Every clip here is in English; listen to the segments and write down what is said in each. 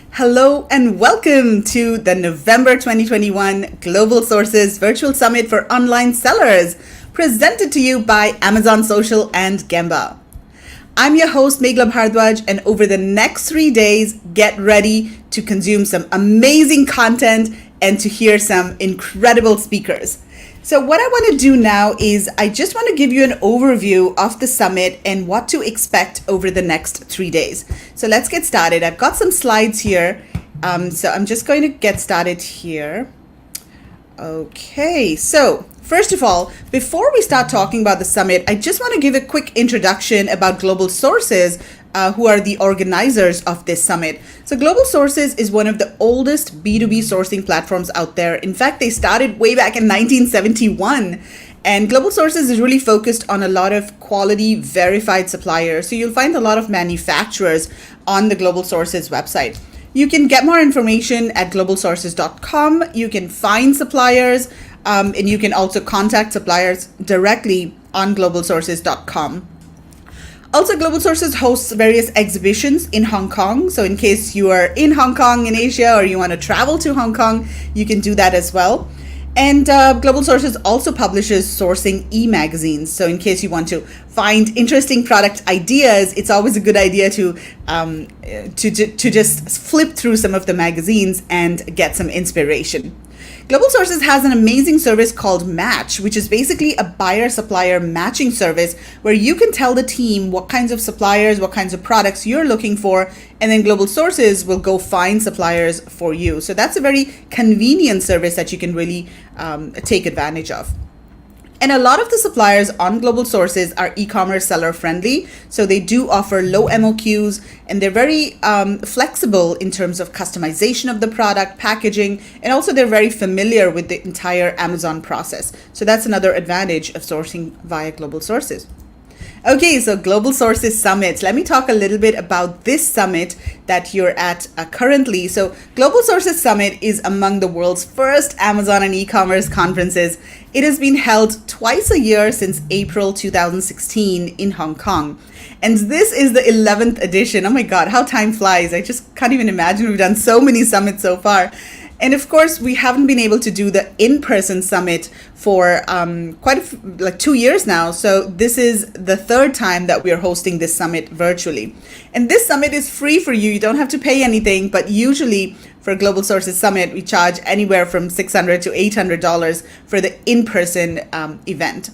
Hello and welcome to the November 2021 Global Sources Virtual Summit for Online Sellers, presented to you by Amazon Social and Gemba. I'm your host, Meghla Bhardwaj, and over the next 3 days, get ready to consume some amazing content and to hear some incredible speakers. So what I want to do now is I just want to give you an overview of the summit and what to expect over the next 3 days. So let's get started. I've got some slides here. So I'm just going to get started here. Okay, so first of all, before we start talking about the summit, I just want to give a quick introduction about Global Sources, who are the organizers of this summit. So Global Sources is one of the oldest B2B sourcing platforms out there. In fact, they started way back in 1971. And Global Sources is really focused on a lot of quality verified suppliers. So you'll find a lot of manufacturers on the Global Sources website. You can get more information at globalsources.com. You can find suppliers, and you can also contact suppliers directly on globalsources.com. Also, Global Sources hosts various exhibitions in Hong Kong. So in case you are in Hong Kong in Asia or you want to travel to Hong Kong, you can do that as well. And Global Sources also publishes sourcing e-magazines. So in case you want to find interesting product ideas, it's always a good idea to just flip through some of the magazines and get some inspiration. Global Sources has an amazing service called Match, which is basically a buyer-supplier matching service where you can tell the team what kinds of suppliers, what kinds of products you're looking for, and then Global Sources will go find suppliers for you. So that's a very convenient service that you can really take advantage of. And a lot of the suppliers on Global Sources are e-commerce seller friendly. So they do offer low MOQs and they're very flexible in terms of customization of the product, packaging, and also they're very familiar with the entire Amazon process. So that's another advantage of sourcing via Global Sources. Okay, so Global Sources Summit. Let me talk a little bit about this summit that you're at currently. So Global Sources Summit is among the world's first Amazon and e-commerce conferences. It has been held twice a year since April 2016 in Hong Kong. And this is the 11th edition. Oh my God, how time flies. I just can't even imagine. We've done so many summits so far. And of course, we haven't been able to do the in-person summit for like 2 years now. So this is the third time that we are hosting this summit virtually. And this summit is free for you. You don't have to pay anything, but usually for Global Sources Summit, we charge anywhere from $600 to $800 for the in-person event.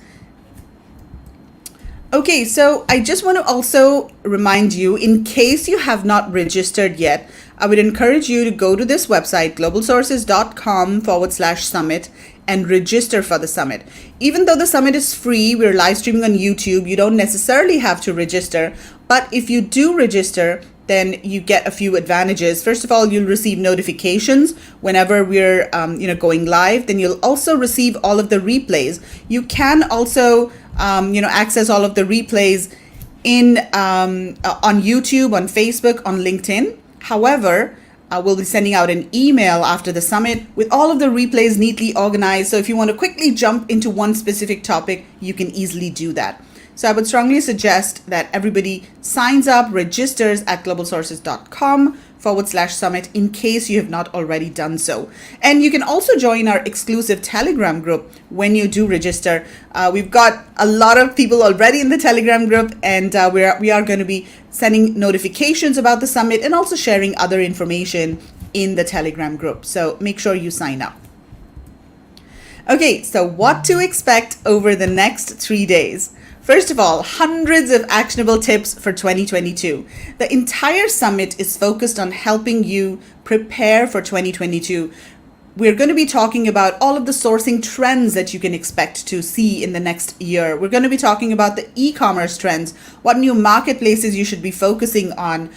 Okay, so I just want to also remind you, in case you have not registered yet, I would encourage you to go to this website, globalsources.com/summit, and register for the summit. Even though the summit is free, we're live streaming on YouTube, you don't necessarily have to register. But if you do register, then you get a few advantages. First of all, you'll receive notifications whenever we're going live. Then you'll also receive all of the replays. You can also access all of the replays on YouTube, on Facebook, on LinkedIn. However, we'll be sending out an email after the summit with all of the replays neatly organized. So if you want to quickly jump into one specific topic, you can easily do that. So I would strongly suggest that everybody signs up, registers at globalsources.com/summit in case you have not already done so. And you can also join our exclusive Telegram group when you do register. We've got a lot of people already in the Telegram group, and we are going to be sending notifications about the summit and also sharing other information in the Telegram group. So make sure you sign up. Okay, so what to expect over the next 3 days? First of all, hundreds of actionable tips for 2022. The entire summit is focused on helping you prepare for 2022. We're going to be talking about all of the sourcing trends that you can expect to see in the next year. We're going to be talking about the e-commerce trends, what new marketplaces you should be focusing on,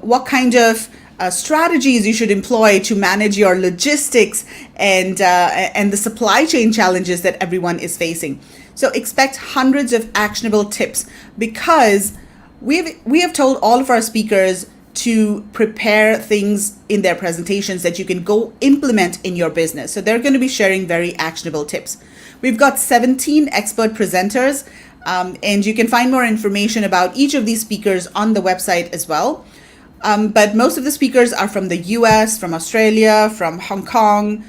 what kind of strategies you should employ to manage your logistics and the supply chain challenges that everyone is facing. So expect hundreds of actionable tips because we have told all of our speakers to prepare things in their presentations that you can go implement in your business. So they're going to be sharing very actionable tips. We've got 17 expert presenters, and you can find more information about each of these speakers on the website as well. But most of the speakers are from the US, from Australia, from Hong Kong,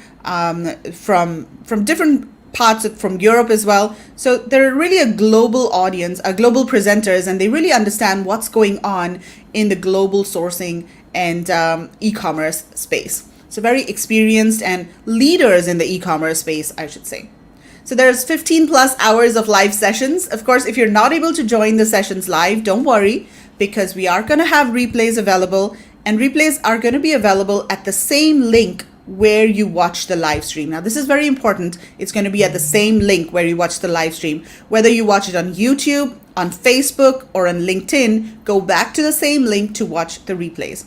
from different parts from Europe as well. So they're really a global audience, global presenters, and they really understand what's going on in the global sourcing and e-commerce space. So very experienced and leaders in the e-commerce space, I should say. So there's 15 plus hours of live sessions. Of course, if you're not able to join the sessions live, don't worry, because we are going to have replays available, and replays are going to be available at the same link where you watch the live stream. Now, this is very important. It's going to be at the same link where you watch the live stream. Whether you watch it on YouTube, on Facebook, or on LinkedIn, go back to the same link to watch the replays.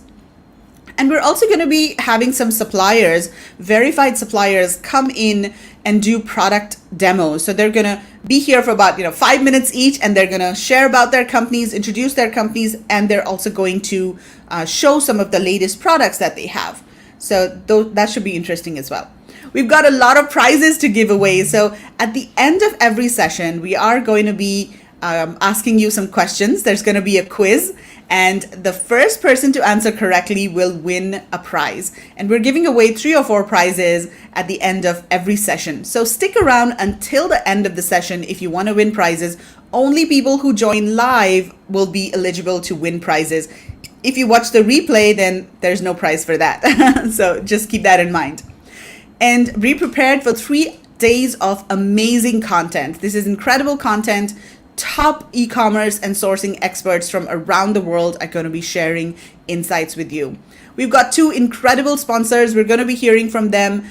And we're also going to be having some suppliers, verified suppliers, come in and do product demos. So they're going to be here for about 5 minutes each, and they're going to share about their companies, introduce their companies, and they're also going to show some of the latest products that they have. So that should be interesting as well. We've got a lot of prizes to give away. So at the end of every session, we are going to be asking you some questions. There's going to be a quiz, and the first person to answer correctly will win a prize. And we're giving away 3 or 4 prizes at the end of every session. So stick around until the end of the session if you want to win prizes. Only people who join live will be eligible to win prizes. If you watch the replay, then there's no prize for that. So just keep that in mind. And be prepared for 3 days of amazing content. This is incredible content. Top e-commerce and sourcing experts from around the world are going to be sharing insights with you. We've got 2 incredible sponsors. We're going to be hearing from them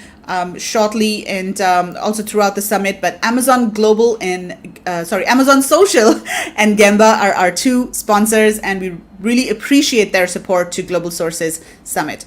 shortly, and also throughout the summit. But Amazon Global and Amazon Social and Gemba are our 2 sponsors, and we really appreciate their support to Global Sources Summit.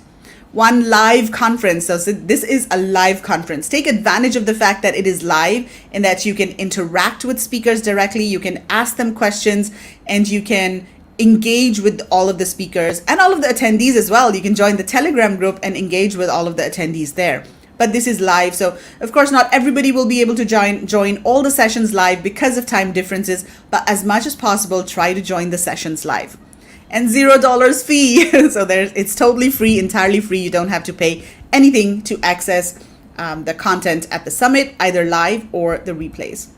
One live conference. So this is a live conference. Take advantage of the fact that it is live and that you can interact with speakers directly. You can ask them questions, and you can engage with all of the speakers and all of the attendees as well. You can join the Telegram group and engage with all of the attendees there. But this is live, so of course not everybody will be able to join all the sessions live because of time differences, but as much as possible, try to join the sessions live. And $0 fee. So it's totally free, entirely free. You don't have to pay anything to access the content at the summit, either live or the replays.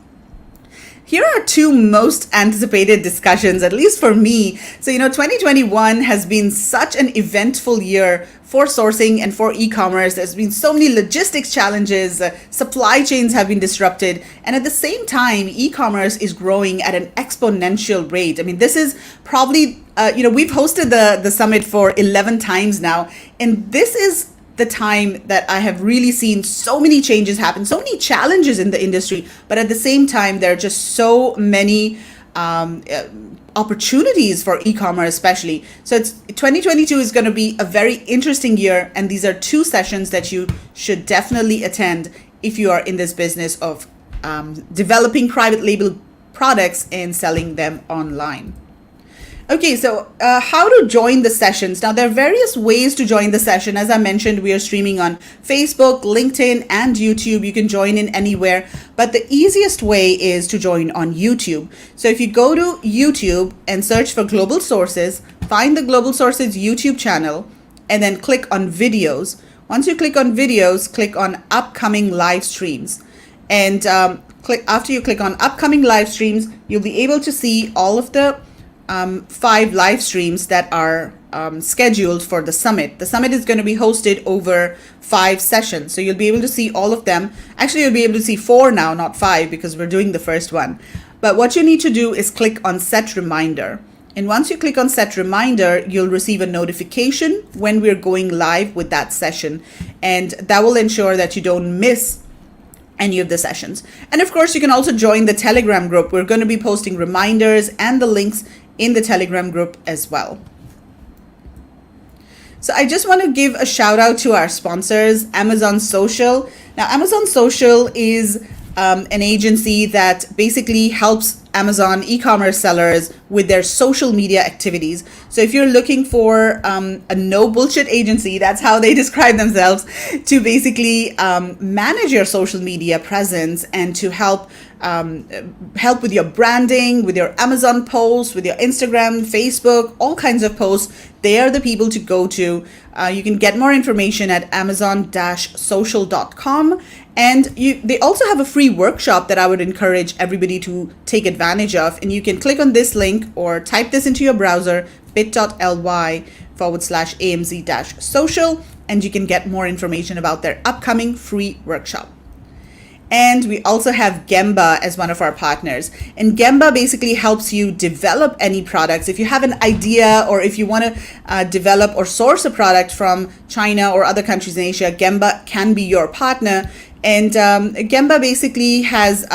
Here are 2 most anticipated discussions, at least for me. So, 2021 has been such an eventful year for sourcing and for e-commerce. There's been so many logistics challenges, supply chains have been disrupted, and at the same time, e-commerce is growing at an exponential rate. I mean, this is probably, we've hosted the summit for 11 times now, and this is the time that I have really seen so many changes happen, so many challenges in the industry, but at the same time, there are just so many opportunities for e-commerce especially. So 2022 is going to be a very interesting year, and these are 2 sessions that you should definitely attend if you are in this business of developing private label products and selling them online. Okay, so how to join the sessions. Now, there are various ways to join the session. As I mentioned, we are streaming on Facebook, LinkedIn, and YouTube. You can join in anywhere, but the easiest way is to join on YouTube. So if you go to YouTube and search for Global Sources, find the Global Sources YouTube channel, and then click on videos. Once you click on videos, click on upcoming live streams. And after you click on upcoming live streams, you'll be able to see all of the 5 live streams that are scheduled for the summit. The summit is going to be hosted over 5 sessions. So you'll be able to see all of them. Actually, you'll be able to see 4 now, not 5, because we're doing the first one. But what you need to do is click on Set Reminder. And once you click on Set Reminder, you'll receive a notification when we're going live with that session. And that will ensure that you don't miss any of the sessions. And of course, you can also join the Telegram group. We're going to be posting reminders and the links in the Telegram group as well. So I just want to give a shout out to our sponsors, Amazon Social. Now, Amazon Social is an agency that basically helps Amazon e-commerce sellers with their social media activities. So if you're looking for a no bullshit agency, that's how they describe themselves, to basically manage your social media presence and to help with your branding, with your Amazon posts, with your Instagram, Facebook, all kinds of posts, they are the people to go to. You can get more information at amazon-social.com. And they also have a free workshop that I would encourage everybody to take advantage of. And you can click on this link or type this into your browser, bit.ly/AMZ-social, and you can get more information about their upcoming free workshop. And we also have Gemba as one of our partners. And Gemba basically helps you develop any products. If you have an idea or if you want to develop or source a product from China or other countries in Asia, Gemba can be your partner. And Gemba basically has,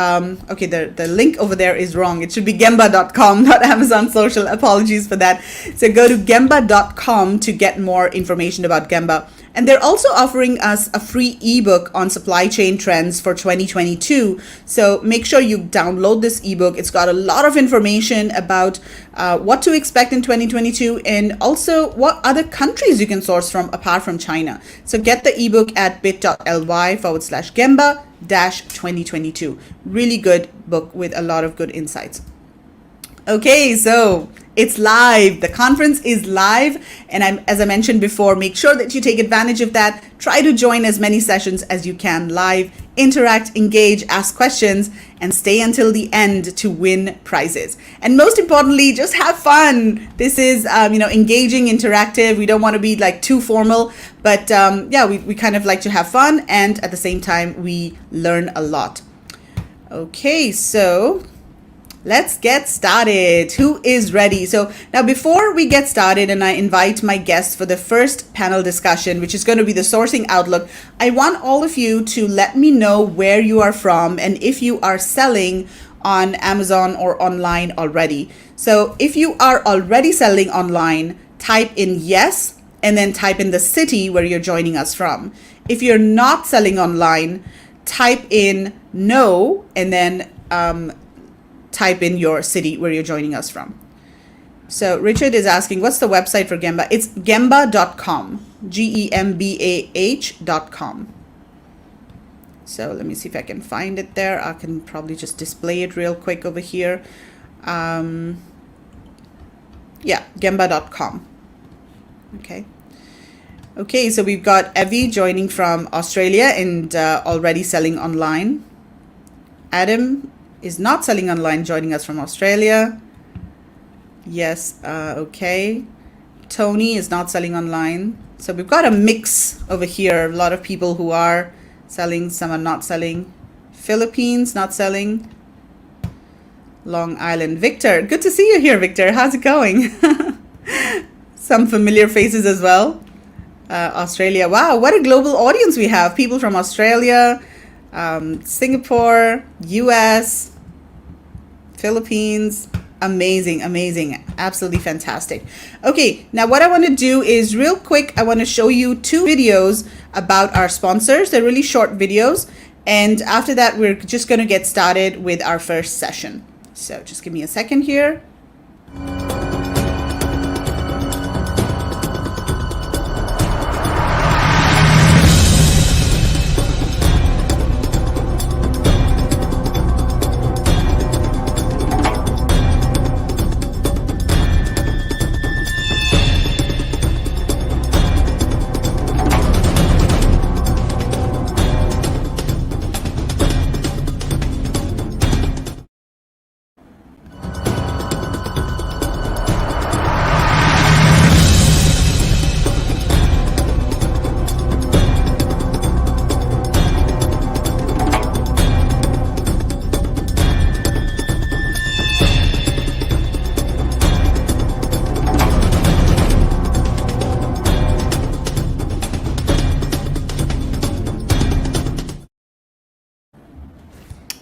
okay, the link over there is wrong. It should be gemba.com, not Amazon Social. Apologies for that. So go to gemba.com to get more information about Gemba. And they're also offering us a free ebook on supply chain trends for 2022. So make sure you download this ebook. It's got a lot of information about what to expect in 2022 and also what other countries you can source from apart from China. So get the ebook at bit.ly/Gemba-2022. Really good book with a lot of good insights. Okay, so it's live. The conference is live. And as I mentioned before, make sure that you take advantage of that. Try to join as many sessions as you can live, interact, engage, ask questions, and stay until the end to win prizes. And most importantly, just have fun. This is, engaging, interactive. We don't want to be like too formal, but we kind of like to have fun. And at the same time, we learn a lot. Okay, so let's get started. Who is ready? So now before we get started and I invite my guests for the first panel discussion, which is going to be the sourcing outlook, I want all of you to let me know where you are from and if you are selling on Amazon or online already. So if you are already selling online, type in yes and then type in the city where you're joining us from. If you're not selling online, type in no and then type in your city where you're joining us from. So Richard is asking, what's the website for Gemba? It's gemba.com, GEMBAH.com. So let me see if I can find it there. I can probably just display it real quick over here. Gemba.com. Okay, so we've got Evie joining from Australia and already selling online. Adam is not selling online, joining us from Australia. Yes, okay. Tony is not selling online. So we've got a mix over here. A lot of people who are selling, some are not selling. Philippines, not selling. Long Island. Victor, good to see you here, Victor. How's it going? Some familiar faces as well. Australia. Wow, what a global audience we have. People from Australia, Singapore, US, Philippines. Amazing, absolutely fantastic. Okay, now what I want to do is real quick, I want to show you 2 videos about our sponsors. They're really short videos. And after that, we're just going to get started with our first session. So just give me a second here.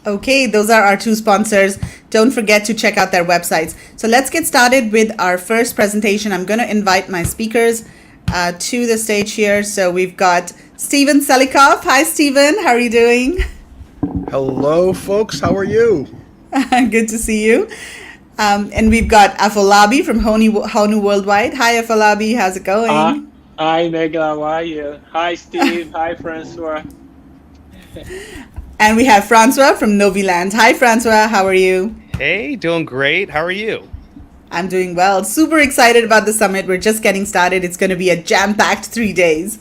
Okay, those are our 2 sponsors. Don't forget to check out their websites. So let's get started with our first presentation. I'm going to invite my speakers to the stage here. So we've got Steven Selikoff. Hi, Steven. How are you doing? Hello, folks. How are you? Good to see you. And we've got Afolabi from Honu Worldwide. Hi, Afolabi. How's it Uh, going? Hi, Megla, how are you? Hi, Steve. Hi, Francois. And we have Francois from Noviland. Hi, Francois. How are you? Hey, doing great. How are you? I'm doing well. Super excited about the summit. We're just getting started. It's going to be a jam packed 3 days.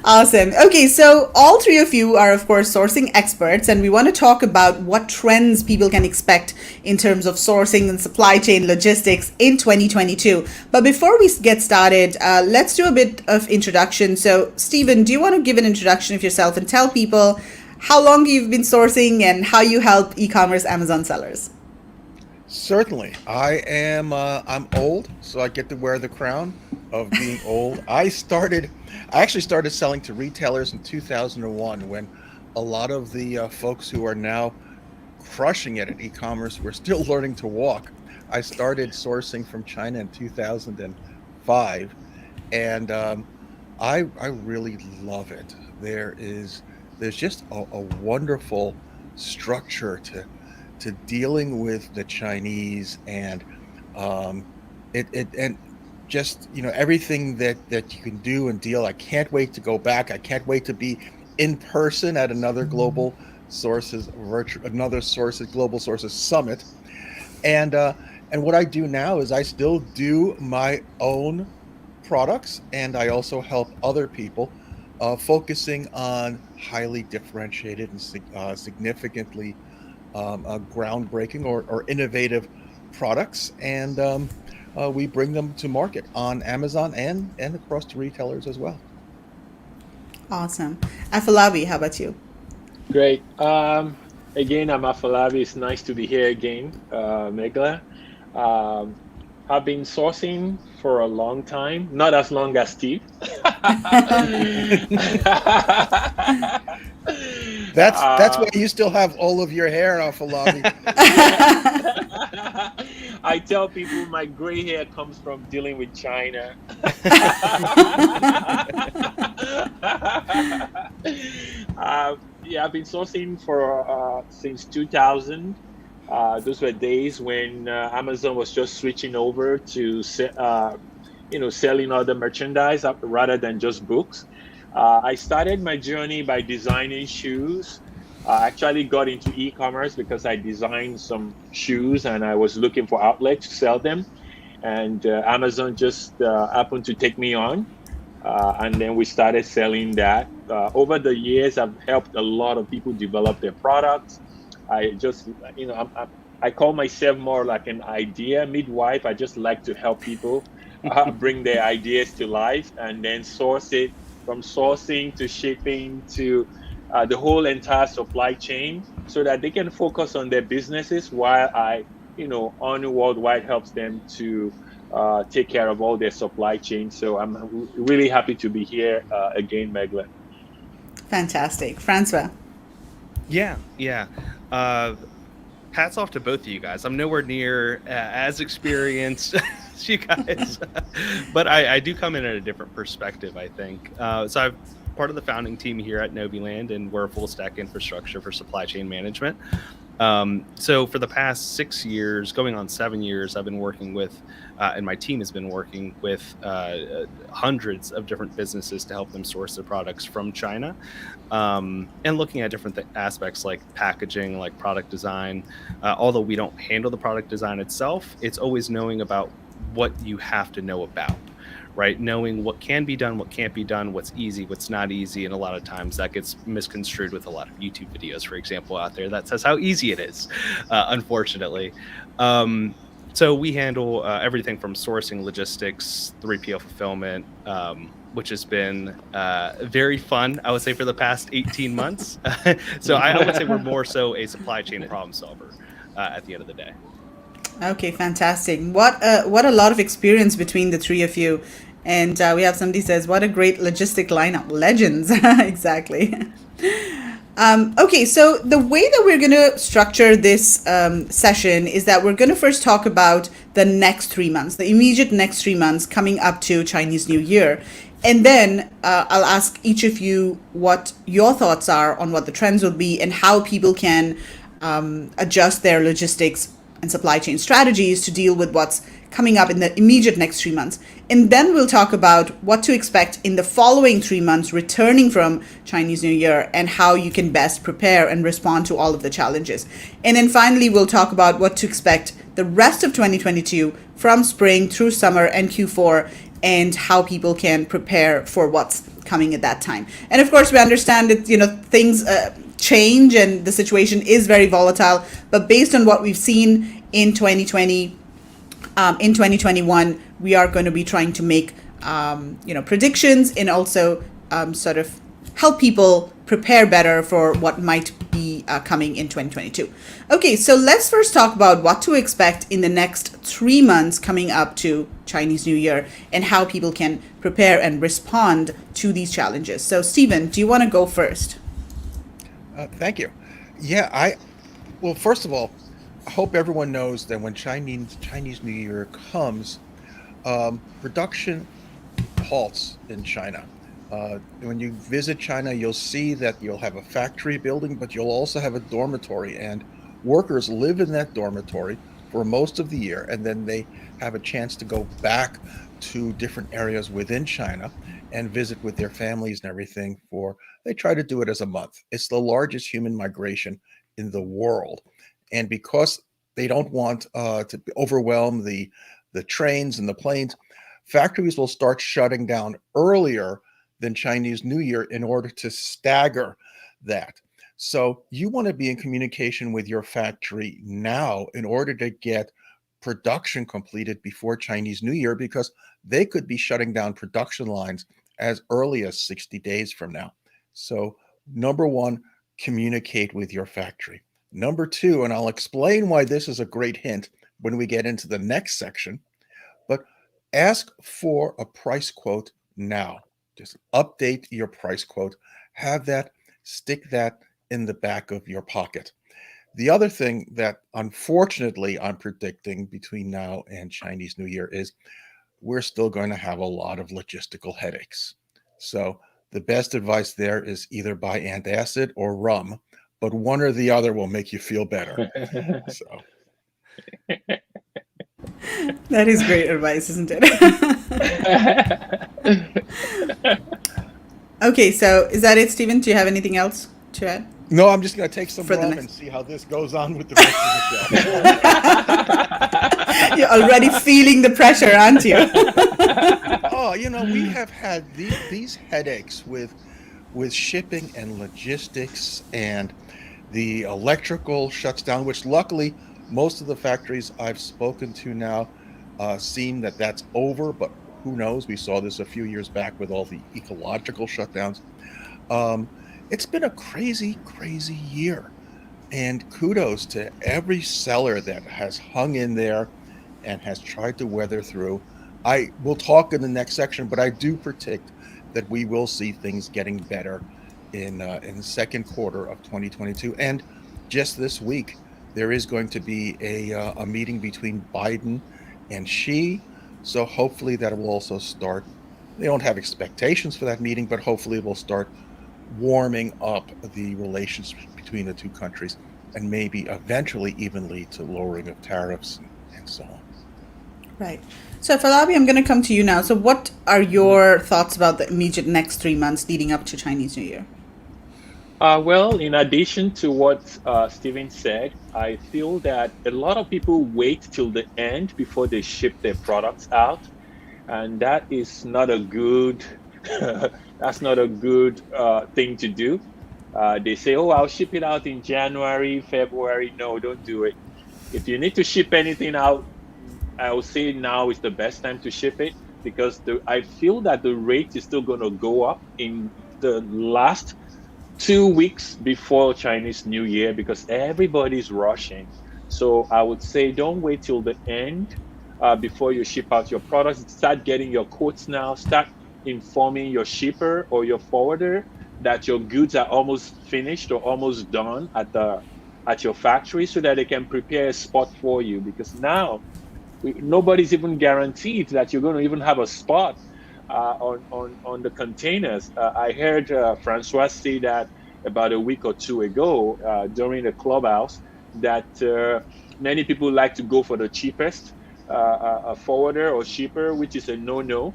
Awesome. Okay, so all three of you are, of course, sourcing experts, and we want to talk about what trends people can expect in terms of sourcing and supply chain logistics in 2022. But before we get started, let's do a bit of introduction. So, Stephen, do you want to give an introduction of yourself and tell people how long you've been sourcing and how you help e commerce Amazon sellers? Certainly. I'm old, so I get to wear the crown of being old. I actually started selling to retailers in 2001 when a lot of the folks who are now crushing it in e-commerce were still learning to walk. I started sourcing from China in 2005, and I really love it. There's just a wonderful structure to dealing with the Chinese, and um, it and just everything that you can do and deal. I can't wait to go back. I can't wait to be in person at another sources global sources summit. And what I do now is I still do my own products, and I also help other people, focusing on highly differentiated and significantly groundbreaking or innovative products, and we bring them to market on Amazon and across to retailers as well. Awesome. Afolabi, how about you? Great. Again, I'm Afolabi. It's nice to be here again, Megla. Um, I've been sourcing for a long time, not as long as Steve. That's why uh, you still have all of your hair off a lobby. yeah. I tell people my gray hair comes from dealing with China. Yeah, I've been sourcing for since 2000. Those were days when Amazon was just switching over to selling other merchandise rather than just books. I started my journey by designing shoes. I actually got into e-commerce because I designed some shoes and I was looking for outlets to sell them. And Amazon just happened to take me on. And then we started selling that. Over the years, I've helped a lot of people develop their products. I just, I call myself more like an idea midwife. I just like to help people bring their ideas to life and then source it, from sourcing to shipping to the whole entire supply chain, so that they can focus on their businesses while on worldwide helps them to take care of all their supply chain. So I'm really happy to be here again, Megla. Fantastic. Francois. Yeah. Uh, Hats off to both of you guys. I'm nowhere near as experienced as you guys, but I do come in at a different perspective, I think. So I'm part of the founding team here at Noviland, and we're a full stack infrastructure for supply chain management. So for the past 6 years, going on 7 years, I've been working with, and my team has been working with hundreds of different businesses to help them source their products from China, and looking at different aspects like packaging, like product design. Although we don't handle the product design itself, it's always knowing about what you have to know about, right? Knowing what can be done, what can't be done, what's easy, what's not easy. And a lot of times that gets misconstrued with a lot of YouTube videos, for example, out there that says how easy it is, unfortunately. So we handle everything from sourcing, logistics, 3PL fulfillment, which has been very fun, I would say, for the past 18 months. So I would say we're more so a supply chain problem solver at the end of the day. Okay, fantastic. What a lot of experience between the three of you. And we have somebody says, what a great logistic lineup. Legends. Exactly. Okay, so the way that we're going to structure this session is that we're going to first talk about the next 3 months, the immediate next 3 months coming up to Chinese New Year. And then I'll ask each of you what your thoughts are on what the trends will be and how people can adjust their logistics and supply chain strategies to deal with what's coming up in the immediate next 3 months. And then we'll talk about what to expect in the following 3 months returning from Chinese New Year and how you can best prepare and respond to all of the challenges. And then finally, we'll talk about what to expect the rest of 2022 from spring through summer and Q4 and how people can prepare for what's coming at that time. And of course, we understand that, things change and the situation is very volatile, but based on what we've seen in 2020, in 2021, we are going to be trying to make, predictions and also sort of help people prepare better for what might be coming in 2022. Okay, so let's first talk about what to expect in the next 3 months coming up to Chinese New Year and how people can prepare and respond to these challenges. So, Stephen, do you want to go first? Thank you. Yeah, well, first of all, I hope everyone knows that when Chinese New Year comes, production halts in China. When you visit China, you'll see that you'll have a factory building, but you'll also have a dormitory, and workers live in that dormitory for most of the year, and then they have a chance to go back to different areas within China and visit with their families and everything they try to do it as a month. It's the largest human migration in the world. And because they don't want to overwhelm the trains and the planes, factories will start shutting down earlier than Chinese New Year in order to stagger that. So you want to be in communication with your factory now in order to get production completed before Chinese New Year, because they could be shutting down production lines as early as 60 days from now. So number one, communicate with your factory. Number two, and I'll explain why this is a great hint when we get into the next section, but ask for a price quote now. Just update your price quote, stick that in the back of your pocket. The other thing that unfortunately I'm predicting between now and Chinese New Year is we're still going to have a lot of logistical headaches. So the best advice there is either buy antacid or rum, but one or the other will make you feel better. So that is great advice, isn't it? Okay, so is that it, Stephen? Do you have anything else to add? No, I'm just going to take some rum and see how this goes on with the rest of the show. You're already feeling the pressure, aren't you? Oh, we have had these headaches with shipping and logistics, and the electrical shuts down, which luckily most of the factories I've spoken to now seem that that's over, but who knows? We saw this a few years back with all the ecological shutdowns. It's been a crazy, crazy year, and kudos to every seller that has hung in there and has tried to weather through. I will talk in the next section, but I do predict that we will see things getting better in the second quarter of 2022. And just this week, there is going to be a meeting between Biden and Xi. So hopefully that will also start. They don't have expectations for that meeting, but hopefully it will start warming up the relations between the two countries and maybe eventually even lead to lowering of tariffs and so on. Right. So Falabi, I'm going to come to you now. So what are your thoughts about the immediate next 3 months leading up to Chinese New Year? Well, in addition to what Stephen said, I feel that a lot of people wait till the end before they ship their products out, and that is not a good that's not a good thing to do. They say, "Oh, I'll ship it out in January, February." No, don't do it. If you need to ship anything out, I will say now is the best time to ship it, because I feel that the rate is still going to go up in the last 2 weeks before Chinese New Year, because everybody's rushing. So I would say don't wait till the end before you ship out your products. Start getting your quotes now. Start informing your shipper or your forwarder that your goods are almost finished or almost done at your factory, so that they can prepare a spot for you. Because now nobody's even guaranteed that you're going to even have a spot on the containers. I heard Francois say that about a week or two ago during the clubhouse, that Many people like to go for the cheapest a forwarder or shipper, which is a no-no.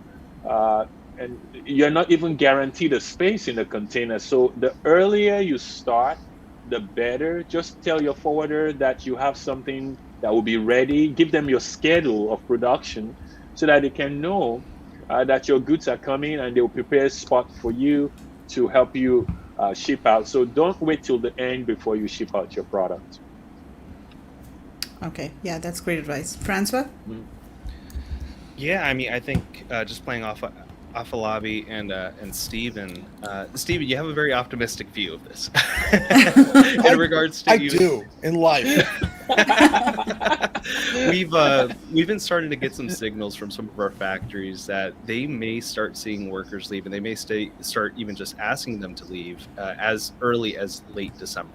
And you're not even guaranteed a space in the container. So the earlier you start, the better. Just tell your forwarder that you have something that will be ready. Give them your schedule of production so that they can know that your goods are coming, and they'll prepare a spot for you to help you ship out. So don't wait till the end before you ship out your product. Okay, yeah, that's great advice. Francois? Yeah, I mean, I think just playing off Afalabi and Steven. Steven, you have a very optimistic view of this in regards to I do in life. We've been starting to get some signals from some of our factories that they may start seeing workers leave, and they may start even just asking them to leave as early as late December.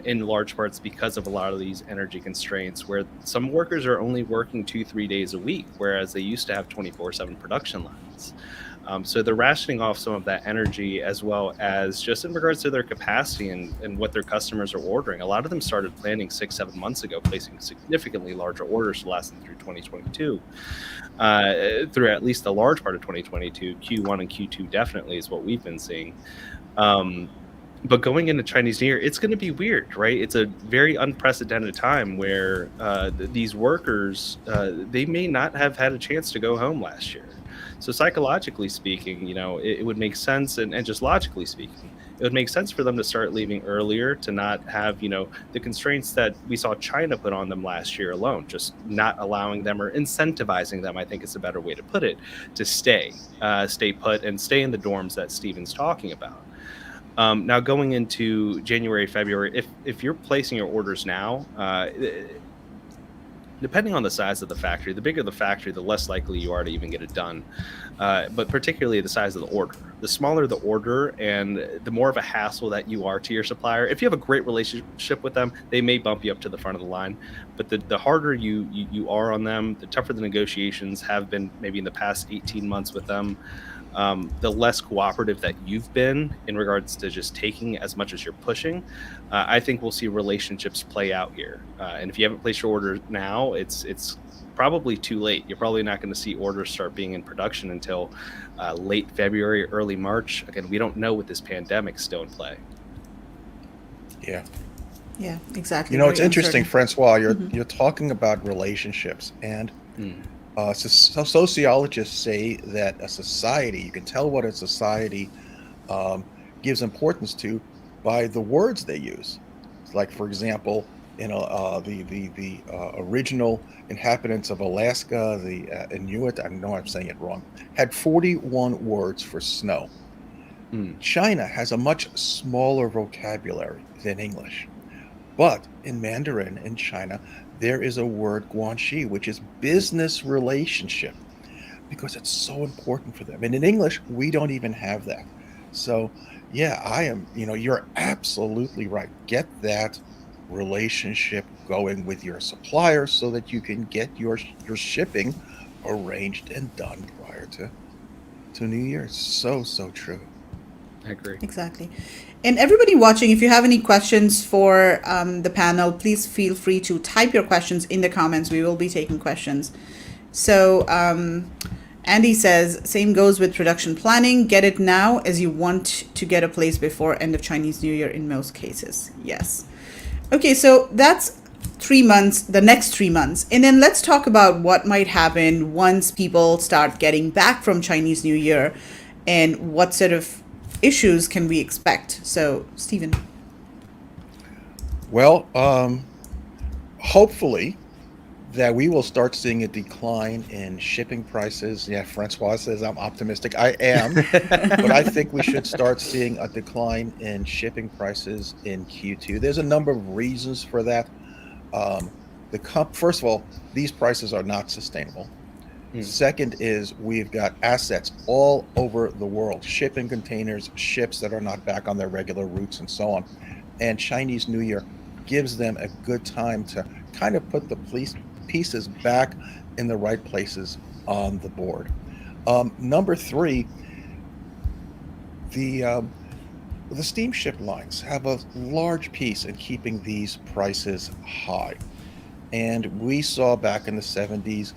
In large parts because of a lot of these energy constraints, where some workers are only working 2-3 days a week, whereas they used to have 24/7 production lines. So they're rationing off some of that energy, as well as just in regards to their capacity and what their customers are ordering. A lot of them started planning 6-7 months ago, placing significantly larger orders to last them through 2022, through at least a large part of 2022. Q1 and Q2 definitely is what we've been seeing. But going into Chinese New Year, it's going to be weird, right? It's a very unprecedented time where these workers, they may not have had a chance to go home last year. So psychologically speaking, it would make sense, and just logically speaking, it would make sense for them to start leaving earlier, to not have, the constraints that we saw China put on them last year alone, just not allowing them or incentivizing them, I think is a better way to put it, to stay put and stay in the dorms that Steven's talking about. Now going into January, February, if you're placing your orders now, depending on the size of the factory, the bigger the factory, the less likely you are to even get it done. But particularly the size of the order. The smaller the order and the more of a hassle that you are to your supplier. If you have a great relationship with them, they may bump you up to the front of the line. But the harder you are on them, the tougher the negotiations have been maybe in the past 18 months with them. The less cooperative that you've been in regards to just taking as much as you're pushing, I think we'll see relationships play out here. And if you haven't placed your order now, it's probably too late. You're probably not going to see orders start being in production until late February, early March. Again, we don't know with this pandemic still in play. Yeah, exactly. It's interesting, Francois. You're talking about relationships, and so sociologists say that a society, you can tell what a society gives importance to by the words they use. Like, for example, the original inhabitants of Alaska, the Inuit, I know I'm saying it wrong, had 41 words for snow. China has a much smaller vocabulary than English. But in Mandarin in China, there is a word guanxi, which is business relationship, because it's so important for them. And in English, we don't even have that. So, yeah, you're absolutely right. Get that relationship going with your suppliers so that you can get your shipping arranged and done prior to New Year. So true. I agree. Exactly. And everybody watching, if you have any questions for the panel, please feel free to type your questions in the comments. We will be taking questions. So Andy says, same goes with production planning. Get it now as you want to get a place before end of Chinese New Year in most cases. Yes. Okay, so that's 3 months, the next 3 months. And then let's talk about what might happen once people start getting back from Chinese New Year, and what sort of issues can we expect? So, Stephen. Well, hopefully that we will start seeing a decline in shipping prices. Yeah, Francois says I'm optimistic. I am, but I think we should start seeing a decline in shipping prices in Q2. There's a number of reasons for that. First of all, these prices are not sustainable. Second is we've got assets all over the world, shipping containers, ships that are not back on their regular routes, and so on. And Chinese New Year gives them a good time to kind of put the pieces back in the right places on the board. Number three, the steamship lines have a large piece in keeping these prices high. And we saw back in the 70s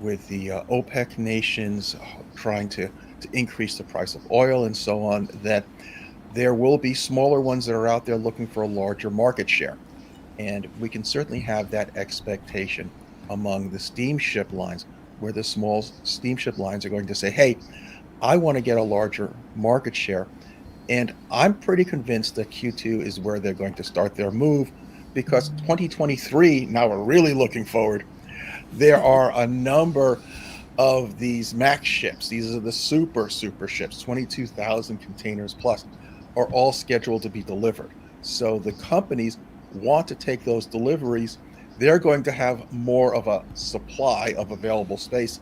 with the OPEC nations trying to increase the price of oil and so on, that there will be smaller ones that are out there looking for a larger market share. And we can certainly have that expectation among the steamship lines, where the small steamship lines are going to say, hey, I want to get a larger market share. And I'm pretty convinced that Q2 is where they're going to start their move, because 2023, now we're really looking forward. There are a number of these max ships. These are the super ships, 22,000 containers plus, are all scheduled to be delivered. So the companies want to take those deliveries. They're going to have more of a supply of available space.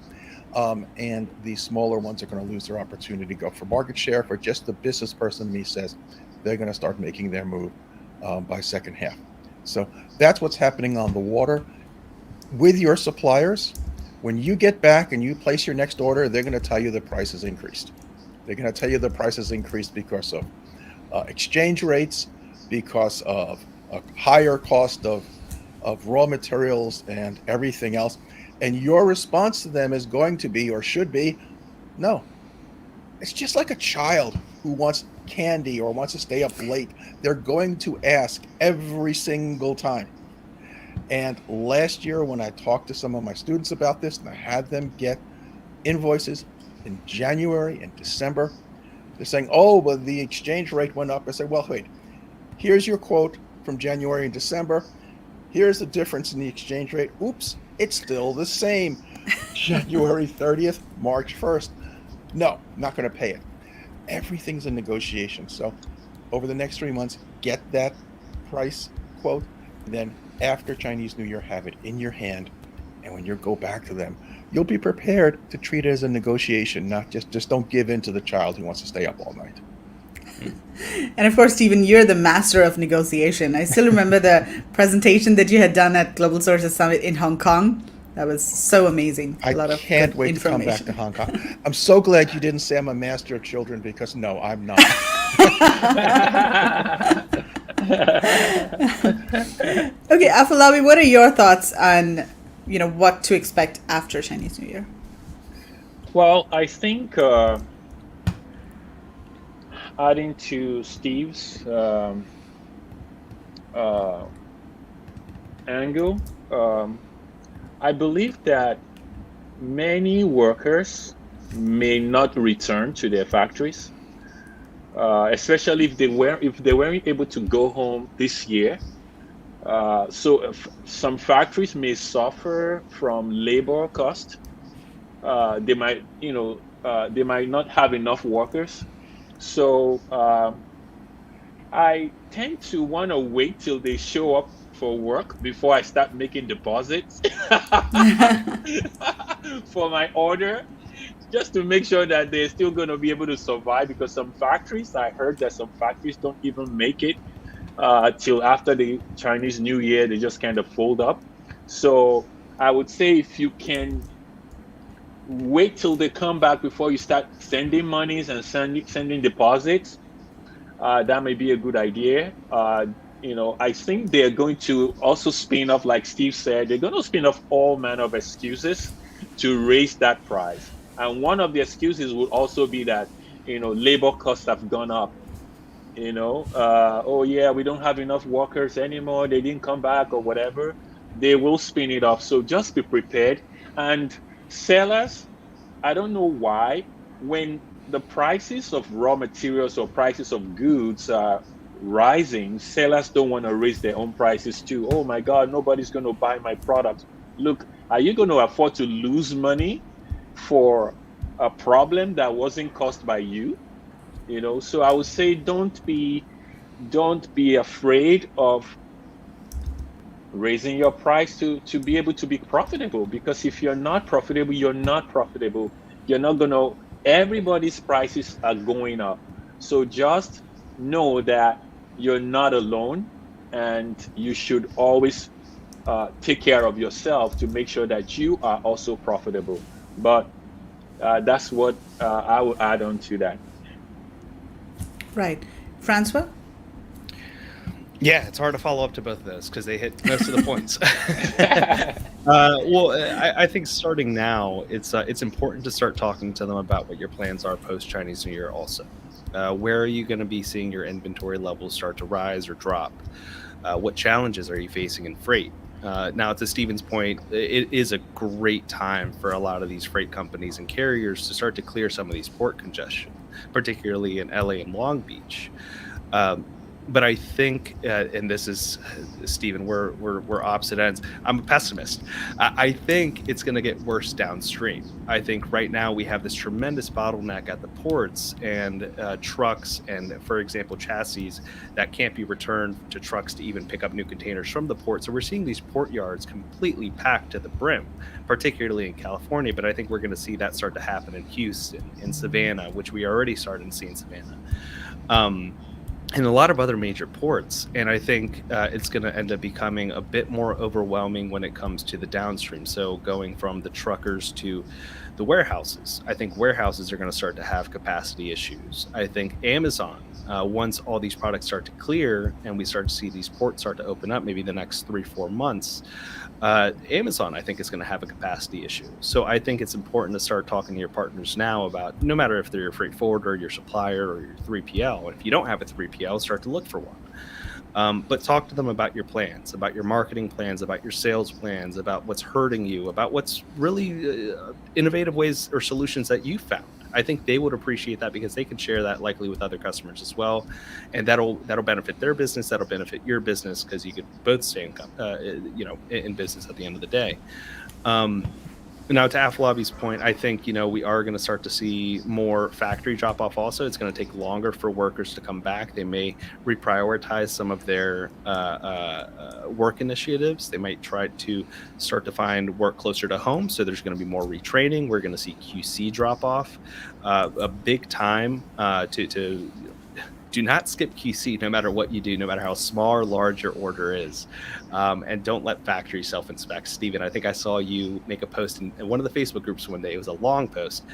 And the smaller ones are going to lose their opportunity to go for market share. For just the business person in me says they're going to start making their move by second half. So that's what's happening on the water. With your suppliers, when you get back and you place your next order, they're going to tell you the price has increased. They're going to tell you the price has increased because of exchange rates, because of a higher cost of raw materials and everything else. And your response to them is going to be, or should be, no. It's just like a child who wants candy or wants to stay up late. They're going to ask every single time. And last year, when I talked to some of my students about this and I had them get invoices in January and December, they're saying, oh, well, the exchange rate went up. I said, well, wait, here's your quote from January and December. Here's the difference in the exchange rate. Oops, it's still the same. January 30th, March 1st. No, not going to pay it. Everything's a negotiation. So over the next 3 months, get that price quote. And then after Chinese New Year, have it in your hand. And when you go back to them, you'll be prepared to treat it as a negotiation, not just don't give in to the child who wants to stay up all night. And of course, Stephen, you're the master of negotiation. I still remember the presentation that you had done at Global Sources Summit in Hong Kong. That was so amazing. I can't wait to come back to Hong Kong. I'm so glad you didn't say I'm a master of children, because no, I'm not. Okay, Afolabi, what are your thoughts on, what to expect after Chinese New Year? Well, I think adding to Steve's angle, I believe that many workers may not return to their factories, especially if they weren't able to go home this year. So if some factories may suffer from labor cost. They might not have enough workers. So I tend to want to wait till they show up for work before I start making deposits for my order, just to make sure that they're still going to be able to survive. Because I heard that some factories don't even make it till after the Chinese New Year. They just kind of fold up. So I would say, if you can wait till they come back before you start sending monies and sending deposits, that may be a good idea. I think they're going to also spin off, like Steve said, they're going to spin off all manner of excuses to raise that price. And one of the excuses would also be that, labor costs have gone up. Oh yeah, we don't have enough workers anymore. They didn't come back or whatever. They will spin it off. So just be prepared. And sellers, I don't know why, when the prices of raw materials or prices of goods are rising, sellers don't want to raise their own prices too. Oh my God, nobody's going to buy my product. Look, are you going to afford to lose money for a problem that wasn't caused by you? So I would say, don't be afraid of raising your price to be able to be profitable. Because if you're not profitable, you're not profitable. You're not everybody's prices are going up. So just know that you're not alone, and you should always take care of yourself to make sure that you are also profitable. But that's what I will add on to that. Right. Francois? Yeah, it's hard to follow up to both of those because they hit most of the points. I think starting now, it's important to start talking to them about what your plans are post Chinese New Year. Also, where are you going to be seeing your inventory levels start to rise or drop? What challenges are you facing in freight? Now, to Stephen's point, it is a great time for a lot of these freight companies and carriers to start to clear some of these port congestion, particularly in LA and Long Beach. Um, but I think, and this is Stephen, we're opposite ends. I'm a pessimist. I think it's going to get worse downstream. I think right now we have this tremendous bottleneck at the ports and trucks and, for example, chassis that can't be returned to trucks to even pick up new containers from the port. So we're seeing these port yards completely packed to the brim, particularly in California. But I think we're going to see that start to happen in Houston, in Savannah, which we already started to see in Savannah. And a lot of other major ports. And I think it's going to end up becoming a bit more overwhelming when it comes to the downstream. So going from the truckers to the warehouses, I think warehouses are going to start to have capacity issues. I think Amazon, once all these products start to clear and we start to see these ports start to open up, maybe the next 3-4 months, Amazon, I think, is going to have a capacity issue. So I think it's important to start talking to your partners now about, no matter if they're your freight forwarder, your supplier, or your 3PL. And if you don't have a 3PL, start to look for one. But talk to them about your plans, about your marketing plans, about your sales plans, about what's hurting you, about what's really innovative ways or solutions that you found. I think they would appreciate that because they can share that likely with other customers as well, and that'll benefit their business. That'll benefit your business because you could both stay in business at the end of the day. Now, to Afolabi's point, I think we are going to start to see more factory drop off. Also, it's going to take longer for workers to come back. They may reprioritize some of their work initiatives. They might try to start to find work closer to home. So there's going to be more retraining. We're going to see QC drop off. A big time to do not skip QC no matter what you do, no matter how small or large your order is. And don't let factories self-inspect. Stephen, I think I saw you make a post in one of the Facebook groups one day. It was a long post,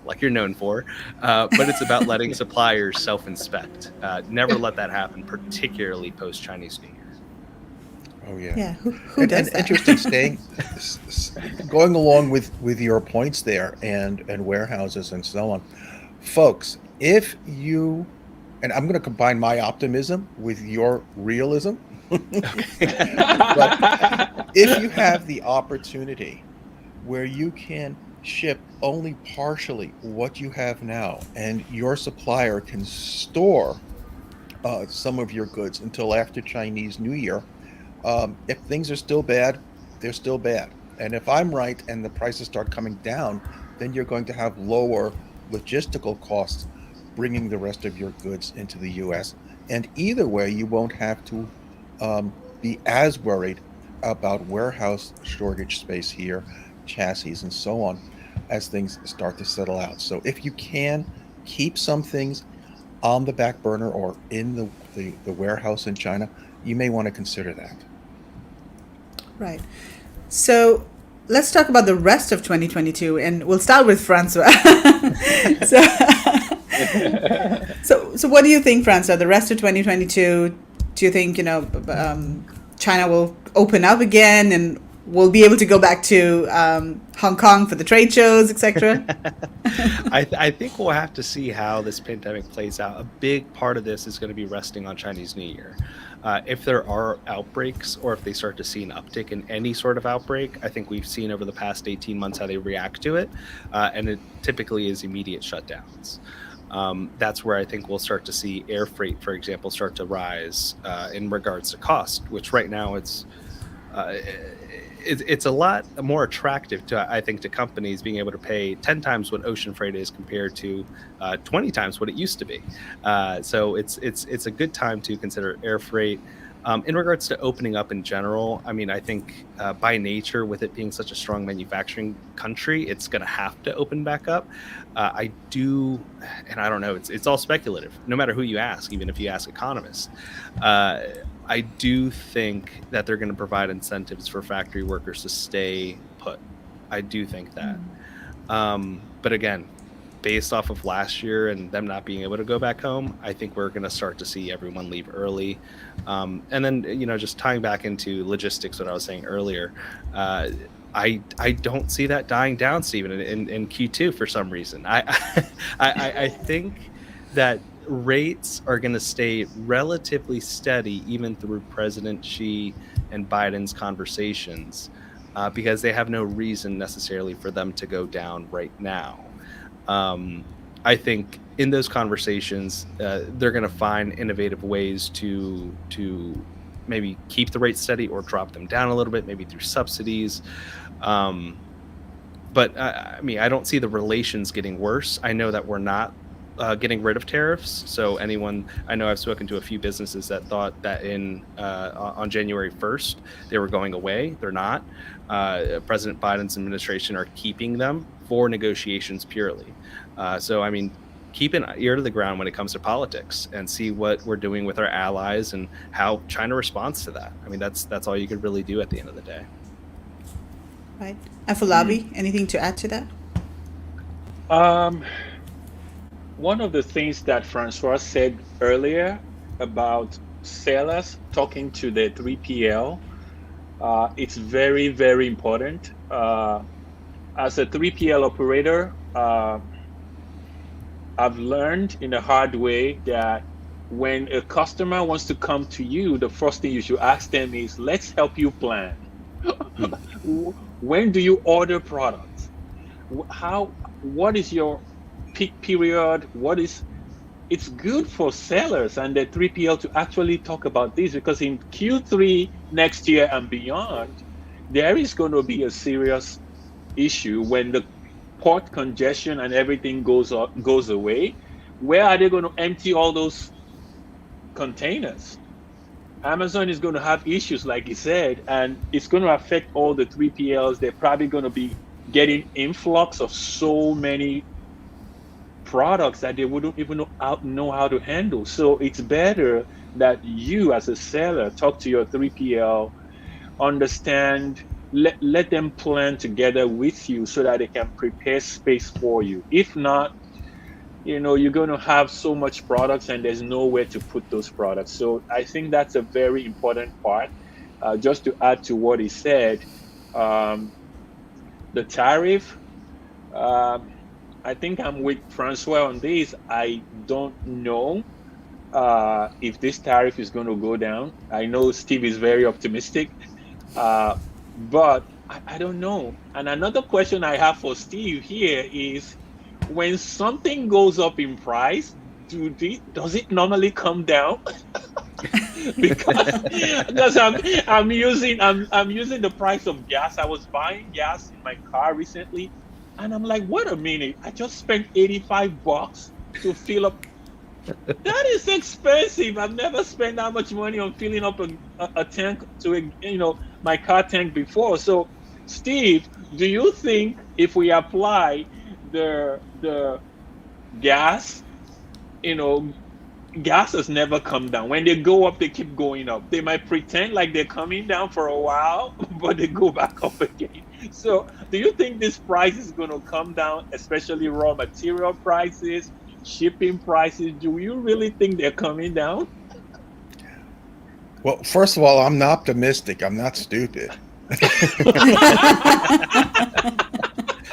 like you're known for, but it's about letting suppliers self-inspect. Never let that happen, particularly post-Chinese New Year. Oh, yeah. Yeah, who does that? Interesting, going along with your points there and warehouses and so on. Folks, if you... And I'm going to combine my optimism with your realism. But if you have the opportunity where you can ship only partially what you have now, and your supplier can store some of your goods until after Chinese New Year, if things are still bad, they're still bad. And if I'm right and the prices start coming down, then you're going to have lower logistical costs bringing the rest of your goods into the U.S. And either way, you won't have to be as worried about warehouse shortage space here, chassis, and so on, as things start to settle out. So if you can keep some things on the back burner or in the warehouse in China, you may want to consider that. Right. So let's talk about the rest of 2022, and we'll start with Francois. So what do you think, Francois? The rest of 2022, do you think China will open up again and we'll be able to go back to Hong Kong for the trade shows, etc.? I think we'll have to see how this pandemic plays out. A big part of this is going to be resting on Chinese New Year. If there are outbreaks or if they start to see an uptick in any sort of outbreak, I think we've seen over the past 18 months how they react to it. And it typically is immediate shutdowns. That's where I think we'll start to see air freight, for example, start to rise in regards to cost, which right now it's a lot more attractive to companies being able to pay 10 times what ocean freight is compared to 20 times what it used to be. So it's a good time to consider air freight. In regards to opening up in general, I mean, I think by nature, with it being such a strong manufacturing country, it's going to have to open back up. I do, and I don't know, it's all speculative, no matter who you ask, even if you ask economists. I do think that they're going to provide incentives for factory workers to stay put. I do think that. But again, based off of last year and them not being able to go back home, I think we're going to start to see everyone leave early. And then, just tying back into logistics, what I was saying earlier, I don't see that dying down, Stephen, in Q2 for some reason. I think that rates are going to stay relatively steady even through President Xi and Biden's conversations, because they have no reason necessarily for them to go down right now. I think in those conversations, they're going to find innovative ways to maybe keep the rates steady or drop them down a little bit, maybe through subsidies. But I don't see the relations getting worse. I know that we're not getting rid of tariffs. So I know I've spoken to a few businesses that thought that on January 1st, they were going away. They're not. President Biden's administration are keeping them for negotiations purely. So keep an ear to the ground when it comes to politics and see what we're doing with our allies and how China responds to that. That's all you could really do at the end of the day. Right. Afolabi, anything to add to that? One of the things that Francois said earlier about sellers talking to the 3PL, it's very, very important. As a 3PL operator, I've learned in a hard way that when a customer wants to come to you, the first thing you should ask them is, let's help you plan. When do you order products? What is your peak period? It's good for sellers and the 3PL to actually talk about this, because in Q3 next year and beyond, there is going to be a serious issue when the port congestion and everything goes away. Where are they going to empty all those containers? Amazon is going to have issues, like he said, and it's going to affect all the 3PLs. They're probably going to be getting influx of so many products that they wouldn't even know how to handle. So it's better that you as a seller talk to your 3PL, understand, let them plan together with you so that they can prepare space for you. If not, you're going to have so much products and there's nowhere to put those products. So I think that's a very important part. Just to add to what he said, the tariff, I think I'm with Francois on this. I don't know if this tariff is going to go down. I know Steve is very optimistic, but I don't know. And another question I have for Steve here is, when something goes up in price, does it normally come down? because I'm using the price of gas. I was buying gas in my car recently, and I'm like, wait a minute, I just spent $85 to fill up. That is expensive. I've never spent that much money on filling up a tank to my car tank before. So, Steve, do you think if we apply the gas, gas has never come down. When they go up, they keep going up. They might pretend like they're coming down for a while, but they go back up again. So do you think this price is going to come down, especially raw material prices, shipping prices? Do you really think they're coming down? Well, first of all, I'm not optimistic. I'm not stupid.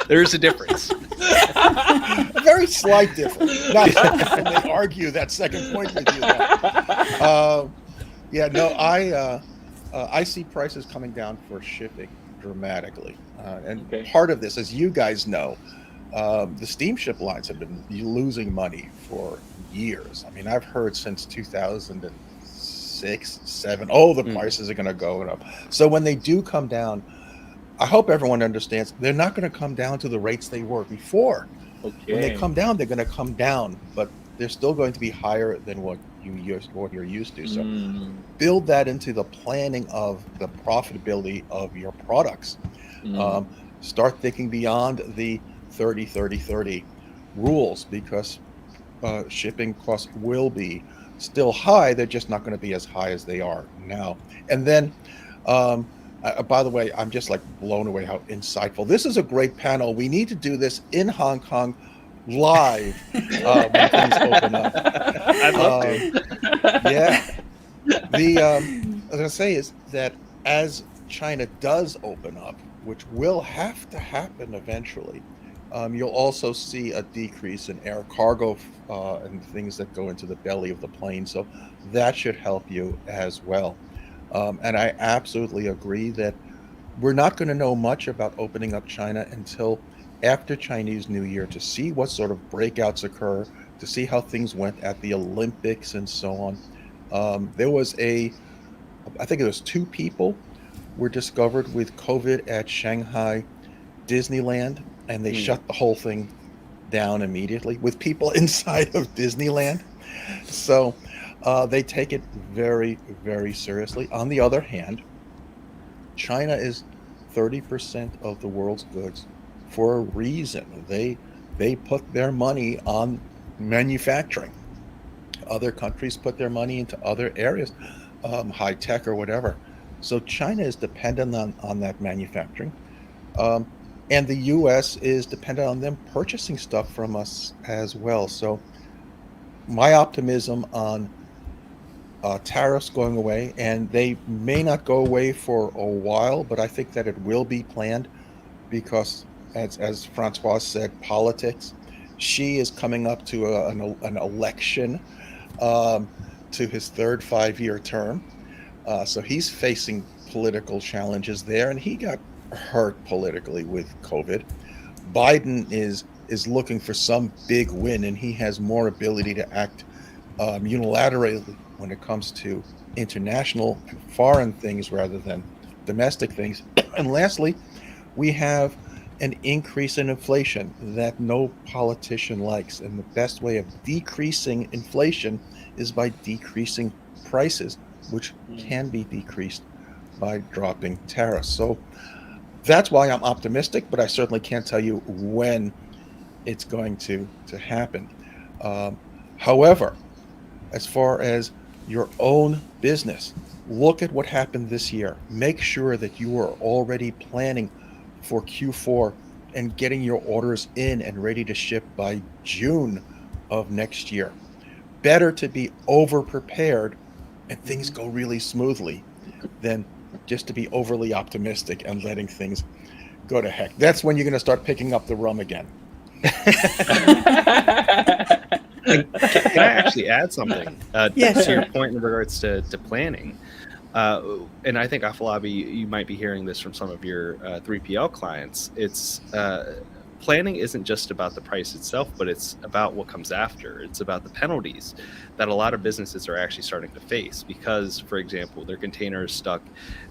There's a difference. A very slight difference. Not when they argue that second point with you. I see prices coming down for shipping dramatically. Part of this, as you guys know, the steamship lines have been losing money for years. I've heard since 2006, 2007, the prices are going to go up. So when they do come down, I hope everyone understands they're not going to come down to the rates they were before. Okay. When they come down, they're going to come down, but they're still going to be higher than what you're used to. So build that into the planning of the profitability of your products. Start thinking beyond the 30-30-30 rules, because shipping costs will be still high. They're just not going to be as high as they are now. And then by the way, I'm just blown away how insightful. This is a great panel. We need to do this in Hong Kong live when things open up. I'd love Um, to. yeah. The I was gonna say is that as China does open up, which will have to happen eventually, you'll also see a decrease in air cargo and things that go into the belly of the plane. So that should help you as well. And I absolutely agree that we're not going to know much about opening up China until after Chinese New Year to see what sort of breakouts occur, to see how things went at the Olympics and so on. There was I think it was two people were discovered with COVID at Shanghai Disneyland, and they Mm. shut the whole thing down immediately with people inside of Disneyland. So they take it very, very seriously. On the other hand, China is 30% of the world's goods for a reason. They put their money on manufacturing. Other countries put their money into other areas, high tech or whatever. So China is dependent on that manufacturing. Um, and the US is dependent on them purchasing stuff from us as well. So my optimism on tariffs going away, and they may not go away for a while, but I think that it will be planned because, as Francois said, politics. She is coming up to an election um, to his third 5-year term. So he's facing political challenges there, and he got hurt politically with COVID. Biden is looking for some big win, and he has more ability to act unilaterally when it comes to international and foreign things rather than domestic things. And lastly, we have an increase in inflation that no politician likes. And the best way of decreasing inflation is by decreasing prices, which Mm. can be decreased by dropping tariffs. So that's why I'm optimistic, but I certainly can't tell you when it's going to happen. Um, However, as far as your own business, look at what happened this year. Make sure that you are already planning for Q4 and getting your orders in and ready to ship by June of next year. Better to be over prepared and things Mhm. go really smoothly than just to be overly optimistic and letting things go to heck. That's when you're going to start picking up the rum again. And can I actually add something Yes, to your sure. point in regards to planning? And I think Afalabi, you might be hearing this from some of your 3PL clients. It's planning isn't just about the price itself, but it's about what comes after. It's about the penalties that a lot of businesses are actually starting to face because, for example, their container is stuck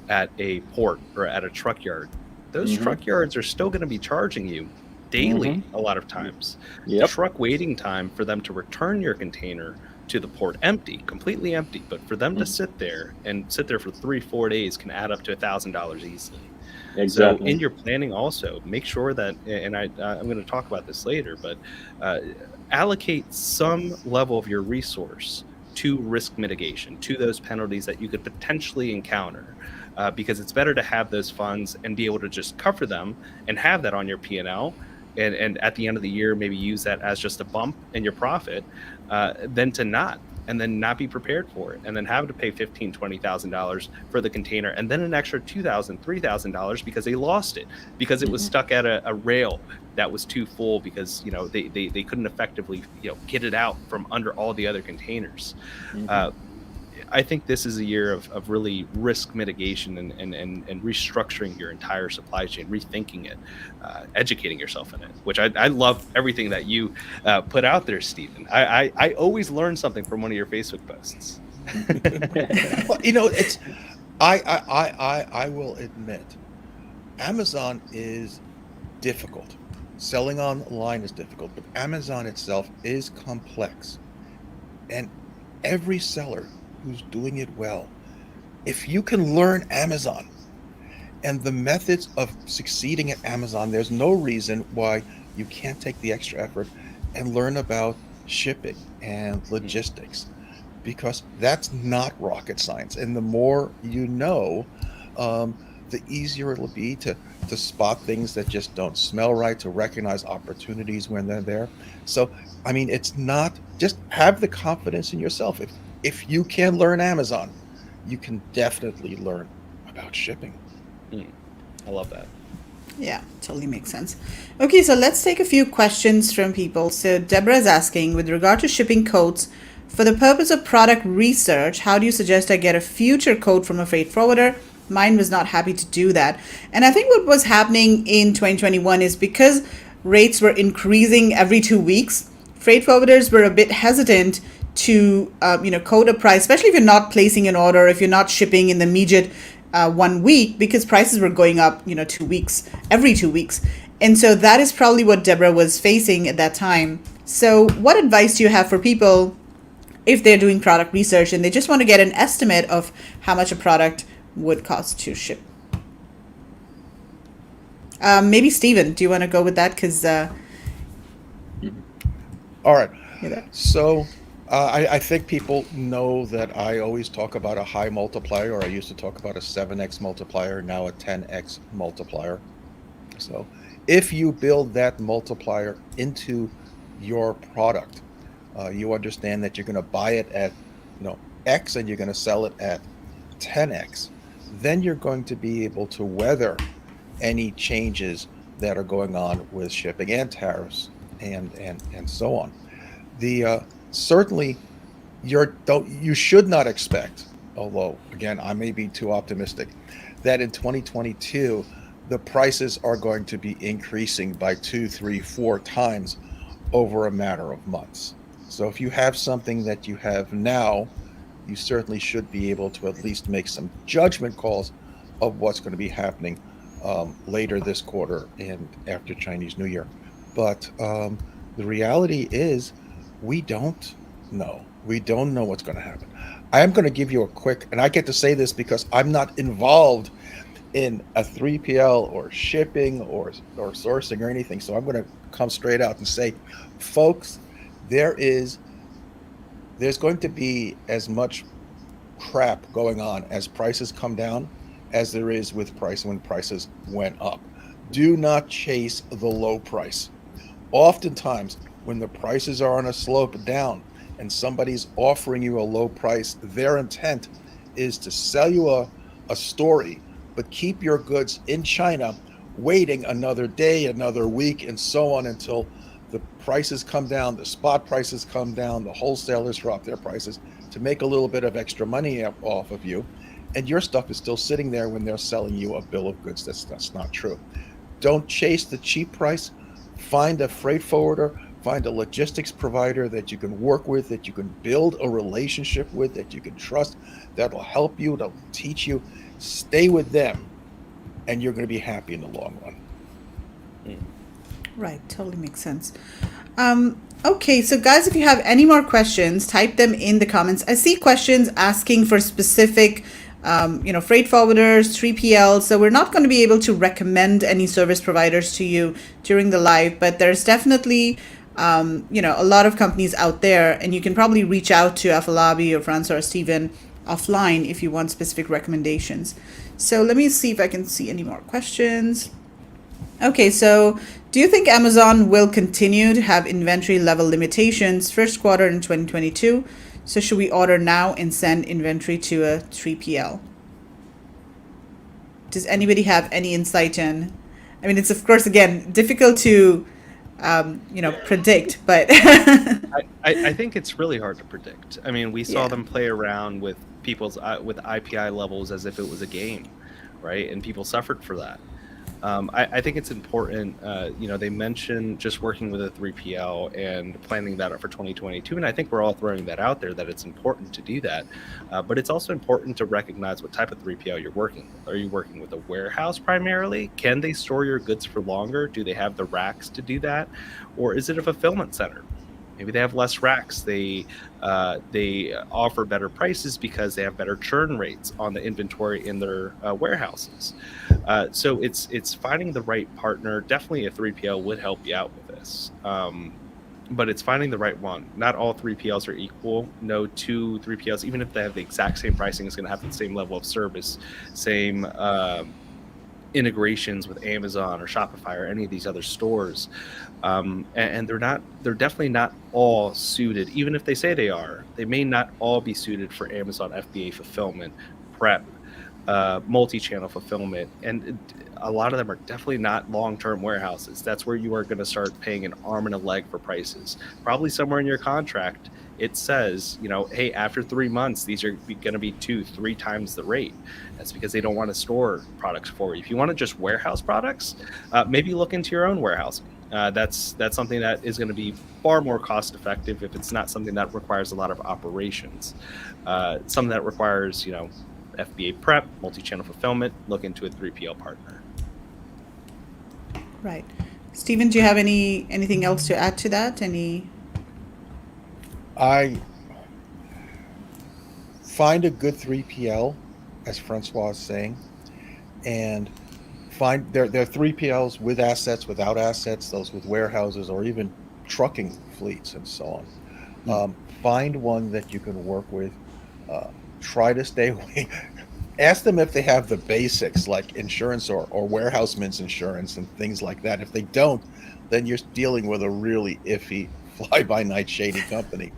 at a port or at a truck yard. Those Mhm. truck yards are still going to be charging you Mhm. daily a lot of times. The Yep. truck waiting time for them to return your container to the port empty, completely empty, but for them to Mm. sit there for 3-4 days can add up to $1,000 easily. So in Exactly. your planning also make sure that, and I'm going to talk about this later, but uh, allocate some level of your resource to risk mitigation, to those penalties that you could potentially encounter, because it's better to have those funds and be able to just cover them and have that on your P&L, and at the end of the year maybe use that as just a bump in your profit, than to not, and then not be prepared for it and then have to pay $15,000-$20,000 for the container and then an extra $2,000-$3,000 because they lost it because it was Mhm. stuck at a rail that was too full because they couldn't effectively get it out from under all the other containers. Mhm. uh, I think this is a year of really risk mitigation and restructuring your entire supply chain, rethinking it, educating yourself in it, which I love everything that you put out there, Stephen. I always learn something from one of your Facebook posts. Well, it's I will admit, Amazon is difficult. Selling online is difficult, but Amazon itself is complex. And every seller who's doing it well, if you can learn Amazon and the methods of succeeding at Amazon, there's no reason why you can't take the extra effort and learn about shipping and logistics because that's not rocket science. And the more you know, um, the easier it'll be to to spot things that just don't smell right, to recognize opportunities when they're there. So, I mean, it's not just have the confidence in yourself. If you can learn Amazon, you can definitely learn about shipping. I love that. Yeah, totally makes sense. Okay, so let's take a few questions from people. So Deborah is asking, with regard to shipping codes, for the purpose of product research, how do you suggest I get a future code from a freight forwarder? Mine was not happy to do that. And I think what was happening in 2021 is because rates were increasing every 2 weeks, freight forwarders were a bit hesitant to code a price, especially if you're not placing an order, if you're not shipping in the immediate 1 week, because prices were going up, 2 weeks, every 2 weeks. And so that is probably what Deborah was facing at that time. So what advice do you have for people if they're doing product research and they just want to get an estimate of how much a product would cost to ship? Maybe Stephen, do you want to go with that? Because All right. you're there. So I think people know that I always talk about a high multiplier, or I used to talk about a 7x multiplier, now a 10x multiplier. So if you build that multiplier into your product, you understand that you're going to buy it at X and you're going to sell it at 10x, then you're going to be able to weather any changes that are going on with shipping and tariffs and so on. The certainly you should not expect, although again I may be too optimistic, that in 2022 the prices are going to be increasing by 2, 3, 4 times over a matter of months. So if you have something that you have now, you certainly should be able to at least make some judgment calls of what's going to be happening later this quarter and after Chinese New Year. But the reality is we don't know. We don't know what's going to happen. I am going to give you a quick, and I get to say this because I'm not involved in a 3PL or shipping or sourcing or anything. So I'm going to come straight out and say, folks, there's going to be as much crap going on as prices come down as there is with price when prices went up. Do not chase the low price. Oftentimes, when the prices are on a slope down and somebody's offering you a low price, their intent is to sell you a story, but keep your goods in China, waiting another day, another week, and so on until the prices come down, the spot prices come down, the wholesalers drop their prices to make a little bit of extra money off of you, and your stuff is still sitting there when they're selling you a bill of goods. That's not true. Don't chase the cheap price. Find a freight forwarder, find a logistics provider that you can work with, that you can build a relationship with, that you can trust, that'll help you, that'll teach you. Stay with them, and you're going to be happy in the long run. Right, totally makes sense. Okay, so guys, if you have any more questions, type them in the comments. I see questions asking for specific, freight forwarders, 3PL. So we're not going to be able to recommend any service providers to you during the live, but there's definitely, a lot of companies out there, and you can probably reach out to Afalabi or Francois or Steven offline if you want specific recommendations. So let me see if I can see any more questions. Okay, so do you think Amazon will continue to have inventory level limitations first quarter in 2022? So should we order now and send inventory to a 3PL? Does anybody have any insight in? I mean, it's of course, again, difficult to, predict, but I think it's really hard to predict. I mean, we saw Yeah. them play around with people's with IPI levels as if it was a game, right? And people suffered for that. I think it's important. They mentioned just working with a 3PL and planning that out for 2022, and I think we're all throwing that out there that it's important to do that. But it's also important to recognize what type of 3PL you're working with. Are you working with a warehouse primarily? Can they store your goods for longer? Do they have the racks to do that, or is it a fulfillment center? Maybe they have less racks. They offer better prices because they have better churn rates on the inventory in their warehouses. So it's finding the right partner. Definitely a 3PL would help you out with this. But it's finding the right one. Not all 3PLs are equal. No two 3PLs, even if they have the exact same pricing, is going to have the same level of service, same integrations with Amazon or Shopify or any of these other stores, and they're definitely not all suited. Even if they say they are, they may not all be suited for Amazon FBA fulfillment, prep, multi-channel fulfillment, and a lot of them are definitely not long-term warehouses. That's where you are going to start paying an arm and a leg for prices. Probably somewhere in your contract it says, hey, after 3 months, these are going to be 2-3 times the rate. That's because they don't want to store products for you. If you want to just warehouse products, maybe look into your own warehousing. That's something that is going to be far more cost effective if it's not something that requires a lot of operations. Something that requires, FBA prep, multi-channel fulfillment, look into a 3PL partner. Right. Stephen, do you have anything else to add to that? I find a good 3PL, as Francois is saying, and find there are 3PLs with assets, without assets, those with warehouses, or even trucking fleets and so on. Find one that you can work with. Try to stay away. Ask them if they have the basics like insurance or warehouseman's insurance and things like that. If they don't, then you're dealing with a really iffy fly-by-night shady company.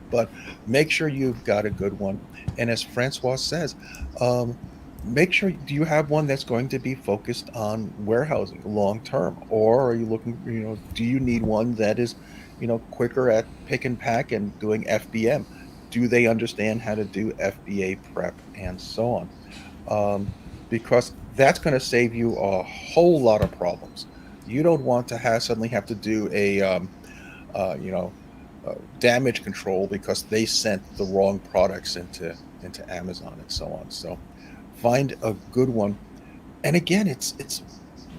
But make sure you've got a good one. And as Francois says, make sure, do you have one that's going to be focused on warehousing long term? Or are you looking, do you need one that is, quicker at pick and pack and doing FBM? Do they understand how to do FBA prep and so on? Because that's going to save you a whole lot of problems. You don't want to suddenly have to do a, damage control because they sent the wrong products into Amazon and so on. So find a good one. And again, it's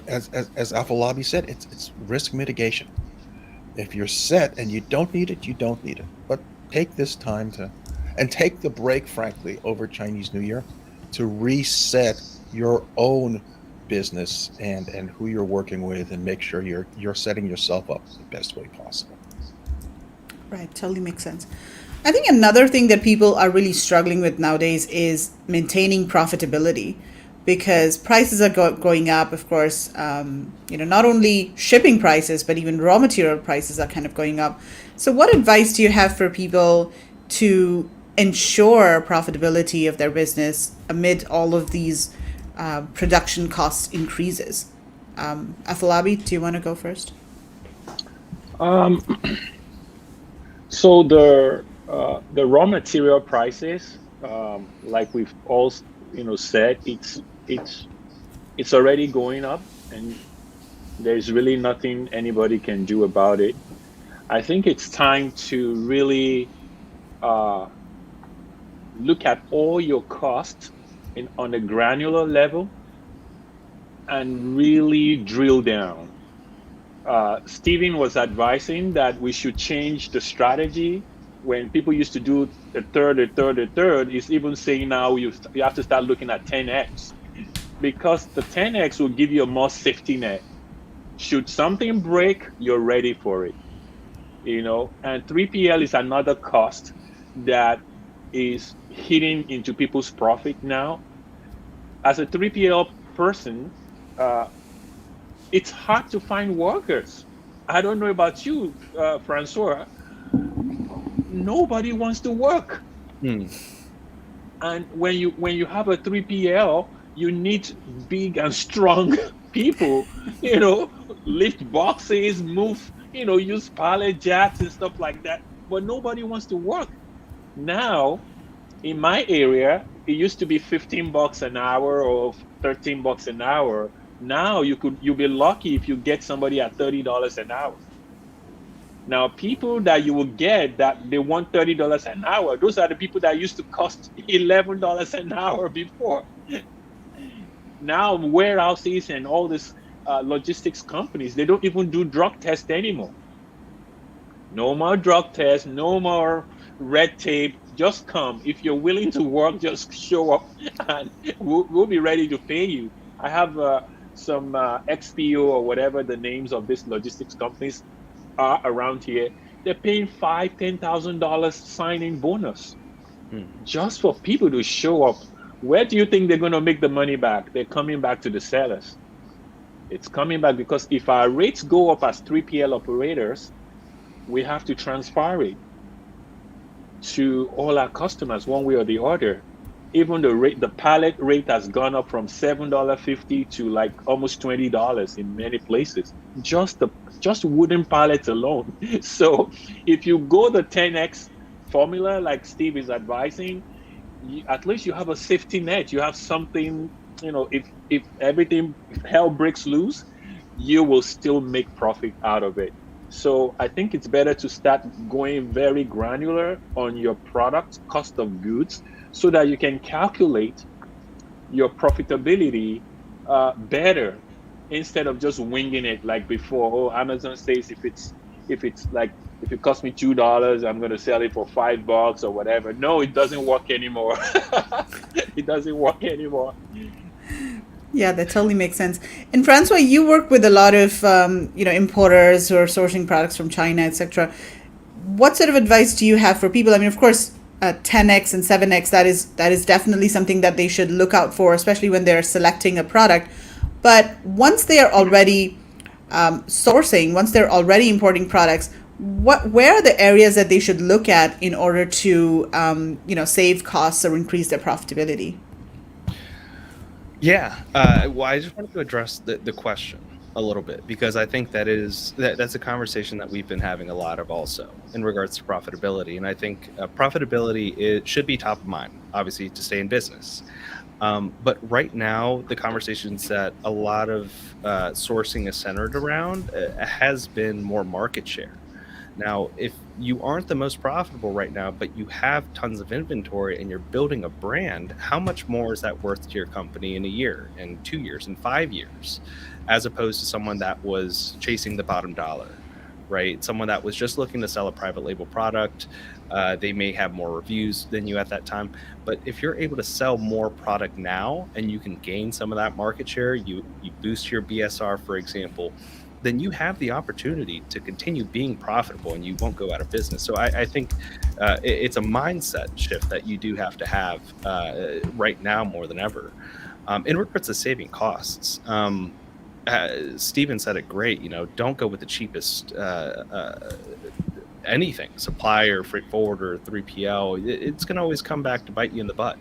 as Afolabi said, it's risk mitigation. If you're set and you don't need it, you don't need it. But take this time and take the break, frankly, over Chinese New Year to reset your own business and who you're working with, and make sure you're setting yourself up the best way possible. Right, totally makes sense. I think another thing that people are really struggling with nowadays is maintaining profitability, because prices are going up, of course. Not only shipping prices, but even raw material prices are kind of going up. So what advice do you have for people to ensure profitability of their business amid all of these production cost increases? Afolabi, do you want to go first? So the raw material prices, like we've all said, it's already going up, and there's really nothing anybody can do about it. I think it's time to really look at all your costs on a granular level and really drill down. Stephen was advising that we should change the strategy. When people used to do a third, is even saying now you have to start looking at 10x, because the 10x will give you a more safety net. Should something break, you're ready for it. And 3PL is another cost that is hitting into people's profit now. As a 3PL person, it's hard to find workers. I don't know about you, Francois. Nobody wants to work. And when you have a 3PL, you need big and strong people, lift boxes, move, use pallet jacks and stuff like that. But nobody wants to work. Now, in my area, it used to be $15 an hour or $13 an hour. Now you'll be lucky if you get somebody at $30 an hour. Now, people that you will get that they want $30 an hour, those are the people that used to cost $11 an hour before. Now, warehouses and all these logistics companies, they don't even do drug tests anymore. No more drug tests, no more red tape. Just come. If you're willing to work, just show up and we'll be ready to pay you. I have some XPO or whatever the names of these logistics companies are around here. They're paying $5,000, $10,000 signing bonus just for people to show up Where do you think they're going to make the money back? They're coming back to the sellers. It's coming back because if our rates go up as 3PL operators, we have to transfer it to all our customers one way or the other. Even the pallet rate has gone up from $7.50 to like almost $20 in many places. Just wooden pallets alone. So if you go the 10x formula like Steve is advising, at least you have a safety net. You have something, if everything, if hell breaks loose, you will still make profit out of it. So I think it's better to start going very granular on your product cost of goods so that you can calculate your profitability better instead of just winging it like before. Oh, Amazon says if it's like if it costs me $2, I'm going to sell it for $5 or whatever. No, it doesn't work anymore. It doesn't work anymore. Yeah, that totally makes sense. And Francois, you work with a lot of importers who are sourcing products from China, etc. What sort of advice do you have for people? I mean, of course, 10x and 7x, that is definitely something that they should look out for, especially when they're selecting a product. But once they are already sourcing, once they're already importing products, where are the areas that they should look at in order to save costs or increase their profitability? Yeah. Well, I just wanted to address the question a little bit because I think that's a conversation that we've been having a lot of also in regards to profitability. And I think profitability should be top of mind, obviously, to stay in business. But right now, the conversations that a lot of sourcing is centered around has been more market share. Now, if you aren't the most profitable right now, but you have tons of inventory and you're building a brand, how much more is that worth to your company in a year, in 2 years, in 5 years, as opposed to someone that was chasing the bottom dollar, right? Someone that was just looking to sell a private label product. They may have more reviews than you at that time. But if you're able to sell more product now and you can gain some of that market share, you boost your BSR, for example, then you have the opportunity to continue being profitable and you won't go out of business. So I think it's a mindset shift that you do have to have right now more than ever. In regards to saving costs, Stephen said it great, don't go with the cheapest anything, supplier, freight forwarder, 3PL. It's going to always come back to bite you in the butt.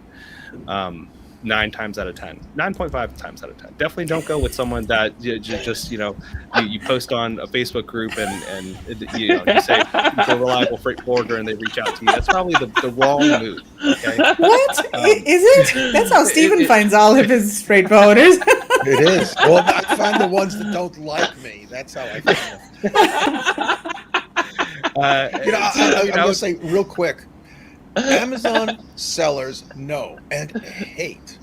9 times out of 10, 9.5 times out of 10. Definitely don't go with someone that you post on a Facebook group and you say it's a reliable freight forwarder and they reach out to you. That's probably the wrong move. Okay. What is it? That's how Stephen finds all of his freight forwarders. It is. Well, I find the ones that don't like me. That's how I find them. I'm going to say real quick. Amazon sellers know and hate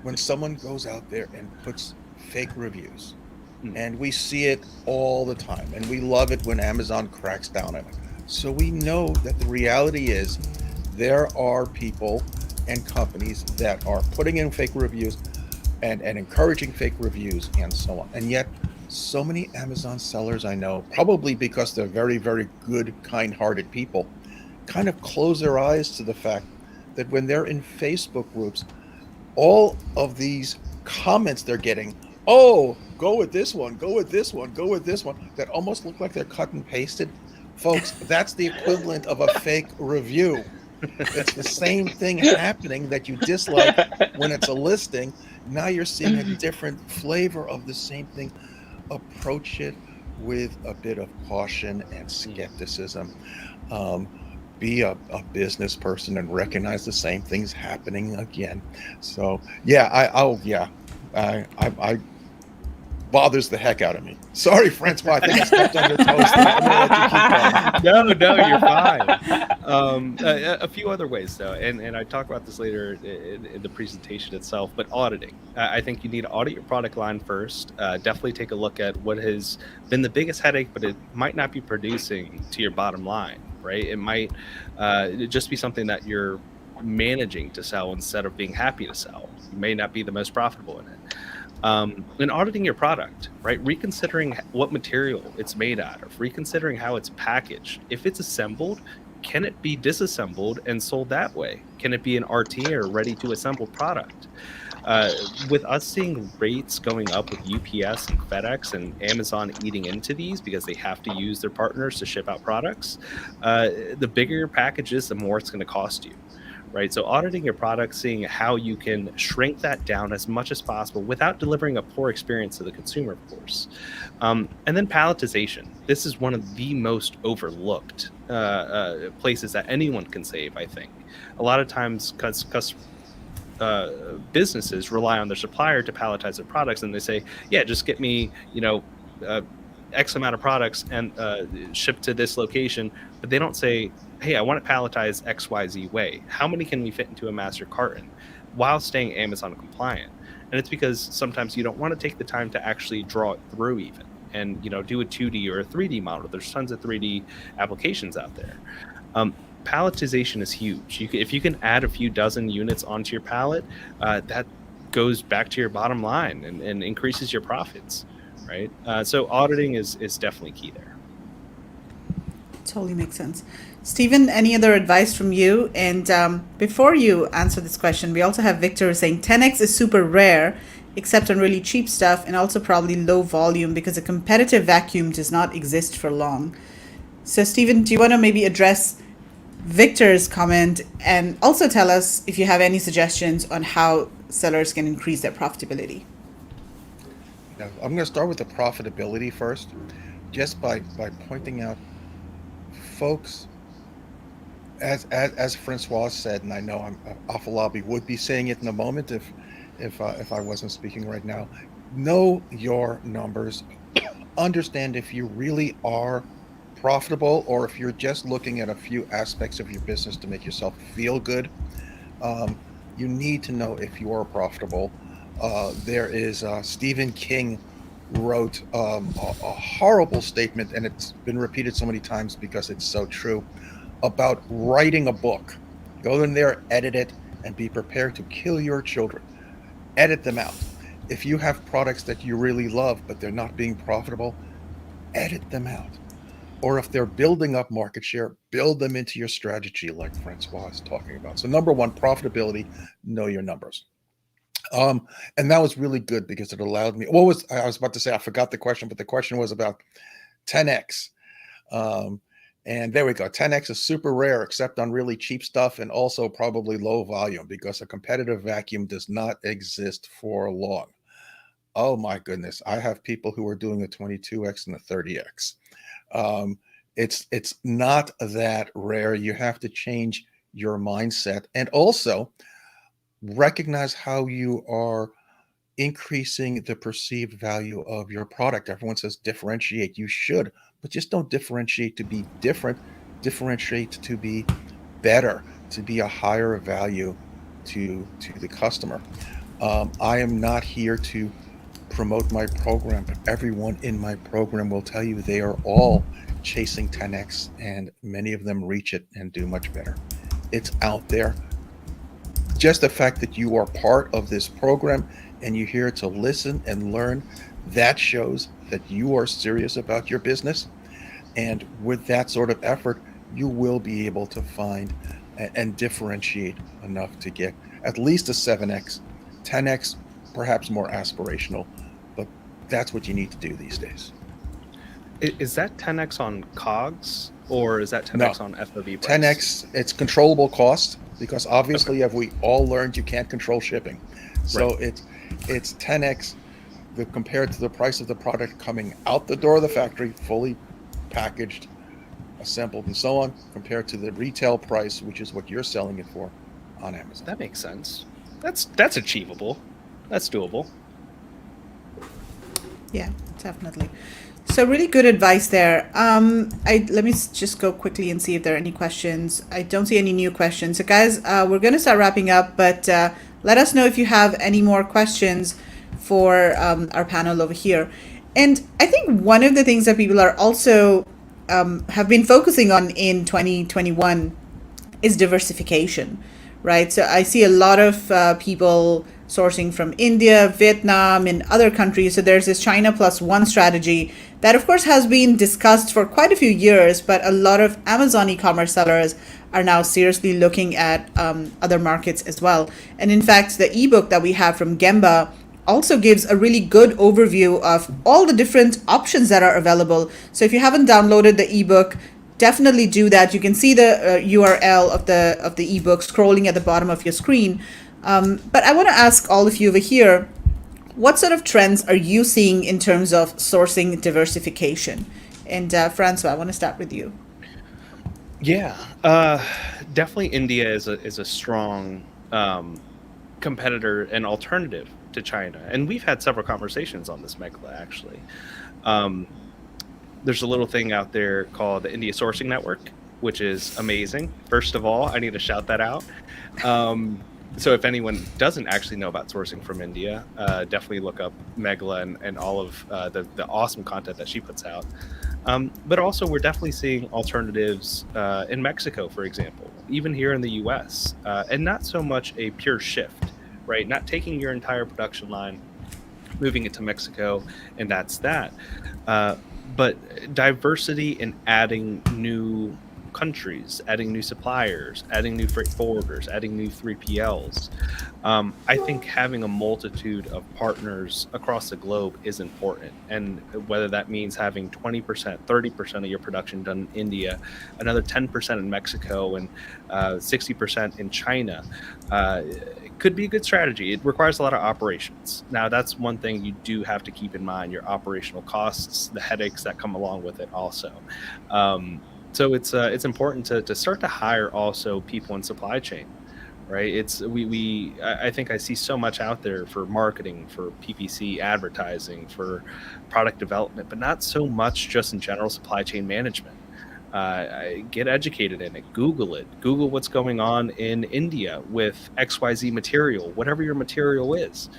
when someone goes out there and puts fake reviews. And we see it all the time. And we love it when Amazon cracks down on it. So we know that the reality is there are people and companies that are putting in fake reviews and encouraging fake reviews and so on. And yet so many Amazon sellers I know, probably because they're very, very good, kind-hearted people, kind of close their eyes to the fact that when they're in Facebook groups, all of these comments they're getting, oh, go with this one, go with this one, go with this one, that almost look like they're cut and pasted. Folks, that's the equivalent of a fake review. It's the same thing happening that you dislike when it's a listing. Now you're seeing a different flavor of the same thing. Approach it with a bit of caution and skepticism. Be a business person and recognize the same things happening again. So I bothers the heck out of me. Sorry, Francois, I think I stepped on your toes. I'm gonna let you keep going. No, you're fine. A few other ways though, and I talk about this later in the presentation itself, but auditing. I think you need to audit your product line first. Definitely take a look at what has been the biggest headache, but it might not be producing to your bottom line, right? It might just be something that you're managing to sell instead of being happy to sell. You may not be the most profitable in it. And auditing your product, right? Reconsidering what material it's made out of, reconsidering how it's packaged. If it's assembled, can it be disassembled and sold that way? Can it be an RTA or ready to assemble product? With us seeing rates going up with UPS and FedEx and Amazon eating into these because they have to use their partners to ship out products, the bigger your package is, the more it's going to cost you. Right. So auditing your product, seeing how you can shrink that down as much as possible without delivering a poor experience to the consumer, of course. And then palletization. This is one of the most overlooked places that anyone can save, I think. A lot of times, because businesses rely on their supplier to palletize their products, and they say, yeah, just get me, X amount of products and shipped to this location. But they don't say, hey, I want it palletized XYZ way. How many can we fit into a master carton while staying Amazon compliant? And it's because sometimes you don't want to take the time to actually draw it through even and, do a 2D or a 3D model. There's tons of 3D applications out there. Palletization is huge. If you can add a few dozen units onto your pallet, that goes back to your bottom line and increases your profits, right? So auditing is definitely key there. Totally makes sense. Stephen, any other advice from you? And before you answer this question, we also have Victor saying 10x is super rare, except on really cheap stuff, and also probably low volume because a competitive vacuum does not exist for long. So Stephen, do you want to maybe address Victor's comment and also tell us if you have any suggestions on how sellers can increase their profitability? Now, I'm going to start with the profitability first, just by pointing out, folks, as Francois said, and I know Afalabi would be saying it in a moment if I wasn't speaking right now. Know your numbers. Understand if you really are profitable or if you're just looking at a few aspects of your business to make yourself feel good. You need to know if you are profitable. There is Stephen King wrote a horrible statement, and it's been repeated so many times because it's so true, about writing a book. Go in there, edit it, and be prepared to kill your children. Edit them out. If you have products that you really love, but they're not being profitable, edit them out. Or if they're building up market share, build them into your strategy like Francois is talking about. So number one, profitability, know your numbers. And that was really good because it allowed me, I was about to say, I forgot the question, but the question was about 10x. And there we go. 10x is super rare, except on really cheap stuff and also probably low volume because a competitive vacuum does not exist for long. Oh my goodness. I have people who are doing a 22x and a 30x. It's not that rare. You have to change your mindset and also recognize how you are increasing the perceived value of your product. Everyone says differentiate. You should, but just don't differentiate to be different. Differentiate to be better, to be a higher value to the customer. I am not here to promote my program, but everyone in my program will tell you they are all chasing 10x, and many of them reach it and do much better. It's out there. Just the fact that you are part of this program and you're here to listen and learn, that shows that you are serious about your business. And with that sort of effort, you will be able to find and differentiate enough to get at least a 7x, 10x, perhaps more aspirational, but that's what you need to do these days. Is that 10x on COGS or is that 10x on FOB price? 10x, it's controllable cost because obviously, as we all learned, you can't control shipping. So right. It's 10x compared to the price of the product coming out the door of the factory, fully packaged, assembled, and so on, compared to the retail price, which is what you're selling it for on Amazon. That makes sense. That's achievable. That's doable. Yeah, definitely. So really good advice there. Let me just go quickly and see if there are any questions. I don't see any new questions. So guys, we're going to start wrapping up, but let us know if you have any more questions for our panel over here. And I think one of the things that people are also have been focusing on in 2021 is diversification, right? So I see a lot of people sourcing from India, Vietnam, and other countries. So there's this China plus one strategy that, of course, has been discussed for quite a few years, but a lot of Amazon e-commerce sellers are now seriously looking at other markets as well. And in fact, the ebook that we have from Gemba also gives a really good overview of all the different options that are available. So if you haven't downloaded the ebook, definitely do that. You can see the URL of the ebook scrolling at the bottom of your screen. But I want to ask all of you over here, what sort of trends are you seeing in terms of sourcing diversification? And Francois, I want to start with you. Yeah, definitely India is a strong competitor and alternative to China. And we've had several conversations on this, Megla, actually. There's a little thing out there called the India Sourcing Network, which is amazing. First of all, I need to shout that out. So if anyone doesn't actually know about sourcing from India, definitely look up Megla and all of the awesome content that she puts out. But also, we're definitely seeing alternatives in Mexico, for example, even here in the US, and not so much a pure shift, right? Not taking your entire production line, moving it to Mexico, and that's that. But diversity in adding new countries, adding new suppliers, adding new freight forwarders, adding new 3PLs. I think having a multitude of partners across the globe is important. And whether that means having 20%, 30% of your production done in India, another 10% in Mexico, and 60% in China, it could be a good strategy. It requires a lot of operations. Now, that's one thing you do have to keep in mind, your operational costs, the headaches that come along with it also. So it's important to start to hire also people in supply chain, right? I think I see so much out there for marketing, for PPC advertising, for product development, but not so much just in general supply chain management. Get educated in it. Google what's going on in India with XYZ material, whatever your material is.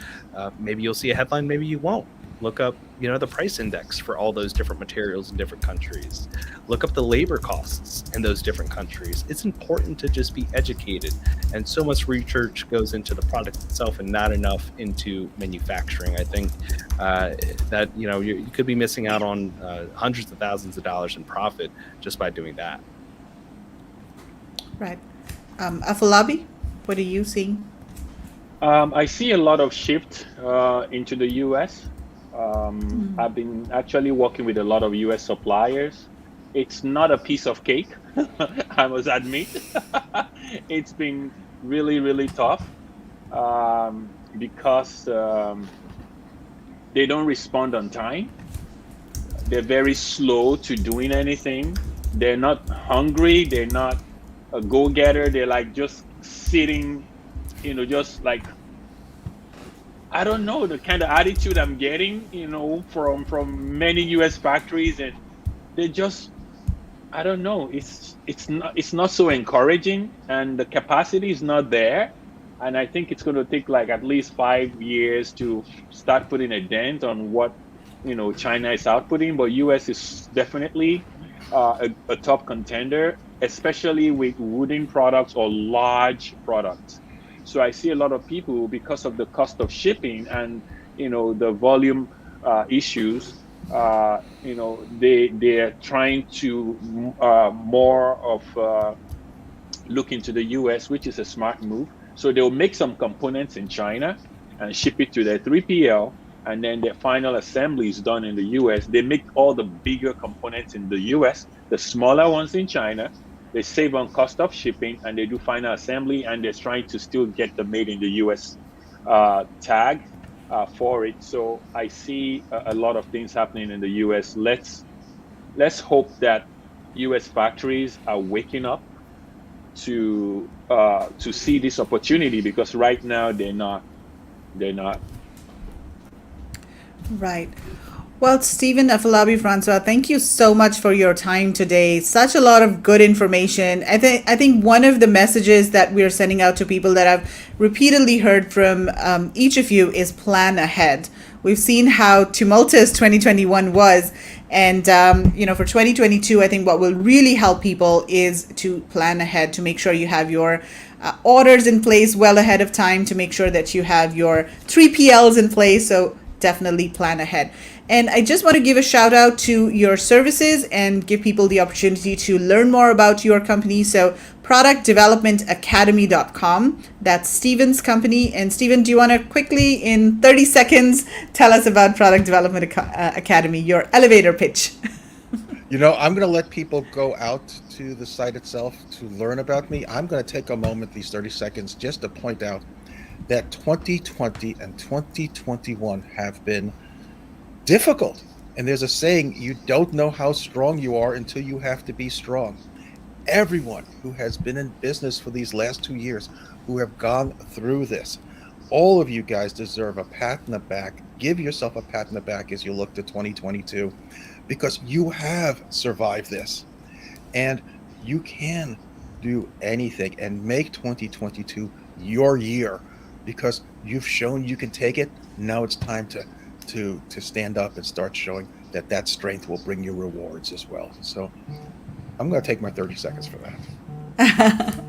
Maybe you'll see a headline, maybe you won't. Look up, the price index for all those different materials in different countries. Look up the labor costs in those different countries. It's important to just be educated, and so much research goes into the product itself and not enough into manufacturing. I think that you could be missing out on hundreds of thousands of dollars in profit just by doing that. Right. Afolabi, what are you seeing? I see a lot of shift into the US. I've been actually working with a lot of US suppliers. It's not a piece of cake, I must admit. It's been really, really tough because they don't respond on time. They're very slow to doing anything. They're not hungry. They're not a go-getter. They're like just sitting, just like, I don't know, the kind of attitude I'm getting, from many US factories, and they just, I don't know, it's not so encouraging, and the capacity is not there. And I think it's going to take like at least 5 years to start putting a dent on what, China is outputting. But US is definitely a top contender, especially with wooden products or large products. So I see a lot of people, because of the cost of shipping and the volume issues, they're trying to more of look into the US, which is a smart move. So they'll make some components in China and ship it to their 3PL, and then their final assembly is done in the US. They make all the bigger components in the US, the smaller ones in China. They save on cost of shipping, and they do final assembly, and they're trying to still get the made in the US tag for it. So I see a lot of things happening in the US. Let's hope that US factories are waking up to see this opportunity, because right now they're not. Right. Well, Stephen, Afolabi, Francois, thank you so much for your time today. Such a lot of good information. I think one of the messages that we're sending out to people that I've repeatedly heard from each of you is plan ahead. We've seen how tumultuous 2021 was. And, for 2022, I think what will really help people is to plan ahead, to make sure you have your orders in place well ahead of time, to make sure that you have your 3PLs in place. So definitely plan ahead. And I just want to give a shout out to your services and give people the opportunity to learn more about your company. So productdevelopmentacademy.com. That's Stephen's company. And Stephen, do you want to quickly, in 30 seconds, tell us about Product Development Academy, your elevator pitch? I'm going to let people go out to the site itself to learn about me. I'm going to take a moment, these 30 seconds, just to point out that 2020 and 2021 have been difficult. And there's a saying, you don't know how strong you are until you have to be strong. Everyone who has been in business for these last 2 years, who have gone through this, all of you guys deserve a pat in the back. Give yourself a pat in the back as you look to 2022, because you have survived this and you can do anything and make 2022 your year, because you've shown you can take it. Now it's time to stand up and start showing that strength will bring you rewards as well. So I'm going to take my 30 seconds for that.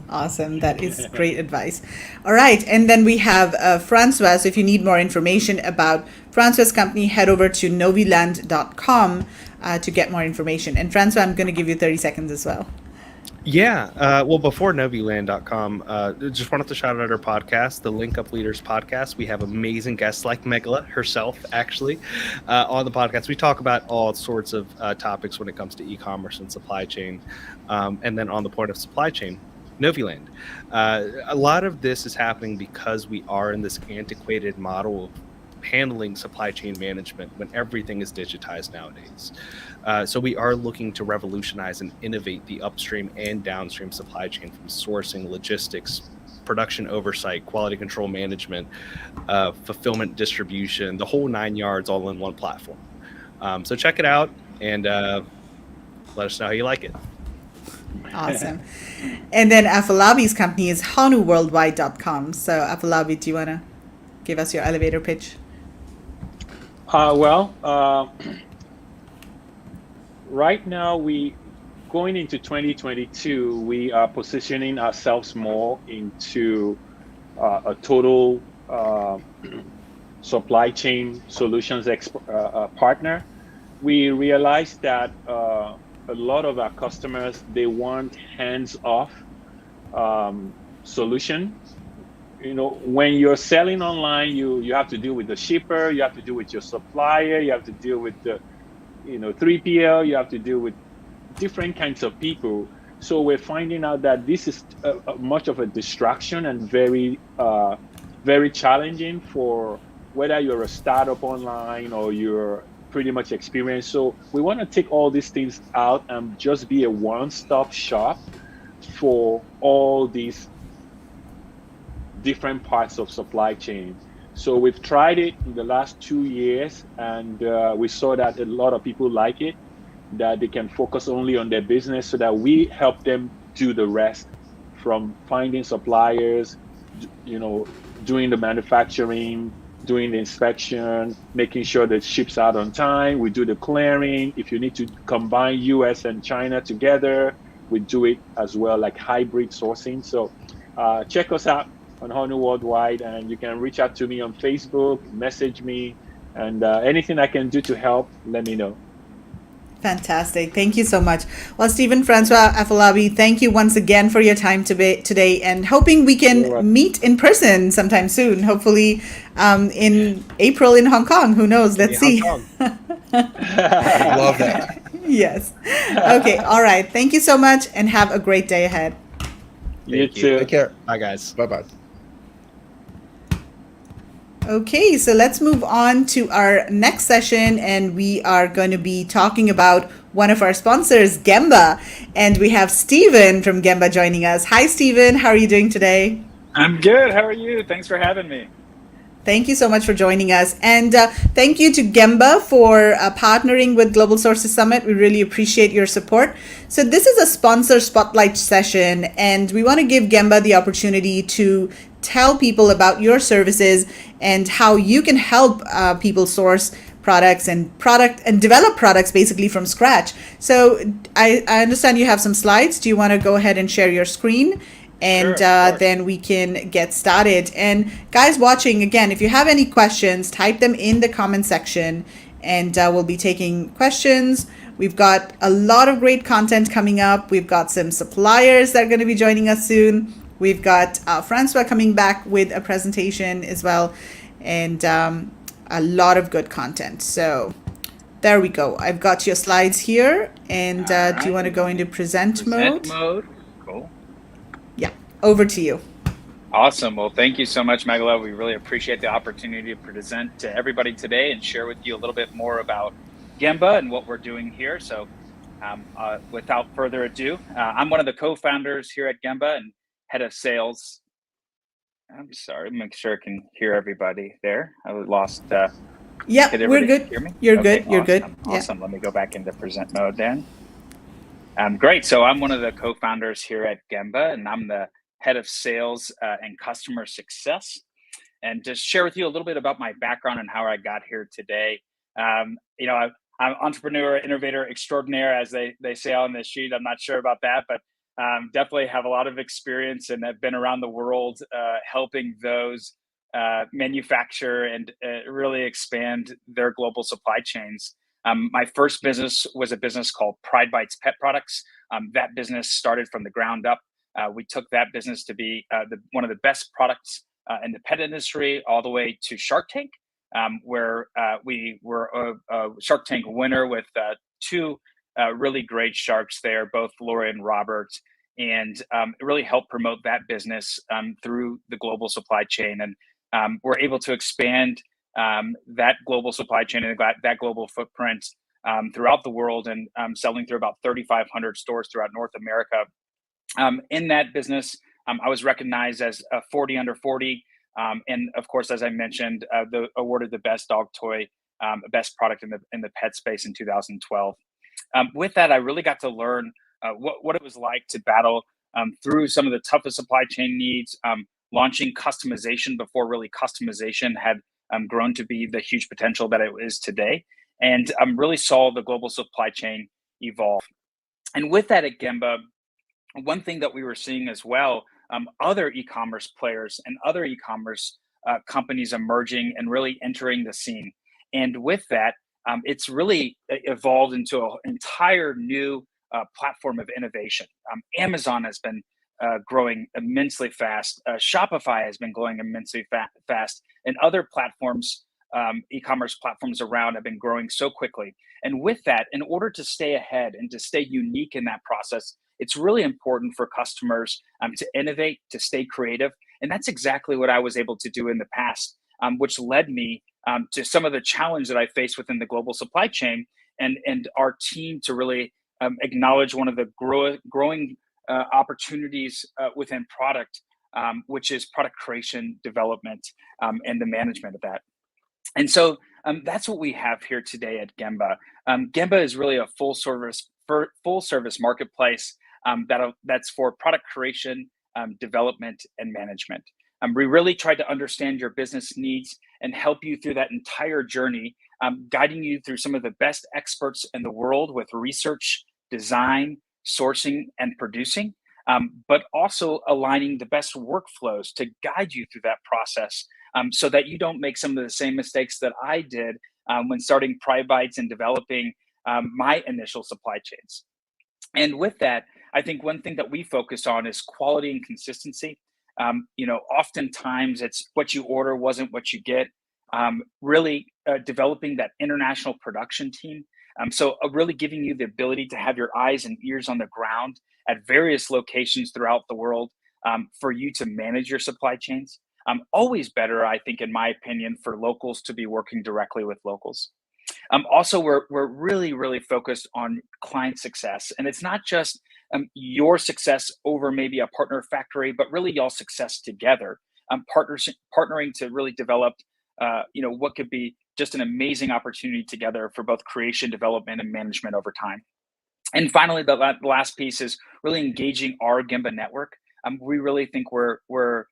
Awesome. That is great advice. All right. And then we have Francois. So if you need more information about Francois' company, head over to noviland.com to get more information. And Francois, I'm going to give you 30 seconds as well. Yeah. Well, before noviland.com, just wanted to shout out our podcast, the Link Up Leaders podcast. We have amazing guests like Megala herself, actually, on the podcast. We talk about all sorts of topics when it comes to e-commerce and supply chain. And then on the point of supply chain, Noviland. A lot of this is happening because we are in this antiquated model of handling supply chain management when everything is digitized nowadays. So we are looking to revolutionize and innovate the upstream and downstream supply chain, from sourcing, logistics, production oversight, quality control management, fulfillment, distribution, the whole 9 yards, all in one platform. So check it out and let us know how you like it. Awesome. And then Afolabi's company is hanuworldwide.com. So Afolabi, do you want to give us your elevator pitch? Right now, going into 2022, we are positioning ourselves more into a total supply chain solutions partner. We realized that a lot of our customers, they want hands-off solution. When you're selling online, you have to deal with the shipper, you have to deal with your supplier, you have to deal with the 3PL, you have to deal with different kinds of people. So we're finding out that this is much of a distraction and very, very challenging for whether you're a startup online or you're pretty much experienced. So we want to take all these things out and just be a one-stop shop for all these different parts of supply chain. So we've tried it in the last 2 years, and we saw that a lot of people like it, that they can focus only on their business, so that we help them do the rest, from finding suppliers, doing the manufacturing, doing the inspection, making sure that ships out on time. We do the clearing. If you need to combine US and China together, we do it as well, like hybrid sourcing. So check us out on Honu Worldwide, and you can reach out to me on Facebook, message me, and anything I can do to help, let me know. Fantastic. Thank you so much. Well, Stephen, Francois, Afolabi, thank you once again for your time today, and hoping we can meet in person sometime soon, hopefully in April in Hong Kong. Who knows? Let's see. Love that. Yes. Okay. All right. Thank you so much, and have a great day ahead. You too. Take care. Bye, guys. Bye-bye. Okay, so let's move on to our next session, and we are going to be talking about one of our sponsors, Gemba, and we have Stephen from Gemba joining us. Hi, Stephen. How are you doing today? I'm good. How are you? Thanks for having me. Thank you so much for joining us. And thank you to Gemba for partnering with Global Sources Summit. We really appreciate your support. So this is a sponsor spotlight session, and we want to give Gemba the opportunity to tell people about your services and how you can help people source products and develop products basically from scratch. So I understand you have some slides. Do you want to go ahead and share your screen? And Sure. then we can get started. And guys watching, again, if you have any questions, type them in the comment section, and we'll be taking questions. We've got a lot of great content coming up. We've got some suppliers that are going to be joining us soon. We've got Francois coming back with a presentation as well, and a lot of good content. So there we go. I've got your slides here. And do you want to go into present mode? Cool. Yeah, over to you. Awesome. Well, thank you so much, Megala. We really appreciate the opportunity to present to everybody today and share with you a little bit more about Gemba and what we're doing here. So without further ado, I'm one of the co-founders here at Gemba and head of sales. I'm sorry, make sure I can hear everybody there. I lost. Yeah, we're good. Hear me? You're Okay, good. You're awesome. good. Awesome. Let me go back into present mode then. Great. So I'm one of the co-founders here at Gemba, and I'm the head of sales and customer success. And just share with you a little bit about my background and how I got here today. I'm entrepreneur, innovator extraordinaire, as they say on the sheet. I'm not sure about that, but definitely have a lot of experience and have been around the world helping those manufacture and really expand their global supply chains. My first business was a business called Pride Bites Pet Products. That business started from the ground up. We took that business to be one of the best products in the pet industry, all the way to Shark Tank, where we were a Shark Tank winner with two really great sharks there, both Laura and Robert, and it really helped promote that business through the global supply chain. And we're able to expand that global supply chain and that global footprint throughout the world, and selling through about 3,500 stores throughout North America. In that business, I was recognized as a 40 under 40. And of course, as I mentioned, awarded the best dog toy, best product in the pet space in 2012. With that, I really got to learn what it was like to battle through some of the toughest supply chain needs, launching customization before really customization had grown to be the huge potential that it is today, and really saw the global supply chain evolve. And with that at Gemba, one thing that we were seeing as well, other e-commerce players and other e-commerce companies emerging and really entering the scene. And with that, it's really evolved into an entire new platform of innovation. Amazon has been growing immensely fast. Shopify has been growing immensely fast, and other platforms, e-commerce platforms around, have been growing so quickly. And with that, in order to stay ahead and to stay unique in that process, it's really important for customers to innovate, to stay creative. And that's exactly what I was able to do in the past, which led me to some of the challenge that I faced within the global supply chain, and our team to really acknowledge one of the growing opportunities within product, which is product creation, development, and the management of that. And so that's what we have here today at Gemba. Gemba is really a full service marketplace that's for product creation, development, and management. We really tried to understand your business needs and help you through that entire journey, guiding you through some of the best experts in the world with research, design, sourcing, and producing, but also aligning the best workflows to guide you through that process, so that you don't make some of the same mistakes that I did when starting Pride Bites and developing my initial supply chains. And with that, I think one thing that we focus on is quality and consistency. Oftentimes it's what you order wasn't what you get. Really developing that international production team. So really giving you the ability to have your eyes and ears on the ground at various locations throughout the world, for you to manage your supply chains. Always better, I think, in my opinion, for locals to be working directly with locals. Also, we're really, really focused on client success. And it's not just your success over maybe a partner factory, but really y'all success together. Partnering to really develop what could be just an amazing opportunity together for both creation, development, and management over time. And finally, the last piece is really engaging our Gemba network. We really think we're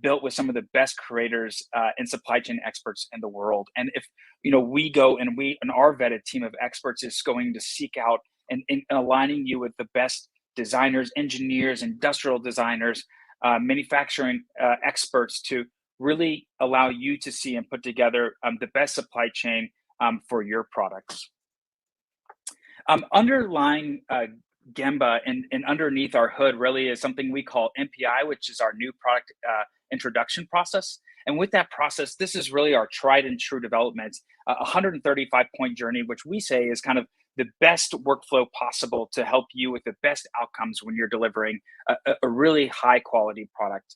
built with some of the best creators and supply chain experts in the world. And if we go and our vetted team of experts is going to seek out and aligning you with the best designers, engineers, industrial designers, manufacturing experts to really allow you to see and put together the best supply chain for your products. Underlying Gemba and underneath our hood really is something we call NPI, which is our new product introduction process. And with that process, this is really our tried and true development, 135-point journey, which we say is kind of the best workflow possible to help you with the best outcomes when you're delivering a really high quality product.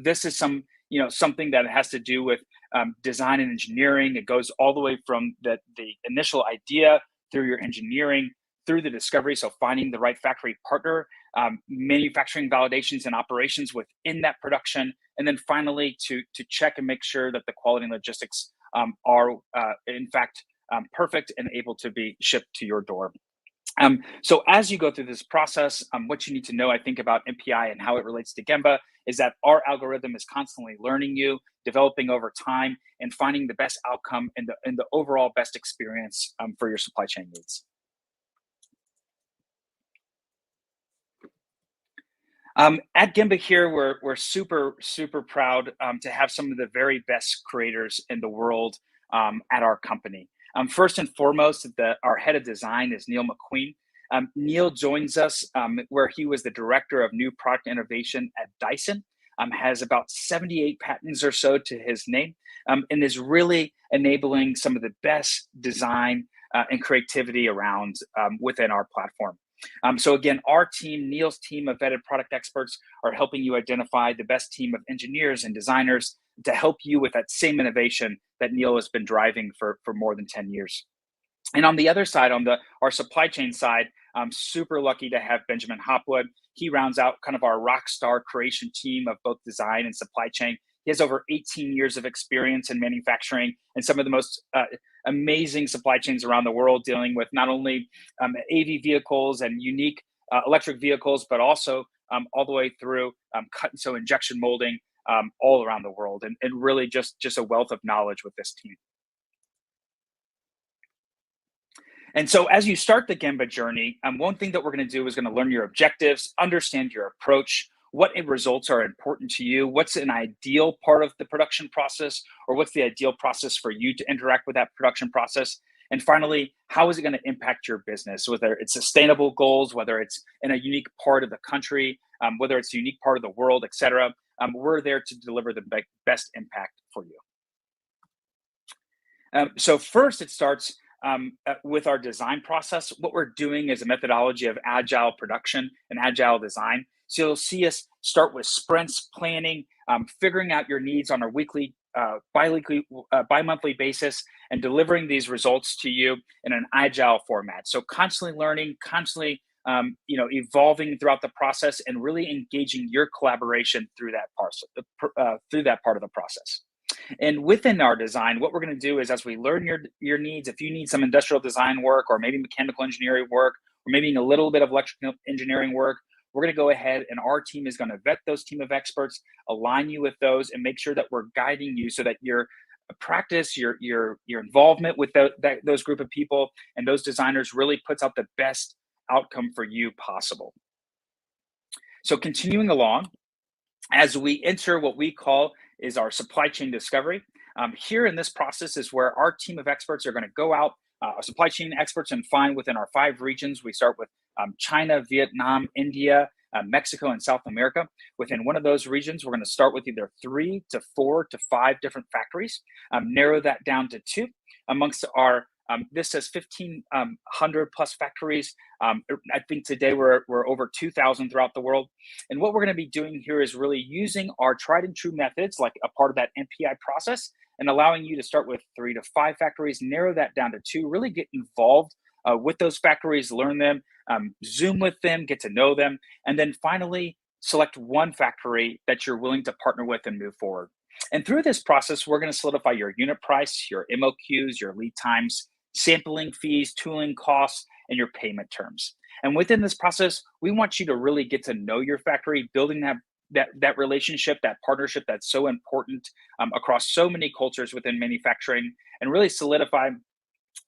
This is something that has to do with design and engineering. It goes all the way from the initial idea through your engineering, through the discovery, so finding the right factory partner, manufacturing validations and operations within that production, and then finally to check and make sure that the quality and logistics are in fact perfect and able to be shipped to your door. So as you go through this process, what you need to know, I think, about NPI and how it relates to Gemba is that our algorithm is constantly learning you, developing over time, and finding the best outcome and the overall best experience for your supply chain needs. At Gemba here, we're super proud to have some of the very best creators in the world at our company. First and foremost, our head of design is Neil McQueen. Neil joins us where he was the director of new product innovation at Dyson, has about 78 patents or so to his name, and is really enabling some of the best design and creativity around within our platform. So again, our team, Neil's team of vetted product experts, are helping you identify the best team of engineers and designers to help you with that same innovation that Neil has been driving for more than 10 years. And on the other side, on our supply chain side, I'm super lucky to have Benjamin Hopwood. He rounds out kind of our rock star creation team of both design and supply chain. He has over 18 years of experience in manufacturing and some of the most amazing supply chains around the world, dealing with not only AV vehicles and unique electric vehicles, but also all the way through cut and sew injection molding all around the world, and really just a wealth of knowledge with this team. And so as you start the Gemba journey, one thing that we're going to do is going to learn your objectives, understand your approach, what results are important to you, what's an ideal part of the production process, or what's the ideal process for you to interact with that production process. And finally, how is it going to impact your business, whether it's sustainable goals, whether it's in a unique part of the country, whether it's a unique part of the world, et cetera. We're there to deliver the best impact for you. So first, it starts with our design process. What we're doing is a methodology of agile production and agile design. So you'll see us start with sprints, planning, figuring out your needs on a weekly, bi-monthly basis, and delivering these results to you in an agile format. So constantly learning, constantly evolving throughout the process, and really engaging your collaboration through that part of the process. And within our design, what we're going to do is, as we learn your needs, if you need some industrial design work, or maybe mechanical engineering work, or maybe a little bit of electrical engineering work, we're going to go ahead and our team is going to vet those team of experts, align you with those, and make sure that we're guiding you so that your practice, your involvement with those group of people and those designers really puts out the best outcome for you possible. So continuing along, as we enter what we call is our supply chain discovery. Here in this process is where our team of experts are going to go out, our supply chain experts, and find within our 5 regions. We start with China, Vietnam, India, Mexico, and South America. Within one of those regions, we're going to start with either 3 to 4 to 5 different factories, narrow that down to 2 amongst our this says 1,500 plus factories. I think today we're over 2,000 throughout the world. And what we're going to be doing here is really using our tried and true methods, like a part of that NPI process, and allowing you to start with 3 to 5 factories, narrow that down to 2, really get involved with those factories, learn them, Zoom with them, get to know them, and then finally select one factory that you're willing to partner with and move forward. And through this process, we're going to solidify your unit price, your MOQs, your lead times, sampling fees, tooling costs, and your payment terms. And within this process, we want you to really get to know your factory, building that that relationship, that partnership that's so important across so many cultures within manufacturing, and really solidify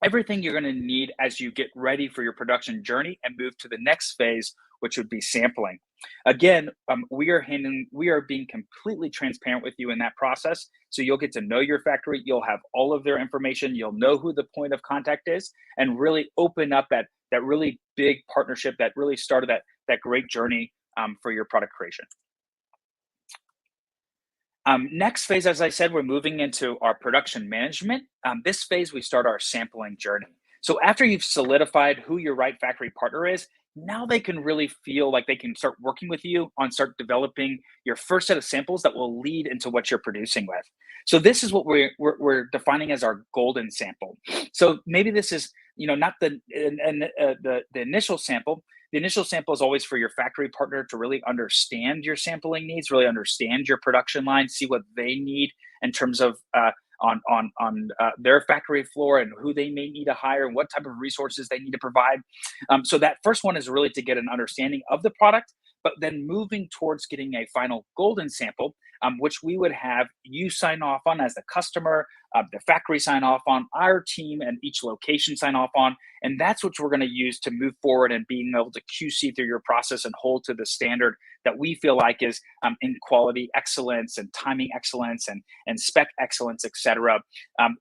everything you're going to need as you get ready for your production journey and move to the next phase, which would be sampling. Again, we are being completely transparent with you in that process. So you'll get to know your factory. You'll have all of their information. You'll know who the point of contact is, and really open up that really big partnership that really started that great journey for your product creation. Next phase, as I said, we're moving into our production management. This phase, we start our sampling journey. So after you've solidified who your right factory partner is, now they can really feel like they can start working with you on start developing your first set of samples that will lead into what you're producing with. So this is what we're defining as our golden sample. So maybe this is, not the initial sample. The initial sample is always for your factory partner to really understand your sampling needs, really understand your production line, see what they need in terms of on their factory floor and who they may need to hire and what type of resources they need to provide. So that first one is really to get an understanding of the product, but then moving towards getting a final golden sample, which we would have you sign off on as the customer, the factory sign off on, our team and each location sign off on. And that's what we're going to use to move forward and being able to QC through your process and hold to the standard that we feel like is in quality excellence and timing excellence and spec excellence, et cetera,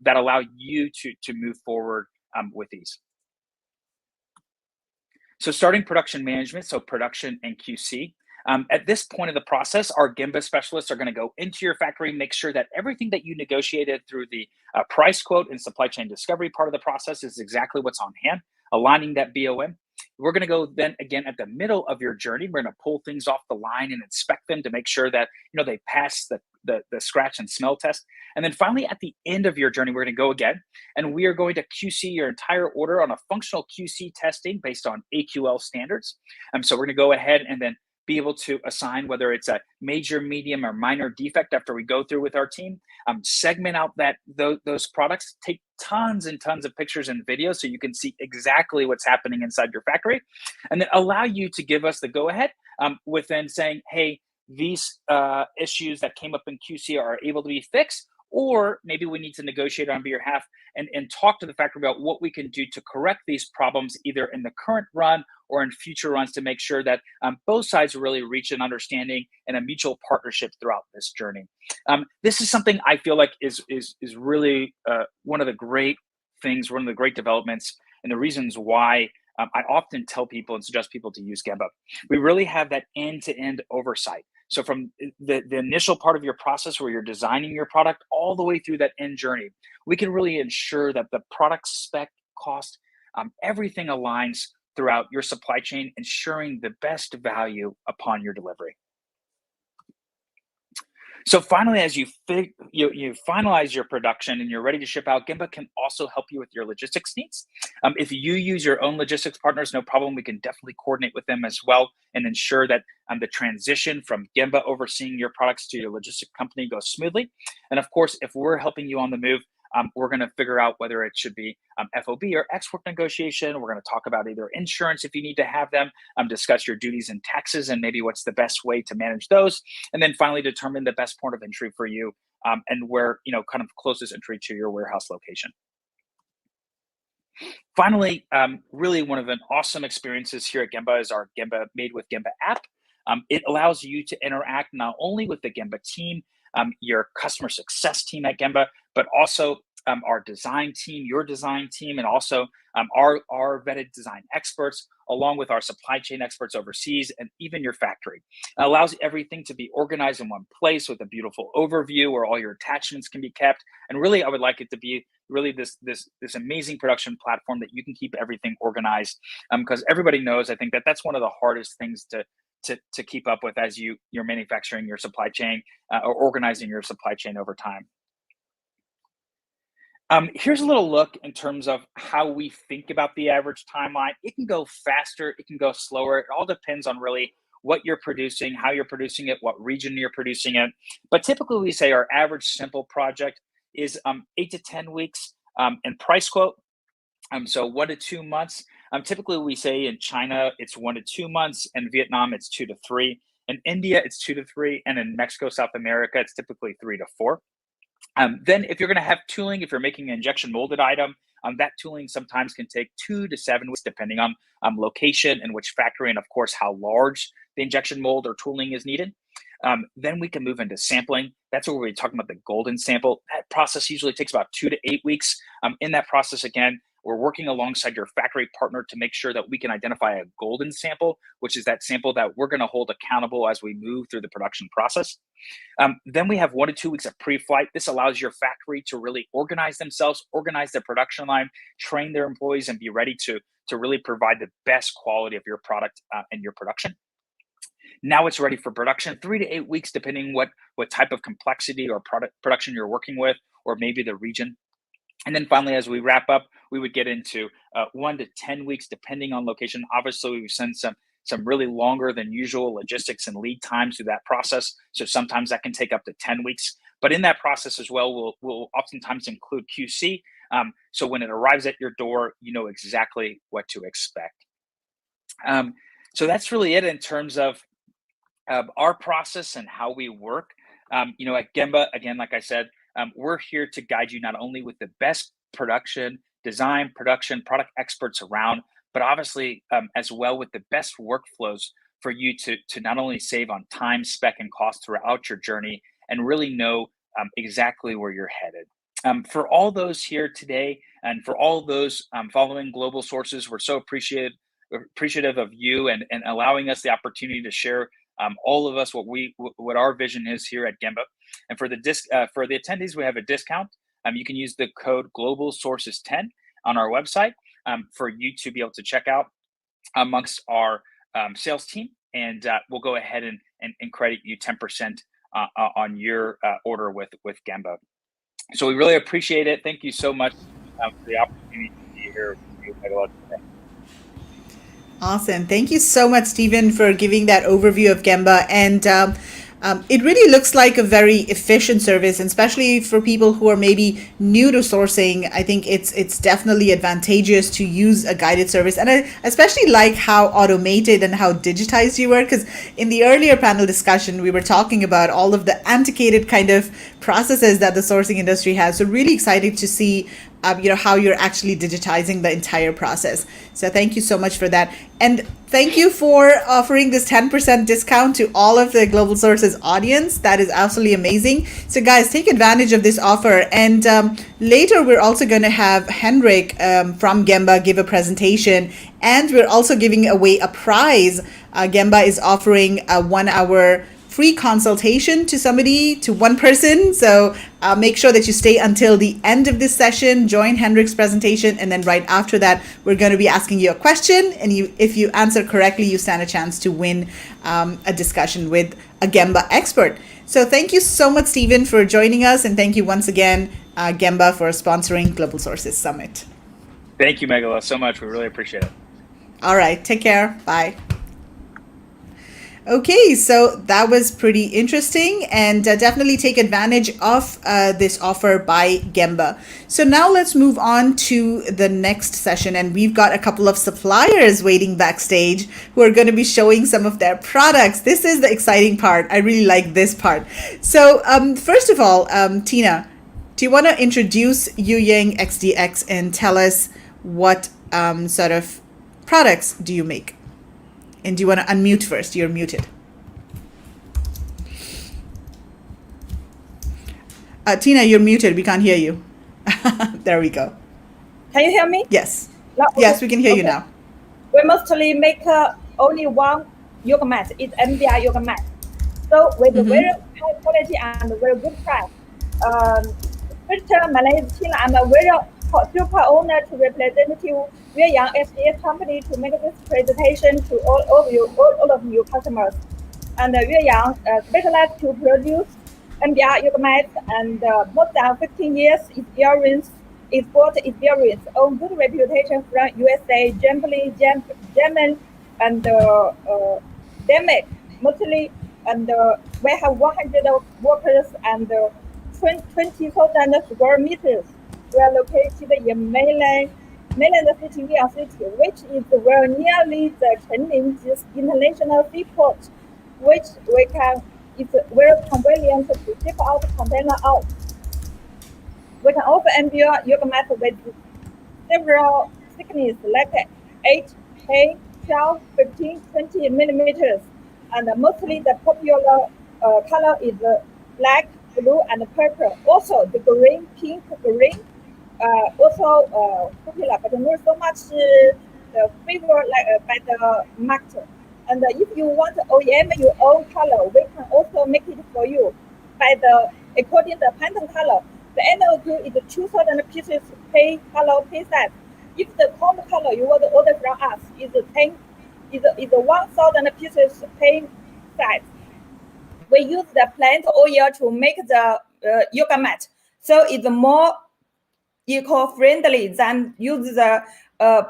that allow you to move forward with these. So starting production management, so production and QC. At this point of the process, our Gemba specialists are going to go into your factory, make sure that everything that you negotiated through the price quote and supply chain discovery part of the process is exactly what's on hand, aligning that BOM. We're going to go then again at the middle of your journey. We're going to pull things off the line and inspect them to make sure that they pass the scratch and smell test. And then finally, at the end of your journey, we're going to go again, and we are going to QC your entire order on a functional QC testing based on AQL standards. So we're going to go ahead and then be able to assign whether it's a major, medium, or minor defect after we go through with our team, segment out those products, take tons and tons of pictures and videos so you can see exactly what's happening inside your factory, and then allow you to give us the go-ahead within saying, hey, these issues that came up in QC are able to be fixed, or maybe we need to negotiate on your behalf and talk to the factory about what we can do to correct these problems either in the current run or in future runs to make sure that both sides really reach an understanding and a mutual partnership throughout this journey. This is something I feel like is really one of the great things, one of the great developments, and the reasons why I often tell people and suggest people to use Gemba. We really have that end-to-end oversight. So from the initial part of your process where you're designing your product all the way through that end journey, we can really ensure that the product spec, cost, everything aligns throughout your supply chain, ensuring the best value upon your delivery. So finally, as you finalize your production and you're ready to ship out, Gemba can also help you with your logistics needs. If you use your own logistics partners, no problem. We can definitely coordinate with them as well and ensure that the transition from Gemba overseeing your products to your logistics company goes smoothly. And of course, if we're helping you on the move, we're going to figure out whether it should be FOB or export negotiation. We're going to talk about either insurance if you need to have them, discuss your duties and taxes and maybe what's the best way to manage those. And then finally determine the best point of entry for you and where, kind of closest entry to your warehouse location. Finally, really one of the awesome experiences here at Gemba is our Gemba Made with Gemba app. It allows you to interact not only with the Gemba team, your customer success team at Gemba, but also our design team, your design team, and also our vetted design experts, along with our supply chain experts overseas, and even your factory. It allows everything to be organized in one place with a beautiful overview where all your attachments can be kept. And really, I would like it to be really this amazing production platform that you can keep everything organized. Because everybody knows, I think that's one of the hardest things to keep up with as you're manufacturing your supply chain or organizing your supply chain over time. Here's a little look in terms of how we think about the average timeline. It can go faster, it can go slower. It all depends on really what you're producing, how you're producing it, what region you're producing it. But typically we say our average simple project is 8 to 10 weeks and price quote. So 1 to 2 months. Typically we say in China it's 1 to 2 months, and Vietnam it's 2 to 3. In India, it's 2 to 3, and in Mexico, South America, it's typically 3 to 4. Then if you're going to have tooling, if you're making an injection molded item, that tooling sometimes can take 2 to 7 weeks, depending on location and which factory, and of course, how large the injection mold or tooling is needed. Then we can move into sampling. That's where we're talking about the golden sample. That process usually takes about 2 to 8 weeks. In that process, again, we're working alongside your factory partner to make sure that we can identify a golden sample, which is that sample that we're going to hold accountable as we move through the production process. Then we have 1 to 2 weeks of pre-flight. This allows your factory to really organize themselves, organize their production line, train their employees, and be ready to really provide the best quality of your product and your production. Now it's ready for production, 3 to 8 weeks, depending what type of complexity or production you're working with, or maybe the region. And then finally, as we wrap up, we would get into 1 to 10 weeks, depending on location. Obviously, we send some really longer than usual logistics and lead times through that process. So sometimes that can take up to 10 weeks. But in that process as well, we'll oftentimes include QC. So when it arrives at your door, you know exactly what to expect. So that's really it in terms of our process and how we work. At Gemba, again, like I said, we're here to guide you not only with the best production, design, production, product experts around, but obviously as well with the best workflows for you to not only save on time, spec, and cost throughout your journey, and really know exactly where you're headed. For all those here today, and for all those following Global Sources, we're so appreciative of you and allowing us the opportunity to share all of us what our vision is here at Gemba. And for the attendees, we have a discount. You can use the code Global Sources 10 on our website for you to be able to check out amongst our sales team, and we'll go ahead and credit you 10% on your order with Gemba. So we really appreciate it. Thank you so much for the opportunity to be here with you today. Awesome. Thank you so much, Stephen, for giving that overview of Gemba. And it really looks like a very efficient service, and especially for people who are maybe new to sourcing. I think it's definitely advantageous to use a guided service. And I especially like how automated and how digitized you were, because in the earlier panel discussion, we were talking about all of the antiquated kind of processes that the sourcing industry has. So really excited to see how you're actually digitizing the entire process. So thank you so much for that. And thank you for offering this 10% discount to all of the Global Sources audience. That is absolutely amazing. So guys, take advantage of this offer. And later, we're also going to have Henrik from Gemba give a presentation. And we're also giving away a prize. Gemba is offering a 1-hour free consultation to one person. So make sure that you stay until the end of this session, join Henrik's presentation, and then right after that, we're going to be asking you a question. And if you answer correctly, you stand a chance to win a discussion with a Gemba expert. So thank you so much, Stephen, for joining us. And thank you once again, Gemba, for sponsoring Global Sources Summit. Thank you, Megala, so much. We really appreciate it. All right. Take care. Bye. Okay, so that was pretty interesting, and definitely take advantage of this offer by Gemba. So now let's move on to the next session, and we've got a couple of suppliers waiting backstage who are going to be showing some of their products. This is the exciting part. I really like this part. So first of all, Tina, do you want to introduce Yuyang XDX and tell us what sort of products do you make? And do you want to unmute first? You're muted. Tina, you're muted. We can't hear you. There we go. Can you hear me? Yes. No, okay. Yes, we can hear you now. We mostly make only one yoga mat. It's MDI yoga mat. So with very high quality and very good price. First, my name is Tina. I'm a very super honored to represent Yuyang SDS company to make this presentation to all of you customers. And Yuyang specialized to produce MDR yoga mats and more than 15 years export experience, own good reputation from USA, Germany, and Denmark mostly. And we have 100 workers and 20,000 square meters. We are located in mainland city, Yuyang City, which is very nearly the Chenling International Seaport. which it's very convenient to ship out container out. We can also embed yoga mat with several thickness like 8, 10, 12, 15, 20 millimeters. And mostly the popular color is black, blue, and purple. Also the green, pink, green, also popular, but not so much the favor like by the market. And if you want OEM your own color, we can also make it for you by the according to the pattern color. The NO2 is 2,000 pieces per color per set. If the combo color you want to order from us is 1,000 pieces per set. We use the plant oil to make the yoga mat, so it's more eco-friendly than use the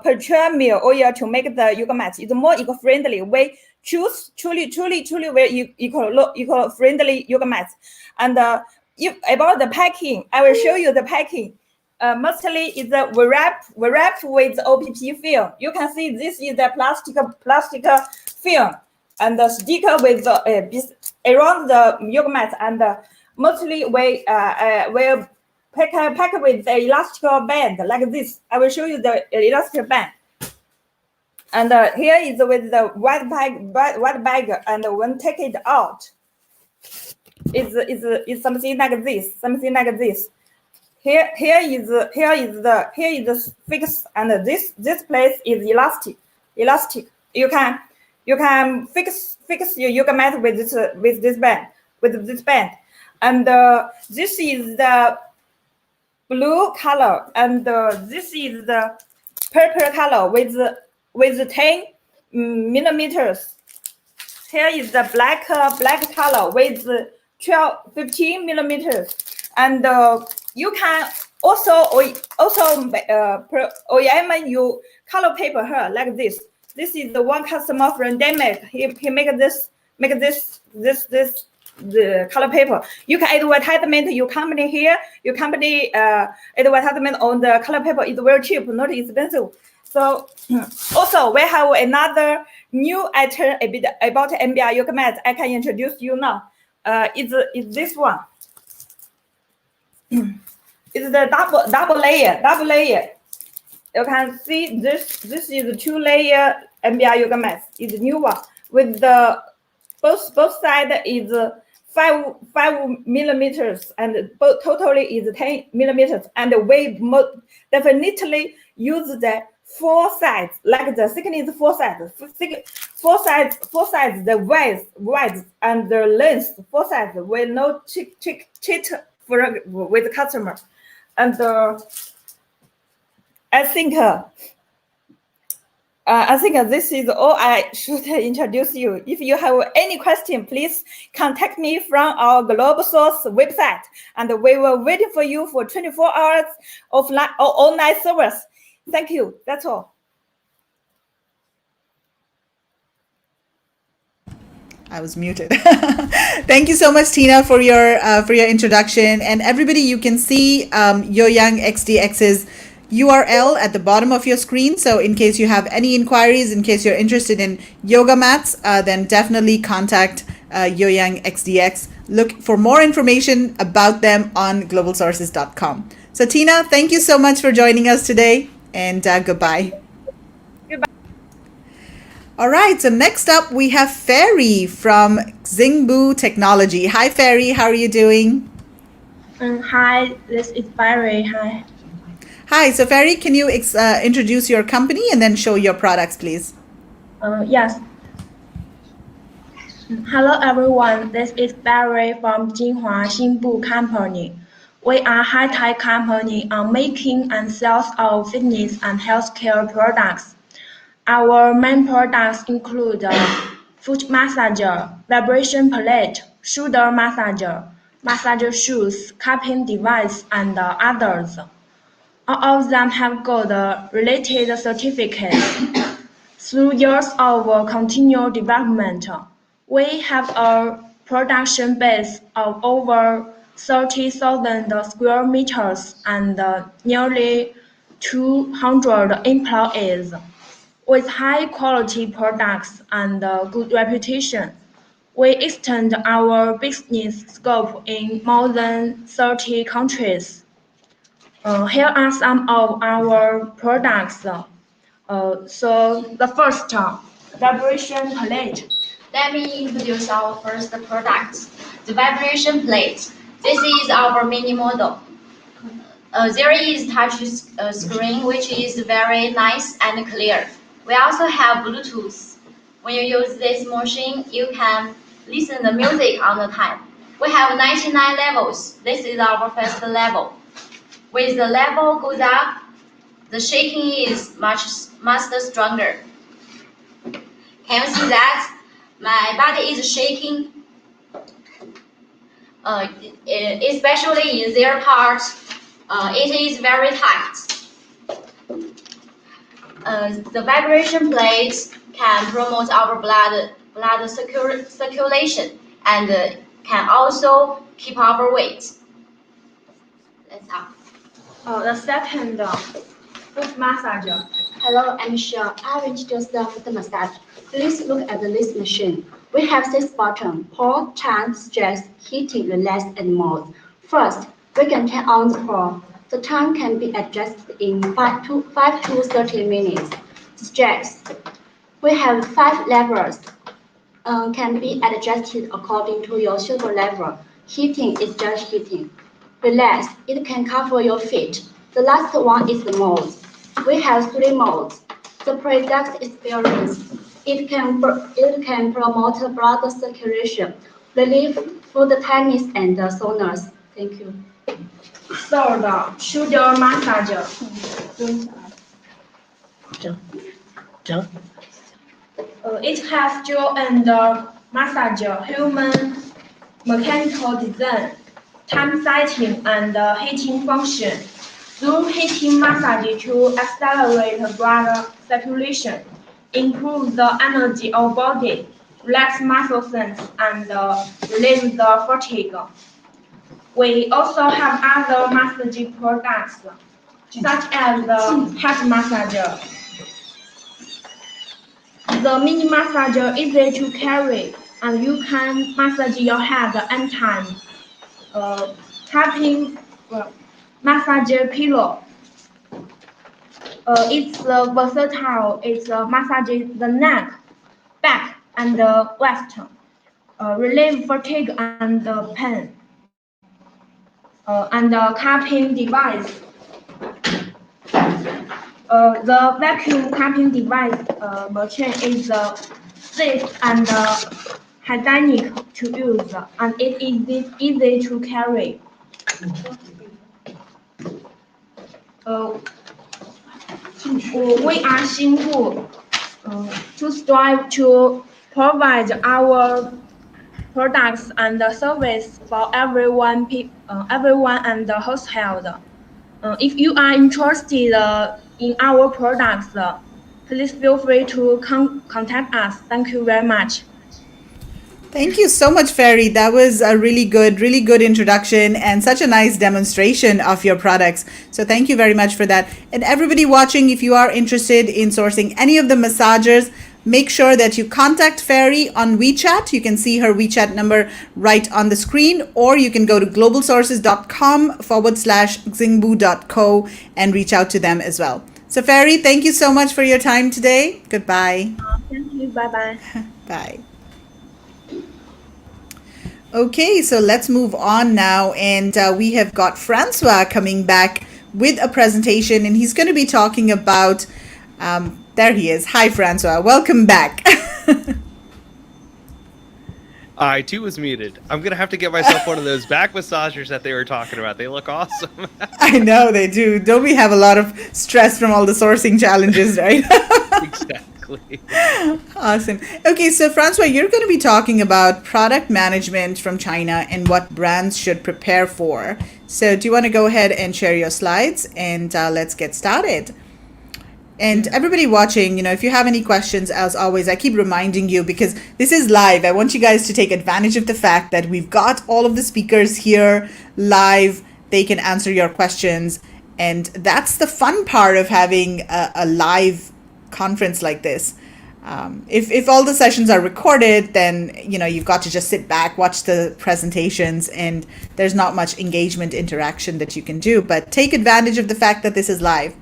petroleum oil to make the yoga mat. It's more eco-friendly. We choose truly very eco-friendly yoga mats. And if about the packing, I will show you the packing. Mostly is we wrap with OPP film. You can see this is the plastic film and the sticker with around the yoga mat, and mostly we pack with the elastic band like this. I will show you the elastic band. And here is with the white bag, and when take it out, is something like this. Here is the fix, and this place is elastic. You can fix your yoga mat with this band, and this is the blue color, and this is the purple color with 10 millimeters. Here is the black color with 15 millimeters, and you can also OEM you color paper here like this. This is the one customer from Denmark. He make the color paper. You can advertisement your company here. Your company advertisement on the color paper is very cheap, not expensive. So also we have another new item about MBR yoga mat. I can introduce you now. Is this one. It's the double layer. You can see this is 2-layer MBR yoga mat. It's a new one with the both side is 5 millimeters, and both totally is 10 millimeters, and we definitely use the 4 sides, like the thickness 4 sides, the width and the length 4 sides. We no cheat with the customer, and I think this is all I should introduce you. If you have any question, please contact me from our Global Source website, and we will wait for you for 24 hours offline or online service. Thank you. That's all. I was muted. Thank you so much, Tina, for your introduction. And everybody, you can see Yoyoung XDX's URL at the bottom of your screen. So in case you have any inquiries, in case you're interested in yoga mats, then definitely contact Yoyoung XDX. Look for more information about them on globalsources.com. So Tina, thank you so much for joining us today, and goodbye. All right, so next up we have Ferry from Xingbu Technology. Hi Ferry, how are you doing? Hi, this is Barry. Hi. Hi, so Ferry, can you introduce your company and then show your products, please? Yes. Hello, everyone. This is Barry from Jinhua Xingbu Company. We are a high-tech company on making and sales of fitness and healthcare products. Our main products include foot massager, vibration plate, shoulder massager, massager shoes, cupping device, and others. All of them have got related certificates. Through years of continual development, we have a production base of over 30,000 square meters and nearly 200 employees. With high quality products and good reputation, We extend our business scope in more than 30 countries. Here are some of our products. So the first, vibration plate. Let me introduce our first product, the vibration plate. This is our mini model. There is touch screen, which is very nice and clear. We also have Bluetooth. When you use this machine, you can listen to music on the time. We have 99 levels. This is our first level. With the level goes up, the shaking is much stronger. Can you see that? My body is shaking, especially in their part. It is very tight. The vibration plate can promote our blood circulation and can also keep our weight. That's all. The second, foot massager. Hello, I'm Michelle. I will introduce the foot massage. Please look at this machine. We have 6 buttons: pull, turn, stretch, heating, relax, and mode. First, we can turn on the pull. The time can be adjusted in 5 to 30 minutes. Stretch. We have 5 levels. Can be adjusted according to your sugar level. Heating is just heating. Relax. It can cover your feet. The last one is the mode. We have 3 modes. The product experience. It can promote blood circulation, relief food tightness, and soreness. Thank you. Third, shoulder massager. It has jaw and massager, human mechanical design, time setting, and heating function. Through heating massage to accelerate blood circulation, improve the energy of body, relax muscles, and relieve the fatigue. We also have other massage products, such as the head massager. The mini massager is easy to carry, and you can massage your head anytime. Tapping massage pillow. It's versatile. It massages the neck, back, and the waist. Relieve fatigue and pain. And the cupping device. The vacuum cupping device machine is safe and hygienic to use, and it is easy to carry. We are Xinbu to strive to provide our products and service for everyone and the household. If you are interested in our products, please feel free to contact us. Thank you very much. Thank you so much, Ferry. That was a really good introduction and such a nice demonstration of your products. So thank you very much for that. And everybody watching, if you are interested in sourcing any of the massagers, make sure that you contact Ferry on WeChat. You can see her WeChat number right on the screen, or you can go to globalsources.com/xingbu.co and reach out to them as well. So Ferry, thank you so much for your time today. Goodbye. Thank you. Bye-bye. Bye. Okay, so let's move on now, and we have got Francois coming back with a presentation, and he's going to be talking about there he is. Hi, Francois. Welcome back. I too was muted. I'm going to have to get myself one of those back massagers that they were talking about. They look awesome. I know they do. Don't we have a lot of stress from all the sourcing challenges, right? Exactly. Awesome. Okay, so Francois, you're going to be talking about product management from China and what brands should prepare for. So do you want to go ahead and share your slides, and let's get started. And everybody watching, if you have any questions, as always, I keep reminding you, because this is live. I want you guys to take advantage of the fact that we've got all of the speakers here live. They can answer your questions. And that's the fun part of having a live conference like this. If all the sessions are recorded, then you've got to just sit back, watch the presentations, and there's not much engagement interaction that you can do. But take advantage of the fact that this is live.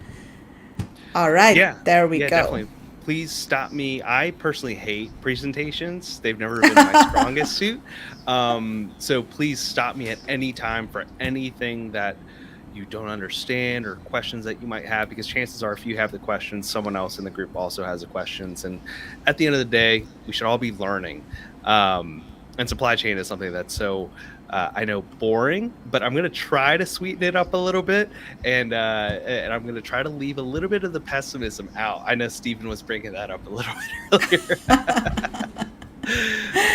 All right, there we go. Definitely. Please stop me. I personally hate presentations. They've never been my strongest suit. So please stop me at any time for anything that you don't understand or questions that you might have, because chances are if you have the questions, someone else in the group also has the questions. And at the end of the day, we should all be learning. And supply chain is something that's so I know boring, but I'm going to try to sweeten it up a little bit, and I'm going to try to leave a little bit of the pessimism out. I know Stephen was bringing that up a little bit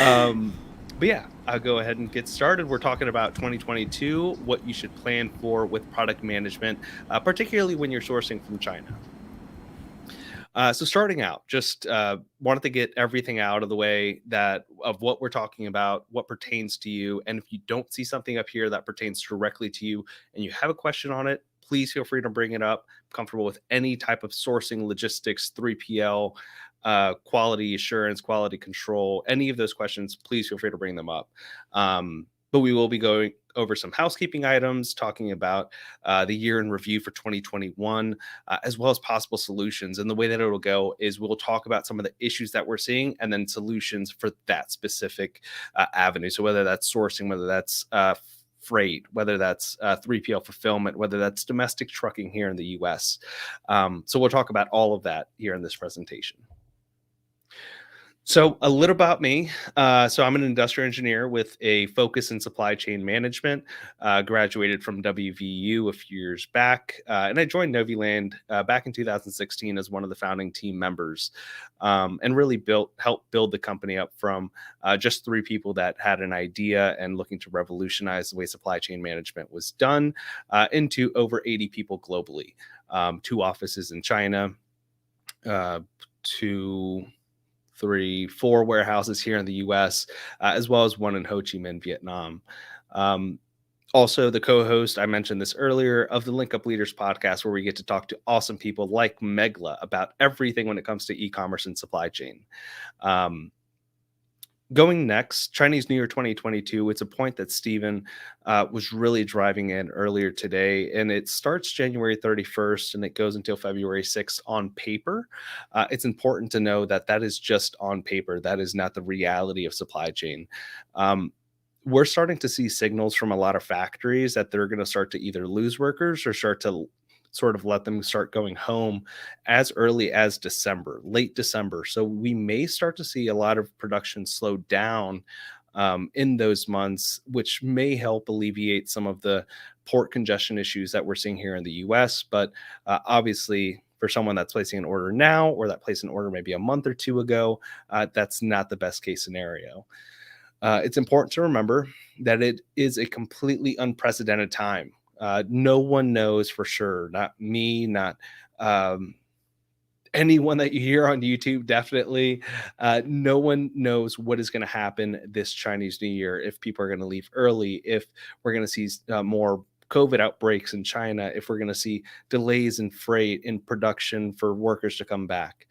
earlier. But yeah, I'll go ahead and get started. We're talking about 2022, what you should plan for with product management, particularly when you're sourcing from China. So starting out, just wanted to get everything out of the way of what we're talking about, what pertains to you. And if you don't see something up here that pertains directly to you and you have a question on it, please feel free to bring it up. I'm comfortable with any type of sourcing, logistics, 3PL, quality assurance, quality control, any of those questions, please feel free to bring them up. But we will be going over some housekeeping items, talking about the year in review for 2021, as well as possible solutions. And the way that it'll go is we'll talk about some of the issues that we're seeing and then solutions for that specific avenue. So whether that's sourcing, whether that's freight, whether that's 3PL fulfillment, whether that's domestic trucking here in the US. So we'll talk about all of that here in this presentation. So a little about me. So I'm an industrial engineer with a focus in supply chain management, graduated from WVU a few years back, and I joined Noviland back in 2016 as one of the founding team members, and really helped build the company up from just 3 people that had an idea and looking to revolutionize the way supply chain management was done into over 80 people globally, 2 offices in China, 4 warehouses here in the US, as well as 1 in Ho Chi Minh, Vietnam. Also, the co-host, I mentioned this earlier, of the Link Up Leaders podcast, where we get to talk to awesome people like Megla about everything when it comes to e-commerce and supply chain. Going next, Chinese New Year 2022, it's a point that Stephen was really driving in earlier today, and it starts January 31st and it goes until February 6th on paper. It's important to know that that is just on paper. That is not the reality of supply chain. We're starting to see signals from a lot of factories that they're going to start to either lose workers or start to sort of let them start going home as early as late December. So we may start to see a lot of production slow down in those months, which may help alleviate some of the port congestion issues that we're seeing here in the US. But obviously, for someone that's placing an order now or that placed an order maybe a month or 2 ago, that's not the best case scenario. It's important to remember that it is a completely unprecedented time. No one knows for sure, not me, not anyone that you hear on YouTube, definitely. No one knows what is going to happen this Chinese New Year, if people are going to leave early, if we're going to see more COVID outbreaks in China, if we're going to see delays in freight, in production for workers to come back.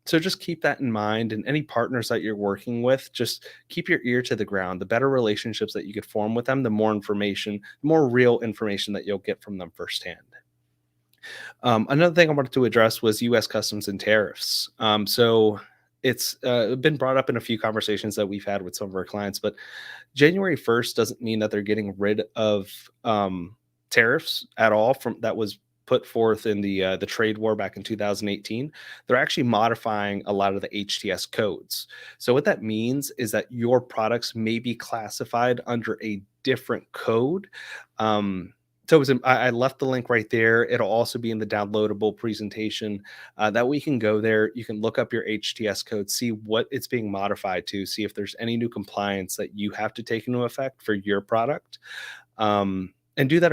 So just keep that in mind, and any partners that you're working with, just keep your ear to the ground. The better relationships that you could form with them, the more information, the more real information that you'll get from them firsthand. Another thing I wanted to address was U.S. customs and tariffs. So it's been brought up in a few conversations that we've had with some of our clients, but January 1st doesn't mean that they're getting rid of tariffs at all that was put forth in the trade war back in 2018. They're actually modifying a lot of the HTS codes. So what that means is that your products may be classified under a different code. I left the link right there. It'll also be in the downloadable presentation that we can go there. You can look up your HTS code, see what it's being modified to, see if there's any new compliance that you have to take into effect for your product. And do that,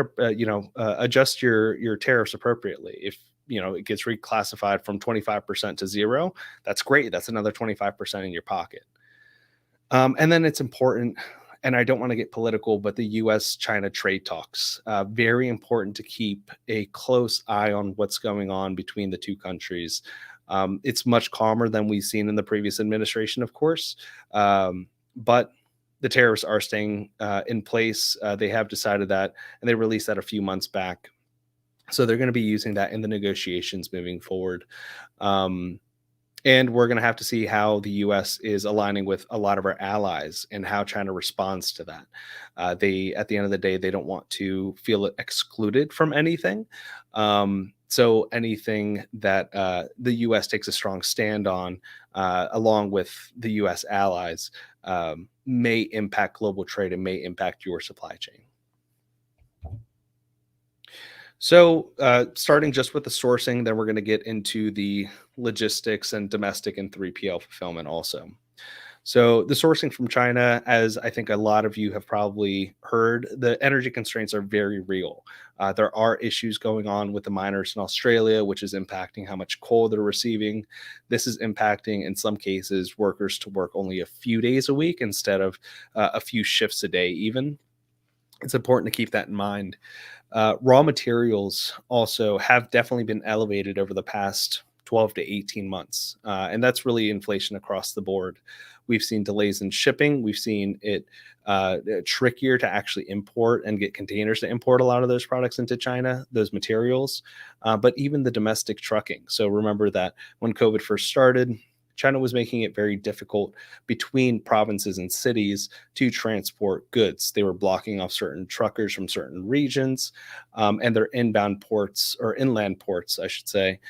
adjust your tariffs appropriately. If, it gets reclassified from 25% to 0, that's great. That's another 25% in your pocket. And then it's important, and I don't want to get political, but the U.S.-China trade talks, very important to keep a close eye on what's going on between the two countries. It's much calmer than we've seen in the previous administration, of course, but the tariffs are staying in place. They have decided that, and they released that a few months back. So they're going to be using that in the negotiations moving forward. And we're going to have to see how the U.S. is aligning with a lot of our allies and how China responds to that. They, at the end of the day, they don't want to feel excluded from anything. So anything that the U.S. takes a strong stand on, along with the U.S. allies, may impact global trade and may impact your supply chain. So starting just with the sourcing, then we're going to get into the logistics and domestic and 3PL fulfillment also. So the sourcing from China, as I think a lot of you have probably heard, the energy constraints are very real. There are issues going on with the miners in Australia, which is impacting how much coal they're receiving. This is impacting, in some cases, workers to work only a few days a week instead of a few shifts a day even. It's important to keep that in mind. Raw materials also have definitely been elevated over the past 12 to 18 months. And that's really inflation across the board. We've seen delays in shipping. We've seen it trickier to actually import and get containers to import a lot of those products into China, those materials, but even the domestic trucking. So remember that when COVID first started, China was making it very difficult between provinces and cities to transport goods. They were blocking off certain truckers from certain regions, and their inbound ports, or inland ports, I should say,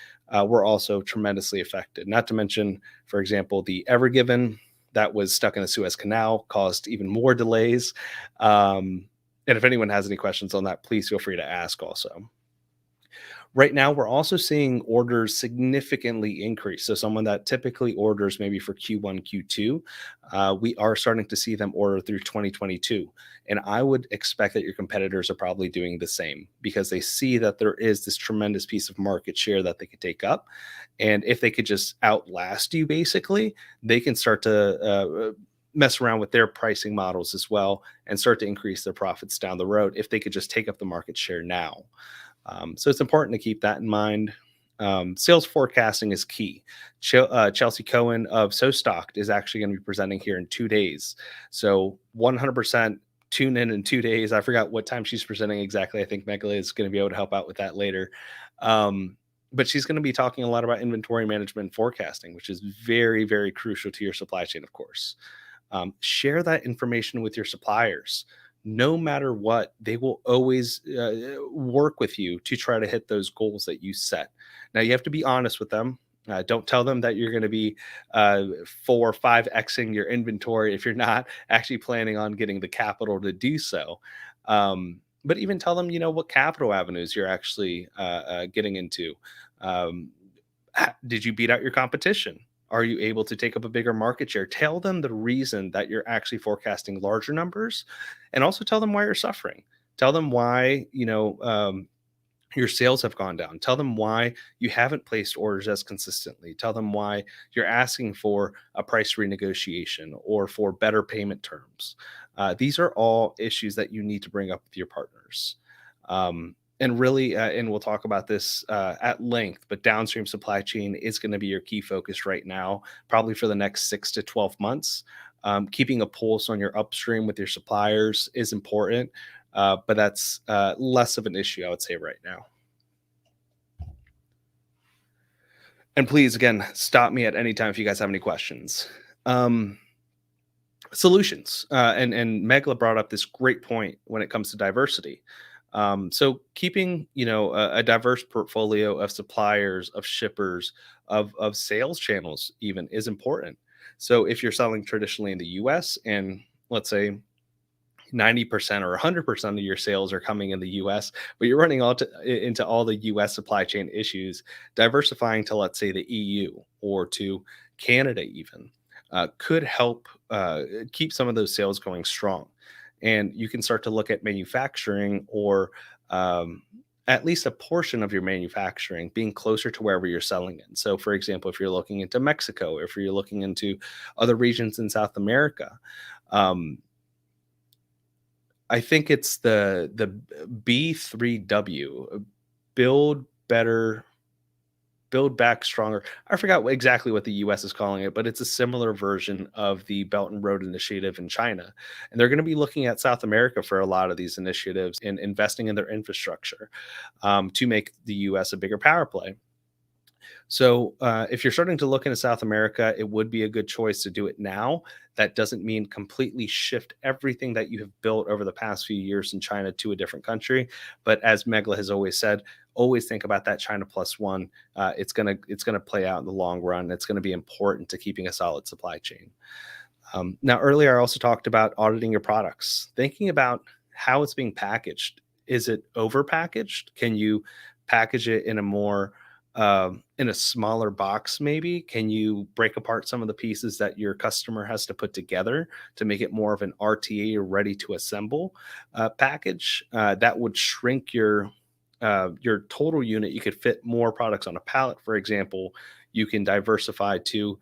were also tremendously affected. Not to mention, for example, the Ever Given that was stuck in the Suez Canal caused even more delays. And if anyone has any questions on that, please feel free to ask also. Right now, we're also seeing orders significantly increase. So someone that typically orders maybe for Q1, Q2, we are starting to see them order through 2022. And I would expect that your competitors are probably doing the same because they see that there is this tremendous piece of market share that they could take up. And if they could just outlast you, basically, they can start to mess around with their pricing models as well and start to increase their profits down the road if they could just take up the market share now. So it's important to keep that in mind. Sales forecasting is key. Chelsea Cohen of So Stocked is actually going to be presenting here in 2 days. So 100% tune in 2 days. I forgot what time she's presenting exactly. I think Megala is going to be able to help out with that later. But she's going to be talking a lot about inventory management and forecasting, which is very, very crucial to your supply chain, of course. Share that information with your suppliers. No matter what, they will always work with you to try to hit those goals that you set. Now, you have to be honest with them. Don't tell them that you're going to be 4 or 5xing your inventory if you're not actually planning on getting the capital to do so. But even tell them, what capital avenues you're actually getting into. Did you beat out your competition? Are you able to take up a bigger market share? Tell them the reason that you're actually forecasting larger numbers, and also tell them why you're suffering. Tell them why, your sales have gone down. Tell them why you haven't placed orders as consistently. Tell them why you're asking for a price renegotiation or for better payment terms. These are all issues that you need to bring up with your partners. And really, and we'll talk about this at length, but downstream supply chain is going to be your key focus right now, probably for the next 6 to 12 months. Keeping a pulse on your upstream with your suppliers is important, but that's less of an issue, I would say, right now. And please, again, stop me at any time if you guys have any questions. Solutions. And Megla brought up this great point when it comes to diversity. So keeping, a diverse portfolio of suppliers, of shippers, of sales channels even is important. So if you're selling traditionally in the US and let's say 90% or 100% of your sales are coming in the US, but you're running into all the US supply chain issues, diversifying to, let's say, the EU or to Canada even could help keep some of those sales going strong. And you can start to look at manufacturing or at least a portion of your manufacturing being closer to wherever you're selling in. So, for example, if you're looking into Mexico, if you're looking into other regions in South America, I think it's the B3W, build better, build back stronger. I forgot exactly what the US is calling it, but it's a similar version of the Belt and Road Initiative in China. And they're going to be looking at South America for a lot of these initiatives and investing in their infrastructure to make the US a bigger power play. So if you're starting to look into South America, it would be a good choice to do it now. That doesn't mean completely shift everything that you have built over the past few years in China to a different country. But as Megla has always said, always think about that China plus one. It's gonna play out in the long run. It's going to be important to keeping a solid supply chain. Now, earlier I also talked about auditing your products, thinking about how it's being packaged. Is it overpackaged? Can you package it in a more in a smaller box, maybe? Can you break apart some of the pieces that your customer has to put together to make it more of an RTA or ready to assemble package? That would shrink your total unit. You could fit more products on a pallet, for example. You can diversify to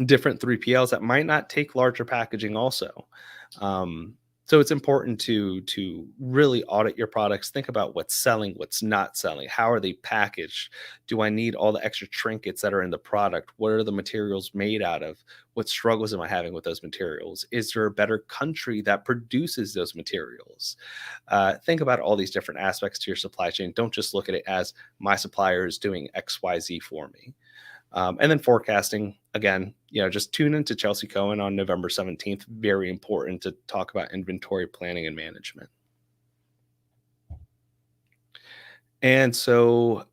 different 3PLs that might not take larger packaging also. So it's important to really audit your products. Think about what's selling, what's not selling. How are they packaged? Do I need all the extra trinkets that are in the product? What are the materials made out of? What struggles am I having with those materials? Is there a better country that produces those materials? Think about all these different aspects to your supply chain. Don't just look at it as my supplier is doing XYZ for me. And then forecasting, again, just tune into Chelsea Cohen on November 17th. Very important to talk about inventory planning and management. And so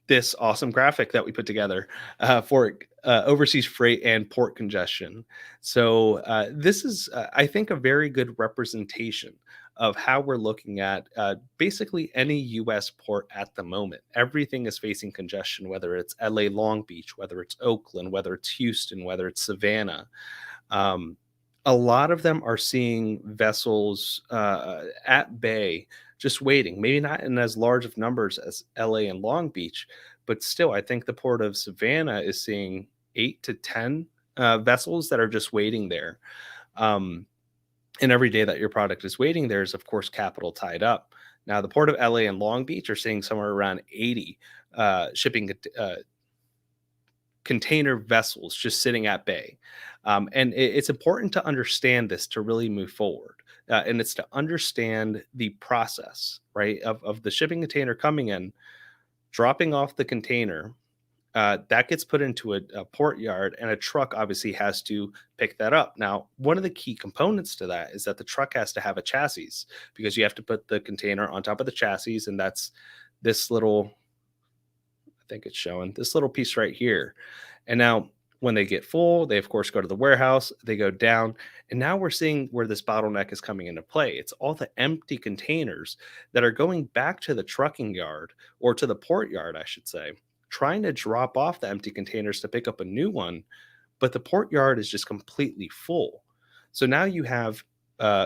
this awesome graphic that we put together for overseas freight and port congestion. So this is, I think, a very good representation of how we're looking at basically any U.S. port at the moment. Everything is facing congestion, whether it's LA Long Beach, whether it's Oakland, whether it's Houston, whether it's Savannah. A lot of them are seeing vessels at bay just waiting, maybe not in as large of numbers as LA and Long Beach, but still, I think the port of Savannah is seeing 8 to 10 vessels that are just waiting there. And every day that your product is waiting, there's, of course, capital tied up. Now, the port of LA and Long Beach are seeing somewhere around 80 shipping container vessels just sitting at bay. And it's important to understand this to really move forward. And it's to understand the process, right, of the shipping container coming in, dropping off the container. That gets put into a port yard, and a truck obviously has to pick that up. Now, one of the key components to that is that the truck has to have a chassis, because you have to put the container on top of the chassis, and that's this little, I think it's showing, this little piece right here. And now when they get full, they of course go to the warehouse, they go down, and now we're seeing where this bottleneck is coming into play. It's all the empty containers that are going back to the trucking yard, or to the port yard, I should say, trying to drop off the empty containers to pick up a new one, but the port yard is just completely full. So now you have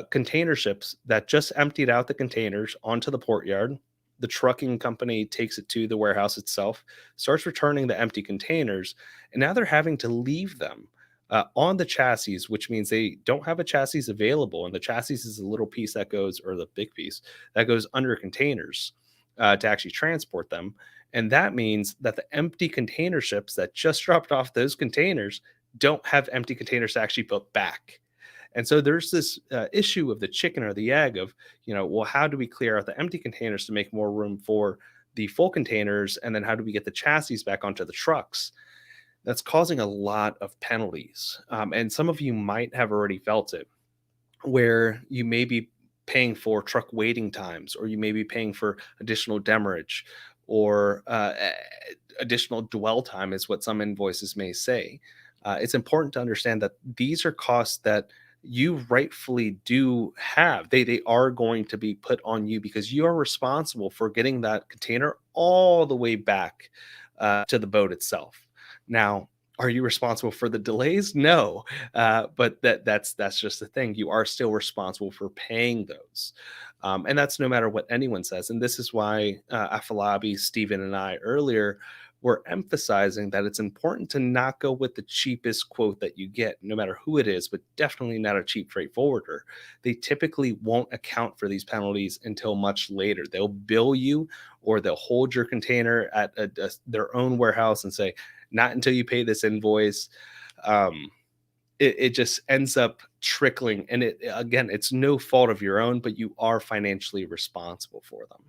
container ships that just emptied out the containers onto the port yard. The trucking company takes it to the warehouse itself, starts returning the empty containers, and now they're having to leave them on the chassis, which means they don't have a chassis available. And the chassis is a little piece that goes, or the big piece that goes under containers to actually transport them. And that means that the empty container ships that just dropped off those containers don't have empty containers to actually put back. And so there's this issue of the chicken or the egg of, well, how do we clear out the empty containers to make more room for the full containers? And then how do we get the chassis back onto the trucks? That's causing a lot of penalties. And some of you might have already felt it, where you may be paying for truck waiting times, or you may be paying for additional demurrage, or additional dwell time is what some invoices may say. It's important to understand that these are costs that you rightfully do have. They are going to be put on you, because you are responsible for getting that container all the way back to the boat itself. Now, are you responsible for the delays? No, but that's just the thing. You are still responsible for paying those. And that's no matter what anyone says. And this is why Afalabi, Stephen, and I earlier we're emphasizing that it's important to not go with the cheapest quote that you get, no matter who it is, but definitely not a cheap freight forwarder. They typically won't account for these penalties until much later. They'll bill you, or they'll hold your container at their own warehouse and say, not until you pay this invoice. It just ends up trickling. And again, it's no fault of your own, but you are financially responsible for them.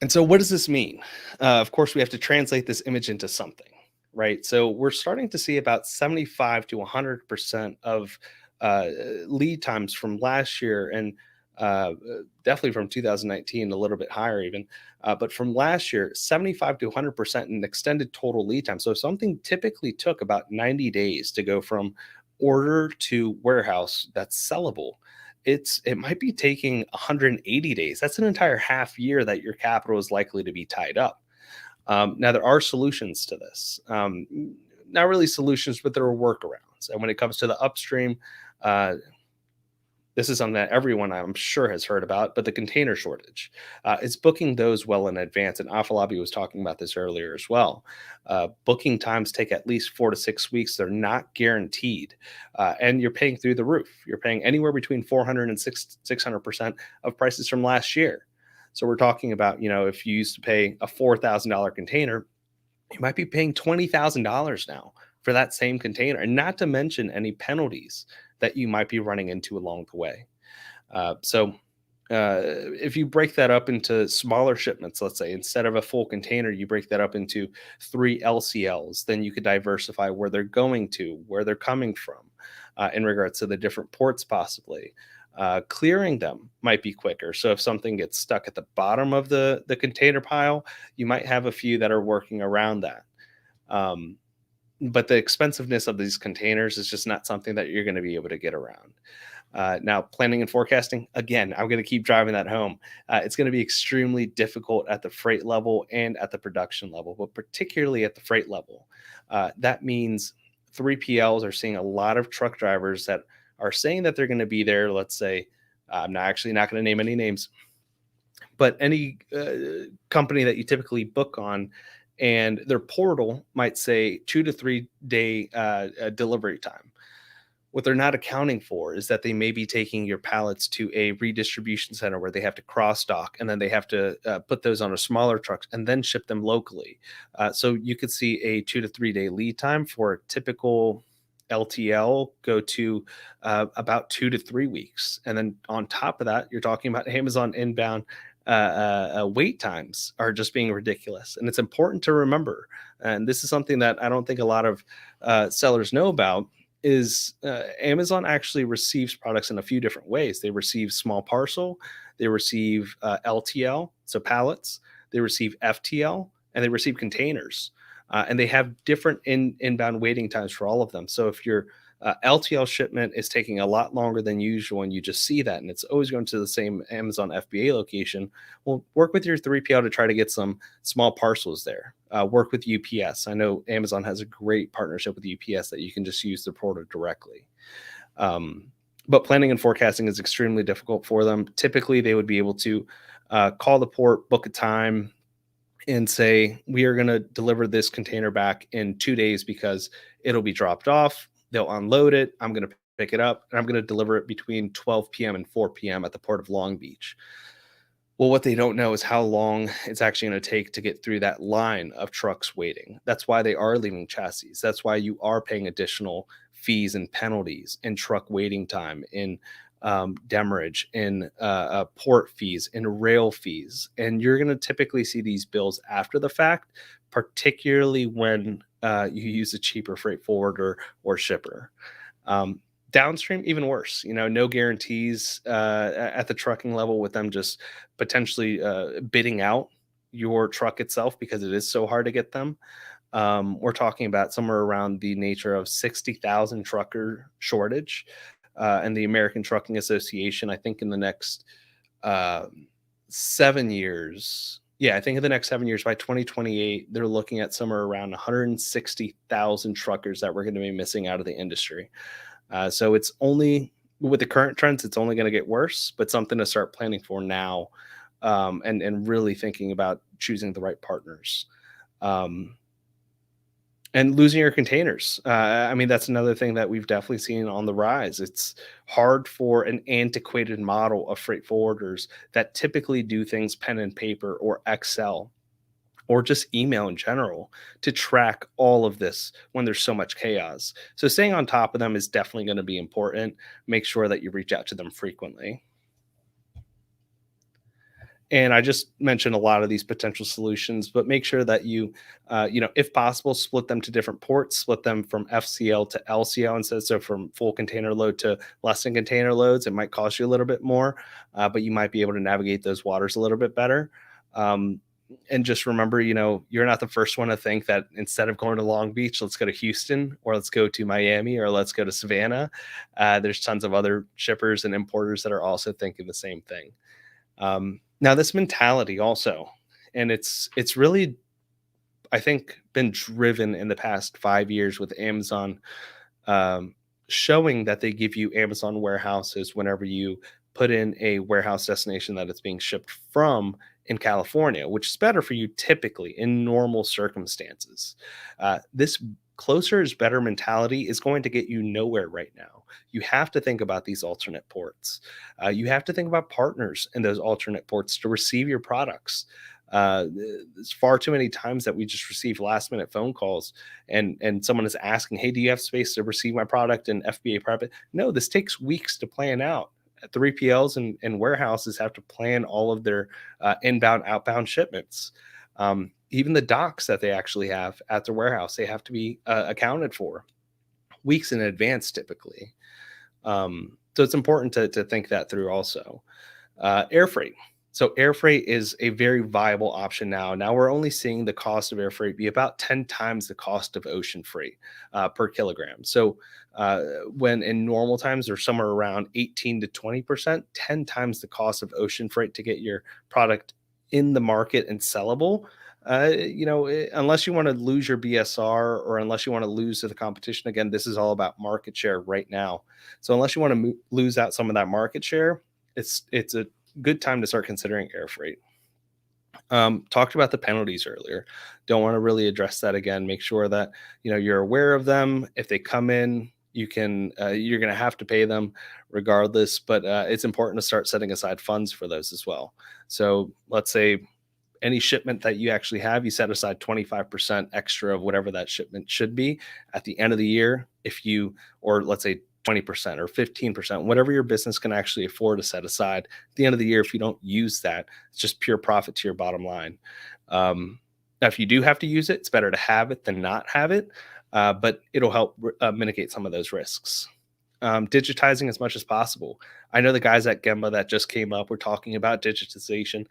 And so what does this mean? Of course, we have to translate this image into something, right? So we're starting to see about 75 to 100% of lead times from last year, and definitely from 2019, a little bit higher even. But from last year, 75 to 100% in extended total lead time. So if something typically took about 90 days to go from order to warehouse that's sellable, it might be taking 180 days. That's an entire half year that your capital is likely to be tied up. Now, there are solutions to this. Not really solutions, but there are workarounds. And when it comes to the upstream, this is something that everyone, I'm sure, has heard about, but the container shortage. It's booking those well in advance. And Afolabi was talking about this earlier as well. Booking times take at least 4 to 6 weeks. They're not guaranteed. And you're paying through the roof. You're paying anywhere between 400 and 600% of prices from last year. So we're talking about, if you used to pay a $4,000 container, you might be paying $20,000 now for that same container, and not to mention any penalties that you might be running into along the way. So if you break that up into smaller shipments, let's say instead of a full container, you break that up into 3 LCLs, then you could diversify where they're going to, where they're coming from, in regards to the different ports possibly. Clearing them might be quicker. So if something gets stuck at the bottom of the container pile, you might have a few that are working around that. But the expensiveness of these containers is just not something that you're going to be able to get around. Now, planning and forecasting, again, I'm going to keep driving that home. It's going to be extremely difficult at the freight level and at the production level, but particularly at the freight level. That means 3PLs are seeing a lot of truck drivers that are saying that they're going to be there. Let's say, I'm not going to name any names, but any company that you typically book on, and their portal might say 2 to 3 day delivery time. What they're not accounting for is that they may be taking your pallets to a redistribution center where they have to cross dock, and then they have to put those on a smaller truck and then ship them locally. So you could see a 2 to 3 day lead time for a typical LTL go to about 2 to 3 weeks. And then on top of that, you're talking about Amazon inbound wait times are just being ridiculous. And it's important to remember, and this is something that I don't think a lot of sellers know about, is Amazon actually receives products in a few different ways. They receive small parcel, they receive LTL, so pallets, they receive FTL, and they receive containers. And they have different inbound waiting times for all of them. So if your LTL shipment is taking a lot longer than usual, and you just see that, and it's always going to the same Amazon FBA location, well, work with your 3PL to try to get some small parcels there. Work with UPS. I know Amazon has a great partnership with UPS that you can just use the portal directly. But planning and forecasting is extremely difficult for them. Typically, they would be able to call the port, book a time, and say, we are going to deliver this container back in 2 days because it'll be dropped off. They'll unload it. I'm going to pick it up, and I'm going to deliver it between 12 p.m. and 4 p.m. at the Port of Long Beach. Well, what they don't know is how long it's actually going to take to get through that line of trucks waiting. That's why they are leaving chassis. That's why you are paying additional fees and penalties in truck waiting time, in demurrage, in port fees, in rail fees. And you're going to typically see these bills after the fact, particularly when you use a cheaper freight forwarder or shipper. Downstream, even worse. No guarantees at the trucking level, with them just potentially bidding out your truck itself because it is so hard to get them. We're talking about somewhere around the nature of 60,000 trucker shortage. And the American Trucking Association, I think in the next 7 years, I think in the next 7 years, by 2028, they're looking at somewhere around 160,000 truckers that we're going to be missing out of the industry. So it's only, with the current trends, it's only going to get worse, but something to start planning for now and really thinking about choosing the right partners. And losing your containers. I mean, that's another thing that we've definitely seen on the rise. It's hard for an antiquated model of freight forwarders that typically do things pen and paper or Excel or just email in general to track all of this when there's so much chaos. So staying on top of them is definitely going to be important. Make sure that you reach out to them frequently. And I just mentioned a lot of these potential solutions, but make sure that you, if possible, split them to different ports, split them from FCL to LCL instead. So from full container load to less than container loads, it might cost you a little bit more, but you might be able to navigate those waters a little bit better. And just remember, you're not the first one to think that instead of going to Long Beach, let's go to Houston or let's go to Miami or let's go to Savannah. There's tons of other shippers and importers that are also thinking the same thing. Now this mentality also, and it's really, I think, been driven in the past 5 years with Amazon, showing that they give you Amazon warehouses whenever you put in a warehouse destination that it's being shipped from in California, which is better for you typically in normal circumstances. This closer is better mentality is going to get you nowhere right now. You have to think about these alternate ports. You have to think about partners in those alternate ports to receive your products. There's far too many times that we just receive last minute phone calls and someone is asking, hey, do you have space to receive my product in FBA private? No, this takes weeks to plan out. 3PLs and warehouses have to plan all of their inbound, outbound shipments. Even the docks that they actually have at their warehouse, they have to be accounted for weeks in advance typically. So it's important to think that through also. Air freight. So air freight is a very viable option now. Now we're only seeing the cost of air freight be about 10 times the cost of ocean freight per kilogram. So when in normal times they're somewhere around 18 to 20%, 10 times the cost of ocean freight to get your product in the market and sellable. Unless you want to lose your BSR or unless you want to lose to the competition, again, this is all about market share right now. So unless you want to lose out some of that market share, it's a good time to start considering air freight. Talked about the penalties earlier. Don't want to really address that again. Make sure that you're aware of them. If they come in, you're going to have to pay them regardless. But it's important to start setting aside funds for those as well. So let's say any shipment that you actually have, you set aside 25% extra of whatever that shipment should be at the end of the year. Or let's say 20% or 15%, whatever your business can actually afford to set aside at the end of the year. If you don't use that, it's just pure profit to your bottom line. Now, if you do have to use it, it's better to have it than not have it, but it'll help mitigate some of those risks. Digitizing as much as possible. I know the guys at Gemba that just came up were talking about digitization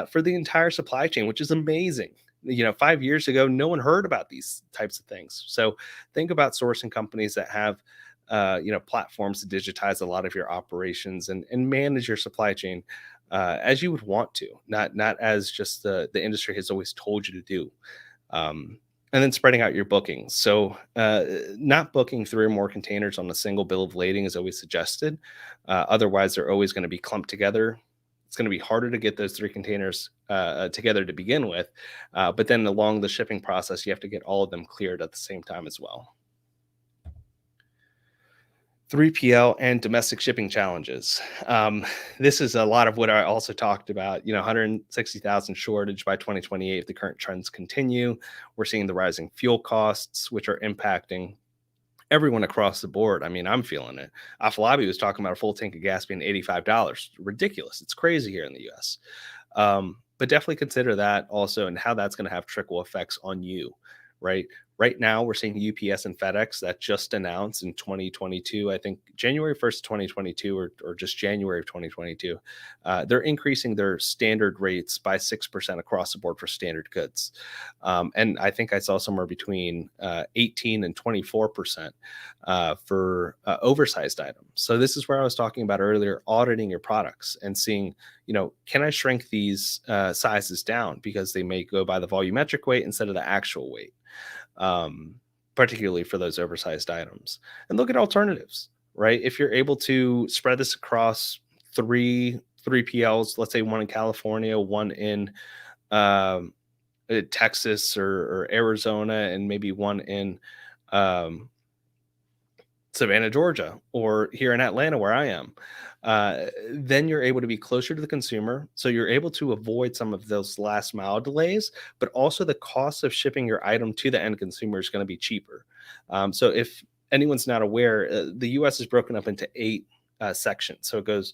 for the entire supply chain, which is amazing. 5 years ago, no one heard about these types of things. So think about sourcing companies that have platforms to digitize a lot of your operations and manage your supply chain as you would want to, not as just the industry has always told you to do. And then spreading out your bookings. So not booking 3 or more containers on a single bill of lading is always suggested. Otherwise, they're always going to be clumped together. It's going to be harder to get those 3 containers together to begin with. But then along the shipping process, you have to get all of them cleared at the same time as well. 3PL and domestic shipping challenges. This is a lot of what I also talked about, 160,000 shortage by 2028 if the current trends continue. We're seeing the rising fuel costs, which are impacting everyone across the board. I mean, I'm feeling it. Afalabi was talking about a full tank of gas being $85. Ridiculous. It's crazy here in the US. But definitely consider that also and how that's going to have trickle effects on you, right? Right now, we're seeing UPS and FedEx that just announced in 2022, I think January 1st, 2022, or just January of 2022, they're increasing their standard rates by 6% across the board for standard goods. And I think I saw somewhere between 18 and 24% for oversized items. So this is where I was talking about earlier, auditing your products and seeing, can I shrink these sizes down because they may go by the volumetric weight instead of the actual weight. Particularly for those oversized items, and look at alternatives, right? If you're able to spread this across three 3PLs, let's say one in California, one in Texas or Arizona, and maybe one in um, Savannah, Georgia, or here in Atlanta, where I am, then you're able to be closer to the consumer. So you're able to avoid some of those last mile delays, but also the cost of shipping your item to the end consumer is going to be cheaper. So if anyone's not aware, the US is broken up into 8 sections. So it goes,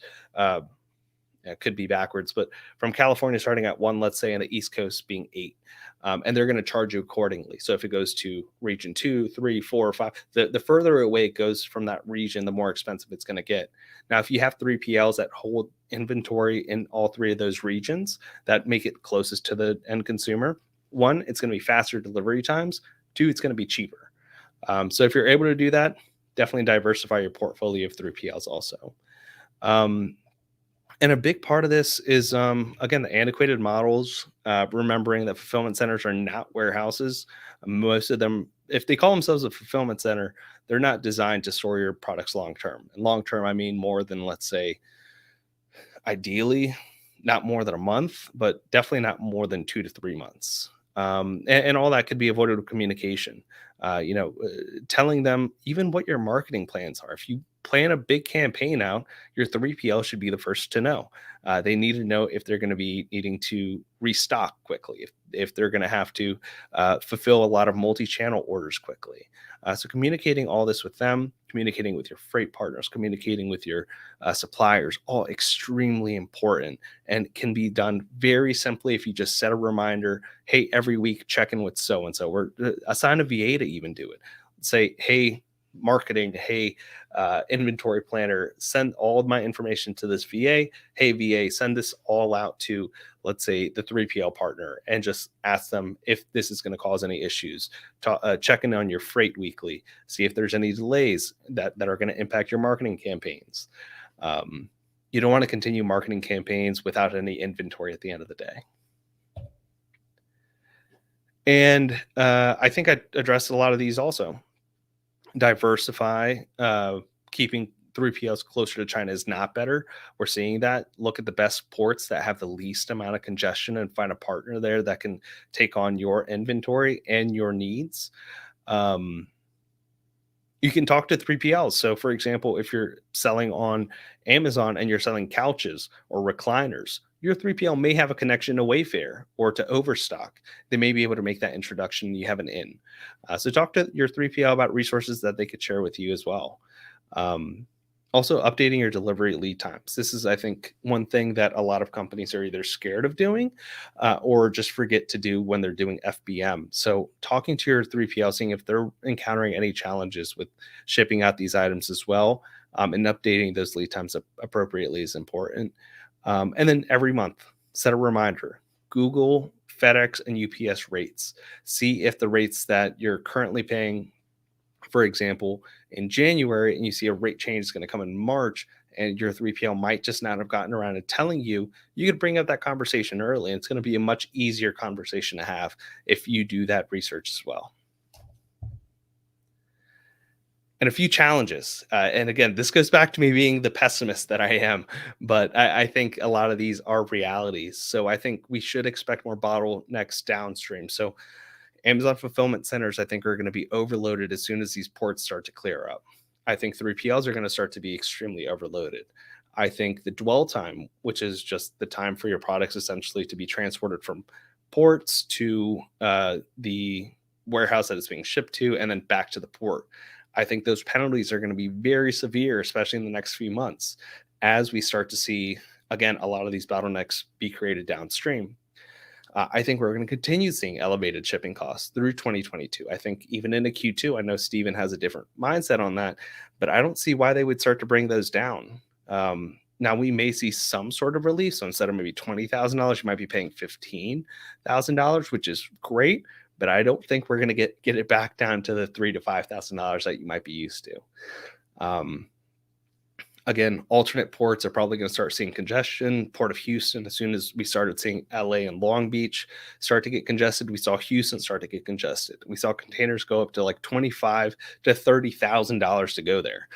it could be backwards, but from California starting at 1, let's say, and the East Coast being 8. And they're going to charge you accordingly. So if it goes to region 2, 3, 4, or 5, the further away it goes from that region, the more expensive it's going to get. Now, if you have 3PLs that hold inventory in all 3 of those regions that make it closest to the end consumer, 1, it's going to be faster delivery times. 2, it's going to be cheaper. So if you're able to do that, definitely diversify your portfolio of 3PLs also. And a big part of this is, again, the antiquated models, remembering that fulfillment centers are not warehouses. Most of them, if they call themselves a fulfillment center, they're not designed to store your products long term. And long term, I mean more than, let's say, ideally, not more than a month, but definitely not more than 2 to 3 months. And all that could be avoided with communication. Telling them even what your marketing plans are. If you plan a big campaign out, your 3PL should be the first to know. They need to know if they're going to be needing to restock quickly, if they're going to have to fulfill a lot of multi-channel orders quickly. So communicating all this with them, communicating with your freight partners, communicating with your suppliers, all extremely important, and can be done very simply if you just set a reminder. Hey, every week check in with so-and-so, or assign a VA to even do it. Say, hey, marketing, hey, inventory planner, send all of my information to this VA. Hey, VA, send this all out to, let's say, the 3PL partner, and just ask them if this is going to cause any issues. Check in on your freight weekly, see if there's any delays that are going to impact your marketing campaigns. You don't want to continue marketing campaigns without any inventory at the end of the day. And I think I addressed a lot of these also. Diversify, keeping 3PLs closer to China is not better. We're seeing that. Look at the best ports that have the least amount of congestion and find a partner there that can take on your inventory and your needs. You can talk to 3PLs. So, for example, if you're selling on Amazon and you're selling couches or recliners, your 3PL may have a connection to Wayfair or to Overstock. They may be able to make that introduction. You have an in. So talk to your 3PL about resources that they could share with you as well. Also, updating your delivery lead times. This is, I think, one thing that a lot of companies are either scared of doing or just forget to do when they're doing FBM. So talking to your 3PL, seeing if they're encountering any challenges with shipping out these items as well, and updating those lead times appropriately is important. And then every month, set a reminder. Google FedEx and UPS rates. See if the rates that you're currently paying, for example, in January, and you see a rate change is going to come in March, and your 3PL might just not have gotten around to telling you, you could bring up that conversation early. And it's going to be a much easier conversation to have if you do that research as well. And a few challenges. And again, this goes back to me being the pessimist that I am, but I think a lot of these are realities. So I think we should expect more bottlenecks downstream. So Amazon fulfillment centers, I think, are going to be overloaded as soon as these ports start to clear up. I think 3PLs are going to start to be extremely overloaded. I think the dwell time, which is just the time for your products essentially to be transported from ports to the warehouse that it's being shipped to and then back to the port. I think those penalties are going to be very severe, especially in the next few months, as we start to see, again, a lot of these bottlenecks be created downstream. I think we're going to continue seeing elevated shipping costs through 2022. I think even into Q2, I know Steven has a different mindset on that, but I don't see why they would start to bring those down. Now, we may see some sort of relief. So instead of maybe $20,000, you might be paying $15,000, which is great. But I don't think we're going to get it back down to the $3,000 to $5,000 that you might be used to. Again, alternate ports are probably going to start seeing congestion. Port of Houston, as soon as we started seeing LA and Long Beach start to get congested, we saw Houston start to get congested. We saw containers go up to like $25,000 to $30,000 to go there.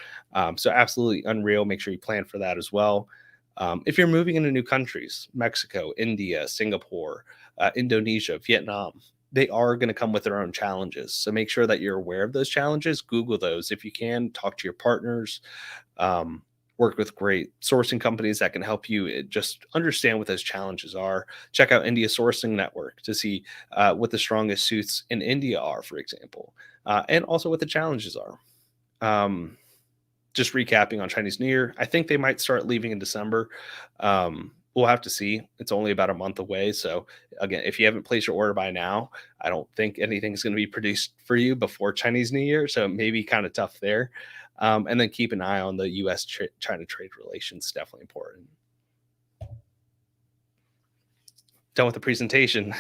So absolutely unreal. Make sure you plan for that as well. If you're moving into new countries, Mexico, India, Singapore, Indonesia, Vietnam, they are going to come with their own challenges. So make sure that you're aware of those challenges. Google those if you can. Talk to your partners. Work with great sourcing companies that can help you just understand what those challenges are. Check out India Sourcing Network to see what the strongest suits in India are, for example, and also what the challenges are. Just recapping on Chinese New Year, I think they might start leaving in December. We'll have to see. It's only about a month away. So again, if you haven't placed your order by now, I don't think anything's going to be produced for you before Chinese New Year. So it may be kind of tough there. And then keep an eye on the U.S.-China trade relations. Definitely important. Done with the presentation.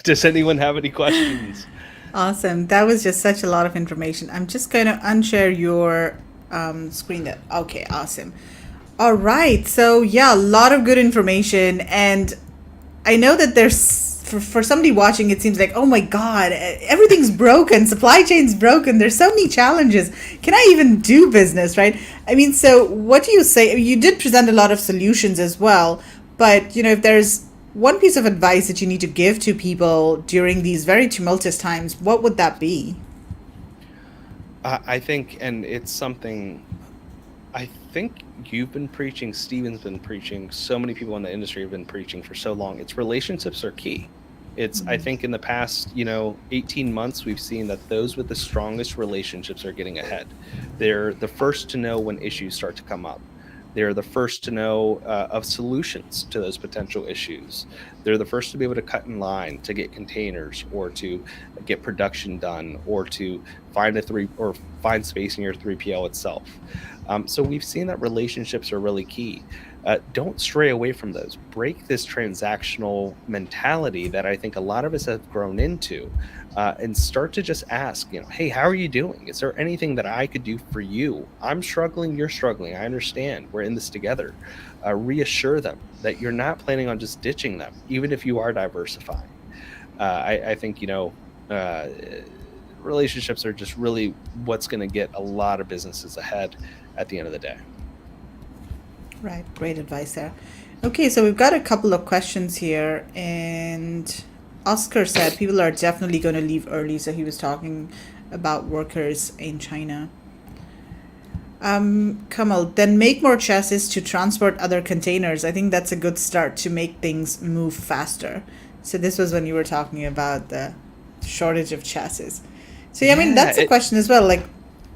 Does anyone have any questions? Awesome. That was just such a lot of information. I'm just going to unshare your screen there. Okay, awesome. All right. So yeah, a lot of good information. And I know that there's, for somebody watching, it seems like, oh my God, everything's broken. Supply chain's broken. There's so many challenges. Can I even do business, right? I mean, so what do you say? You did present a lot of solutions as well, but if there's one piece of advice that you need to give to people during these very tumultuous times, what would that be? I think, and it's something I think you've been preaching, Steven's been preaching, so many people in the industry have been preaching for so long. It's relationships are key. It's, I think in the past, 18 months, we've seen that those with the strongest relationships are getting ahead. They're the first to know when issues start to come up. They're the first to know of solutions to those potential issues. They're the first to be able to cut in line to get containers or to get production done or to find space in your 3PL itself. So we've seen that relationships are really key. Don't stray away from those. Break this transactional mentality that I think a lot of us have grown into, and start to just ask, hey, how are you doing? Is there anything that I could do for you? I'm struggling, you're struggling. I understand. We're in this together. Reassure them that you're not planning on just ditching them, even if you are diversifying. I think, relationships are just really what's going to get a lot of businesses ahead at the end of the day. Right. Great advice there. Okay, so we've got a couple of questions here, and Oscar said people are definitely going to leave early. So he was talking about workers in China. Kamal, then make more chassis to transport other containers. I think that's a good start to make things move faster. So this was when you were talking about the shortage of chassis. So yeah, I mean, that's a question as well. Like,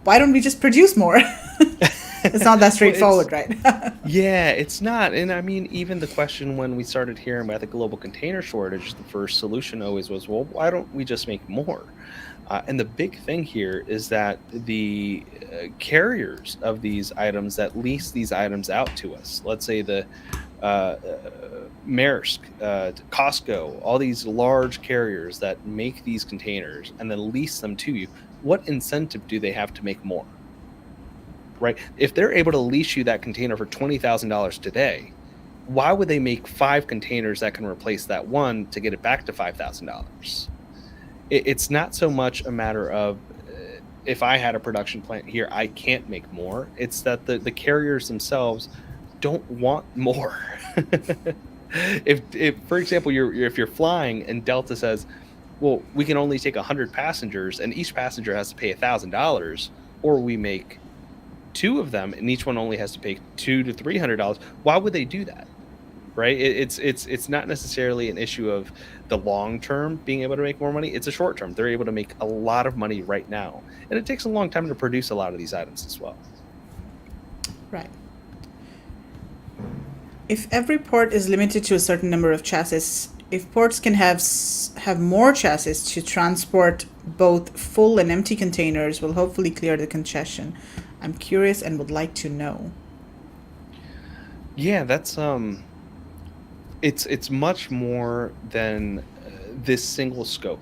why don't we just produce more? It's not that straightforward, right? Yeah, it's not. And I mean, even the question when we started hearing about the global container shortage, the first solution always was, well, why don't we just make more? And the big thing here is that the carriers of these items that lease these items out to us, let's say the Maersk, Costco, all these large carriers that make these containers and then lease them to you, what incentive do they have to make more? Right? If they're able to lease you that container for $20,000 today, why would they make 5 containers that can replace that one to get it back to $5,000? It's not so much a matter of if I had a production plant here, I can't make more. It's that the carriers themselves don't want more. If for example, if you're flying and Delta says, well, we can only take 100 passengers and each passenger has to pay $1,000, or we make 2 of them and each one only has to pay $200 to $300, why would they do that? Right? It's not necessarily an issue of the long term being able to make more money. It's a short term. They're able to make a lot of money right now, and it takes a long time to produce a lot of these items as well. Right. If every port is limited to a certain number of chassis, if ports can have more chassis to transport both full and empty containers, will hopefully clear the congestion. I'm curious and would like to know. Yeah, that's it's much more than this single scope,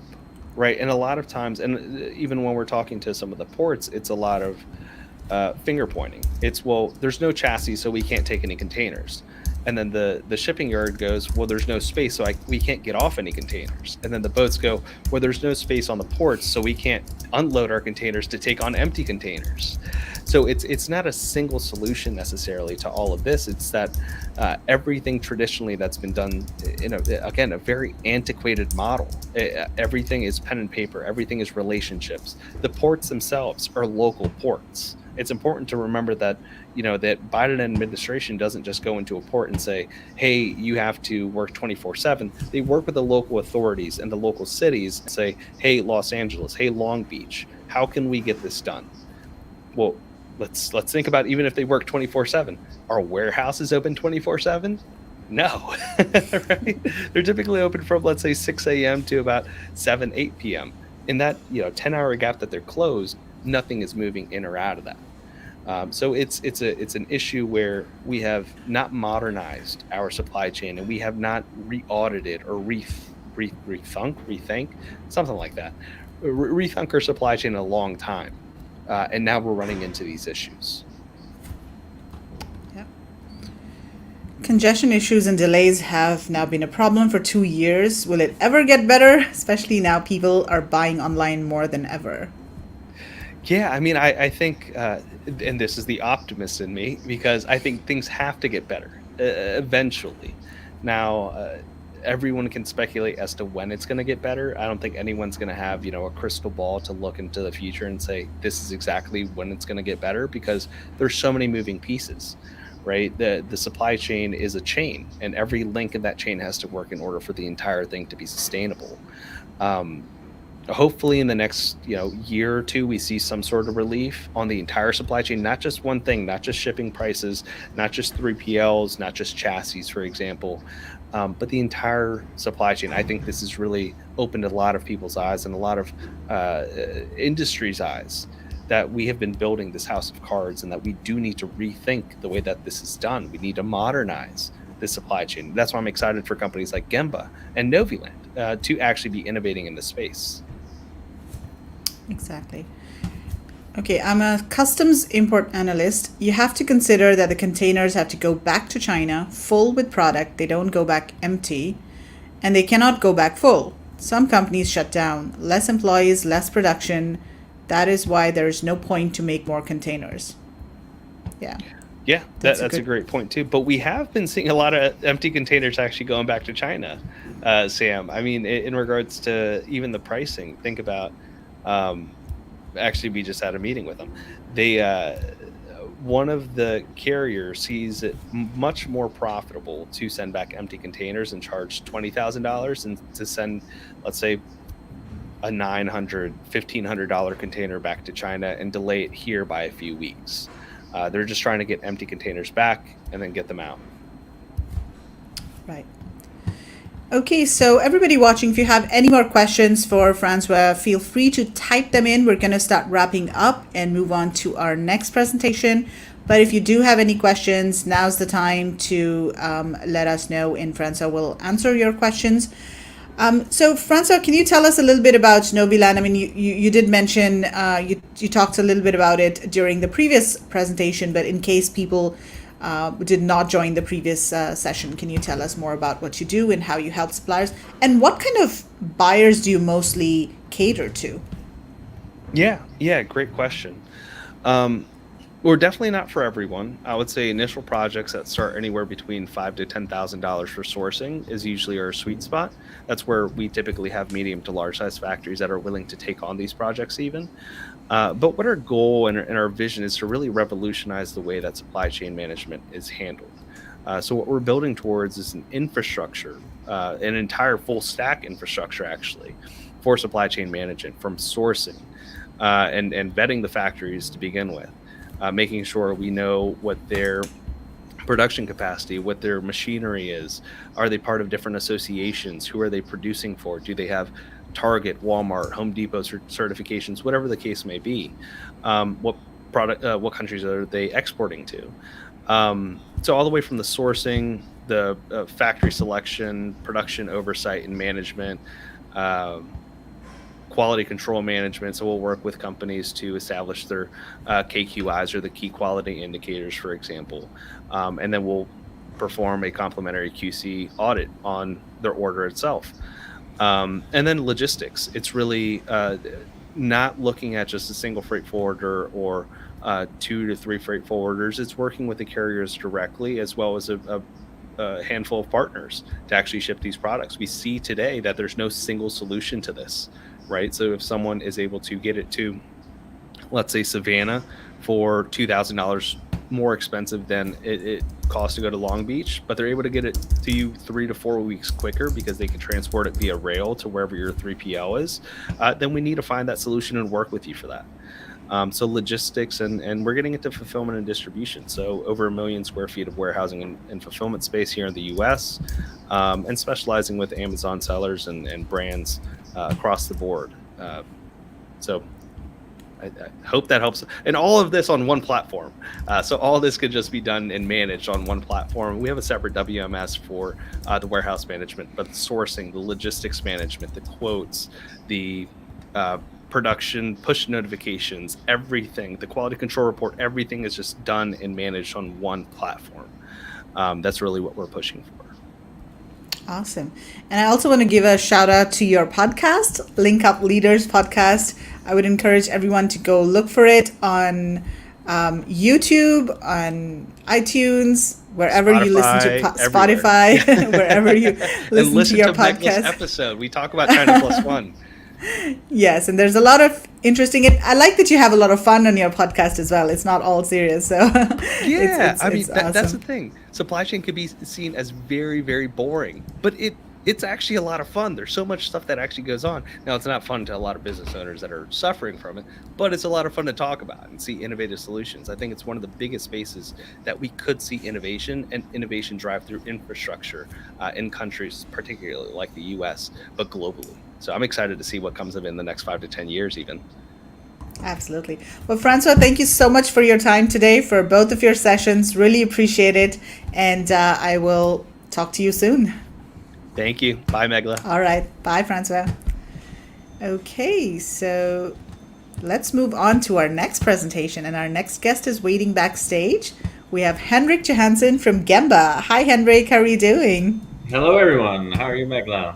right? And a lot of times, and even when we're talking to some of the ports, it's a lot of finger pointing. It's, well, there's no chassis, so we can't take any containers. And then the shipping yard goes, well, there's no space, so we can't get off any containers. And then the boats go, well, there's no space on the ports, so we can't unload our containers to take on empty containers. So it's not a single solution necessarily to all of this. It's that everything traditionally that's been done in a very antiquated model. Everything is pen and paper. Everything is relationships. The ports themselves are local ports. It's important to remember that that Biden administration doesn't just go into a port and say, hey, you have to work 24/7. They work with the local authorities and the local cities and say, hey, Los Angeles, hey, Long Beach, how can we get this done? Well, let's think about, even if they work 24/7, are warehouses open 24/7? No. Right? They're typically open from, let's say, 6 a.m. to about 7, 8 p.m. In that 10-hour gap that they're closed, nothing is moving in or out of that. So it's an issue where we have not modernized our supply chain, and we have not re-audited or rethink, something like that, rethink our supply chain in a long time, and now we're running into these issues. Yeah. Congestion issues and delays have now been a problem for 2 years. Will it ever get better? Especially now people are buying online more than ever. Yeah, I mean, I think, and this is the optimist in me, because I think things have to get better eventually. Now, everyone can speculate as to when it's going to get better. I don't think anyone's going to have, a crystal ball to look into the future and say, this is exactly when it's going to get better, because there's so many moving pieces, right? The supply chain is a chain, and every link in that chain has to work in order for the entire thing to be sustainable. Hopefully in the next year or two, we see some sort of relief on the entire supply chain, not just one thing, not just shipping prices, not just 3PLs, not just chassis, for example, but the entire supply chain. I think this has really opened a lot of people's eyes and a lot of industry's eyes, that we have been building this house of cards, and that we do need to rethink the way that this is done. We need to modernize the supply chain. That's why I'm excited for companies like Gemba and Noviland to actually be innovating in this space. Exactly. Okay, I'm a customs import analyst. You have to consider that the containers have to go back to China full with product. They don't go back empty, and they cannot go back full. Some companies shut down. Less employees, less production. That is why there is no point to make more containers. Yeah. Yeah, that's a great point too. But we have been seeing a lot of empty containers actually going back to China, Sam. I mean, in regards to even the pricing, think about, actually, we just had a meeting with them. They, one of the carriers sees it much more profitable to send back empty containers and charge $20,000 and to send, let's say, a $900, $1,500 container back to China and delay it here by a few weeks. They're just trying to get empty containers back and then get them out. Right. Okay, so everybody watching, if you have any more questions for Francois, feel free to type them in. We're going to start wrapping up and move on to our next presentation. But if you do have any questions, now's the time to let us know, and Francois will answer your questions. So Francois, can you tell us a little bit about Noviland? I mean, you did mention, you talked a little bit about it during the previous presentation, but in case people did not join the previous session, can you tell us more about what you do and how you help suppliers? And what kind of buyers do you mostly cater to? Yeah, great question. We're definitely not for everyone. I would say initial projects that start anywhere between $5,000 to $10,000 for sourcing is usually our sweet spot. That's where we typically have medium to large size factories that are willing to take on these projects even. But what our goal and our vision is to really revolutionize the way that supply chain management is handled. So what we're building towards is an infrastructure, an entire full stack infrastructure actually, for supply chain management, from sourcing and vetting the factories to begin with. Making sure we know what their production capacity, what their machinery is. Are they part of different associations? Who are they producing for? Do they have Target, Walmart, Home Depot certifications, whatever the case may be? What countries are they exporting to? So all the way from the sourcing, the factory selection, production oversight and management, quality control management. So we'll work with companies to establish their KQIs, or the key quality indicators, for example. And then we'll perform a complementary QC audit on their order itself. And then logistics. It's really not looking at just a single freight forwarder or 2 to 3 freight forwarders. It's working with the carriers directly, as well as a handful of partners to actually ship these products. We see today that there's no single solution to this, right? So if someone is able to get it to, let's say, Savannah for $2,000 more expensive than it costs to go to Long Beach, but they're able to get it to you 3 to 4 weeks quicker because they can transport it via rail to wherever your 3PL is, then we need to find that solution and work with you for that. So logistics, and we're getting into fulfillment and distribution. So over 1 million square feet of warehousing and fulfillment space here in the US, and specializing with Amazon sellers and brands across the board. So I hope that helps. And all of this on one platform. So all this could just be done and managed on one platform. We have a separate WMS for the warehouse management, but the sourcing, the logistics management, the quotes, the production, push notifications, everything, the quality control report, everything is just done and managed on one platform. That's really what we're pushing for. Awesome. And I also want to give a shout out to your podcast, Link Up Leaders podcast. I would encourage everyone to go look for it on YouTube, on iTunes, wherever you listen to Spotify, wherever you listen to your podcast. Episode. We talk about China Plus One. Yes, and there's a lot of interesting. I like that you have a lot of fun on your podcast as well. It's not all serious, so yeah. it's awesome. That's the thing. Supply chain could be seen as very, very boring, but it's actually a lot of fun. There's so much stuff that actually goes on. Now, it's not fun to a lot of business owners that are suffering from it, but it's a lot of fun to talk about and see innovative solutions. I think it's one of the biggest spaces that we could see innovation and innovation drive through infrastructure in countries, particularly like the US, but globally. So I'm excited to see what comes of it in the next 5 to 10 years even. Absolutely. Well, Francois, thank you so much for your time today, for both of your sessions. Really appreciate it. And I will talk to you soon. Thank you. Bye, Megla. All right. Bye, Francois. Okay, so let's move on to our next presentation. And our next guest is waiting backstage. We have Henrik Johansson from Gemba. Hi, Henrik. How are you doing? Hello, everyone. How are you, Megla?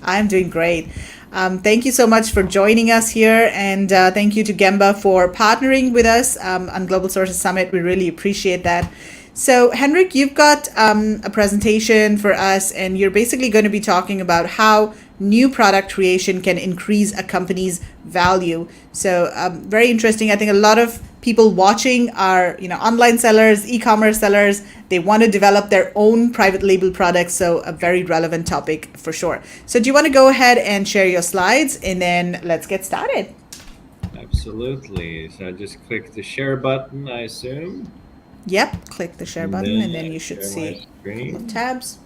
I'm doing great. Thank you so much for joining us here. And thank you to Gemba for partnering with us on Global Sources Summit. We really appreciate that. So, Henrik, you've got a presentation for us, and you're basically going to be talking about how new product creation can increase a company's value. So, very interesting. I think a lot of people watching are, online sellers, e-commerce sellers. They want to develop their own private label products. So, a very relevant topic for sure. So, do you want to go ahead and share your slides, and then let's get started? Absolutely. So, I just click the share button, I assume. Yep, click the share button, and then you should see a couple of tabs.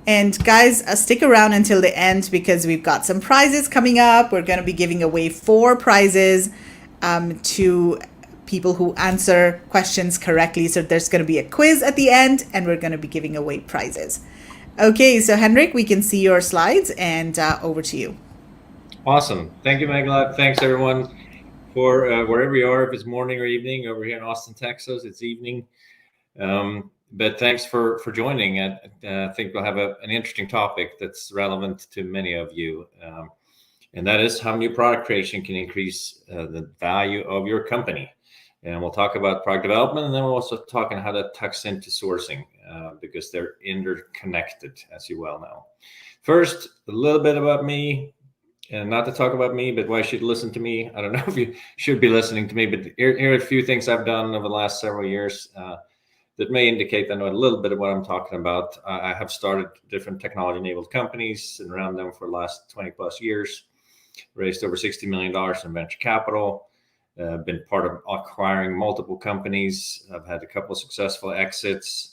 And guys, stick around until the end because we've got some prizes coming up. We're going to be giving away 4 prizes to people who answer questions correctly. So there's going to be a quiz at the end, and we're going to be giving away prizes. Okay, so Henrik, we can see your slides, and over to you. Awesome. Thank you, Megla. Thanks, everyone. For wherever you are, if it's morning or evening, over here in Austin, Texas, it's evening. But thanks for joining. I think we'll have an interesting topic that's relevant to many of you. And that is how new product creation can increase the value of your company. And we'll talk about product development, and then we'll also talk on how that tucks into sourcing because they're interconnected, as you well know. First, a little bit about me. And not to talk about me, but why you should listen to me. I don't know if you should be listening to me, but here are a few things I've done over the last several years that may indicate I know a little bit of what I'm talking about. I have started different technology-enabled companies and around them for the last 20 plus years, raised over $60 million in venture capital, been part of acquiring multiple companies. I've had a couple of successful exits.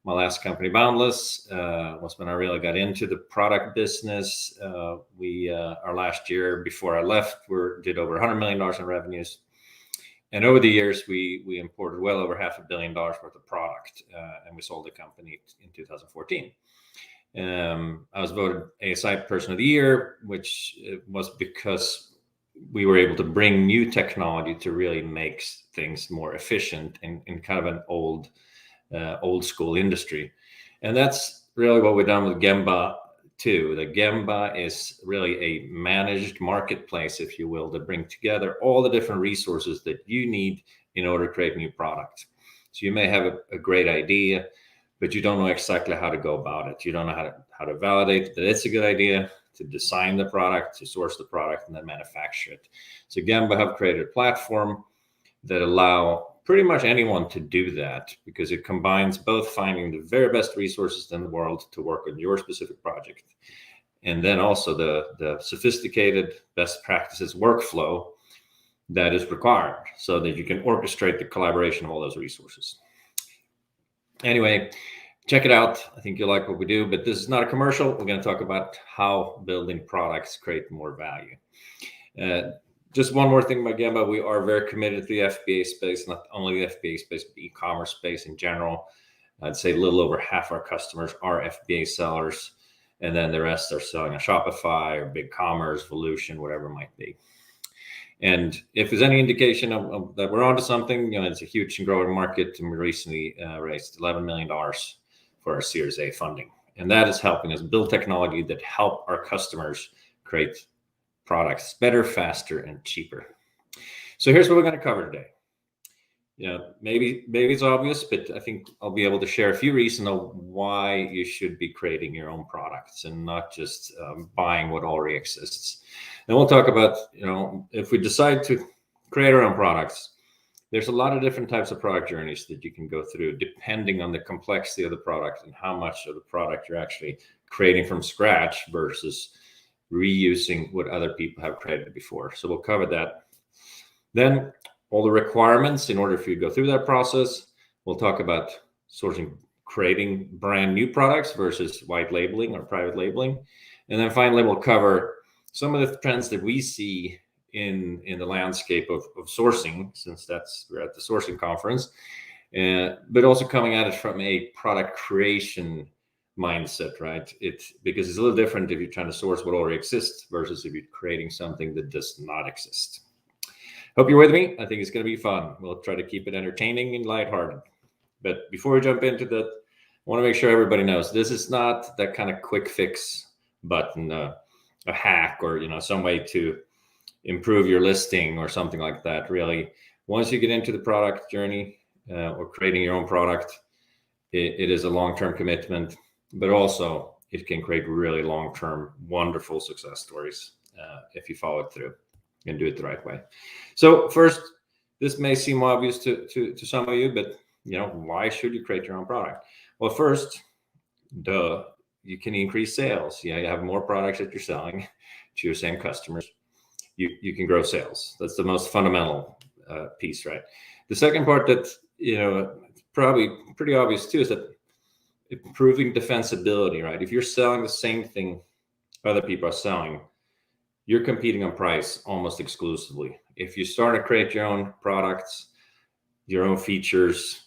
My last company, Boundless, was when I really got into the product business. Our last year before I left, we did over $100 million in revenues. And over the years, we imported well over $500 million worth of product, and we sold the company in 2014. I was voted ASI Person of the Year, which was because we were able to bring new technology to really make things more efficient in kind of an old school industry. And that's really what we've done with Gemba too. The Gemba is really a managed marketplace, if you will, to bring together all the different resources that you need in order to create a new product. So you may have a great idea, but you don't know exactly how to go about it. You don't know how to validate that it's a good idea, to design the product, to source the product, and then manufacture it. So Gemba have created a platform that allow pretty much anyone to do that, because it combines both finding the very best resources in the world to work on your specific project, and then also the sophisticated best practices workflow that is required so that you can orchestrate the collaboration of all those resources. Anyway, check it out. I think you'll like what we do, but this is not a commercial. We're going to talk about how building products create more value. Just one more thing about Gemba. We are very committed to the FBA space, not only the FBA space, but the e-commerce space in general. I'd say a little over half our customers are FBA sellers, and then the rest are selling on Shopify or BigCommerce, Volution, whatever it might be. And if there's any indication of that we're onto something, it's a huge and growing market, and we recently raised $11 million for our Series A funding. And that is helping us build technology that help our customers create products better, faster, and cheaper. So here's what we're going to cover today. Maybe it's obvious, but I think I'll be able to share a few reasons of why you should be creating your own products and not just buying what already exists. Then we'll talk about, if we decide to create our own products, there's a lot of different types of product journeys that you can go through depending on the complexity of the product and how much of the product you're actually creating from scratch versus reusing what other people have created before. So we'll cover that. Then all the requirements in order for you to go through that process. We'll talk about creating brand new products versus white labeling or private labeling. And then finally, we'll cover some of the trends that we see in the landscape of sourcing, since we're at the sourcing conference, but also coming at it from a product creation mindset, right? Because it's a little different if you're trying to source what already exists versus if you're creating something that does not exist. Hope you're with me. I think it's going to be fun. We'll try to keep it entertaining and lighthearted. But before we jump into that, I want to make sure everybody knows this is not that kind of quick fix button, a hack, or some way to improve your listing or something like that. Really, once you get into the product journey or creating your own product, it is a long-term commitment, but also it can create really long-term, wonderful success stories if you follow it through and do it the right way. So first, this may seem obvious to some of you, but why should you create your own product? Well, first, you can increase sales. You have more products that you're selling to your same customers. You can grow sales. That's the most fundamental piece, right? The second part that probably pretty obvious too is that improving defensibility, right? If you're selling the same thing other people are selling, you're competing on price almost exclusively. If you start to create your own products, your own features,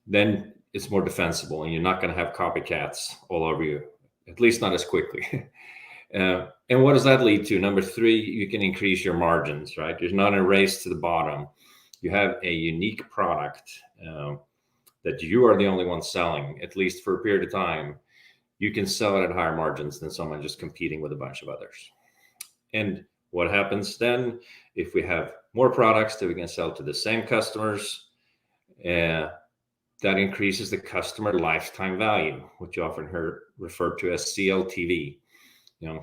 then it's more defensible and you're not going to have copycats all over you, at least not as quickly. And what does that lead to? Number three, you can increase your margins, right? There's not a race to the bottom. You have a unique product that you are the only one selling, at least for a period of time. You can sell it at higher margins than someone just competing with a bunch of others. And what happens then if we have more products that we can sell to the same customers? That increases the customer lifetime value, which you often heard referred to as CLTV.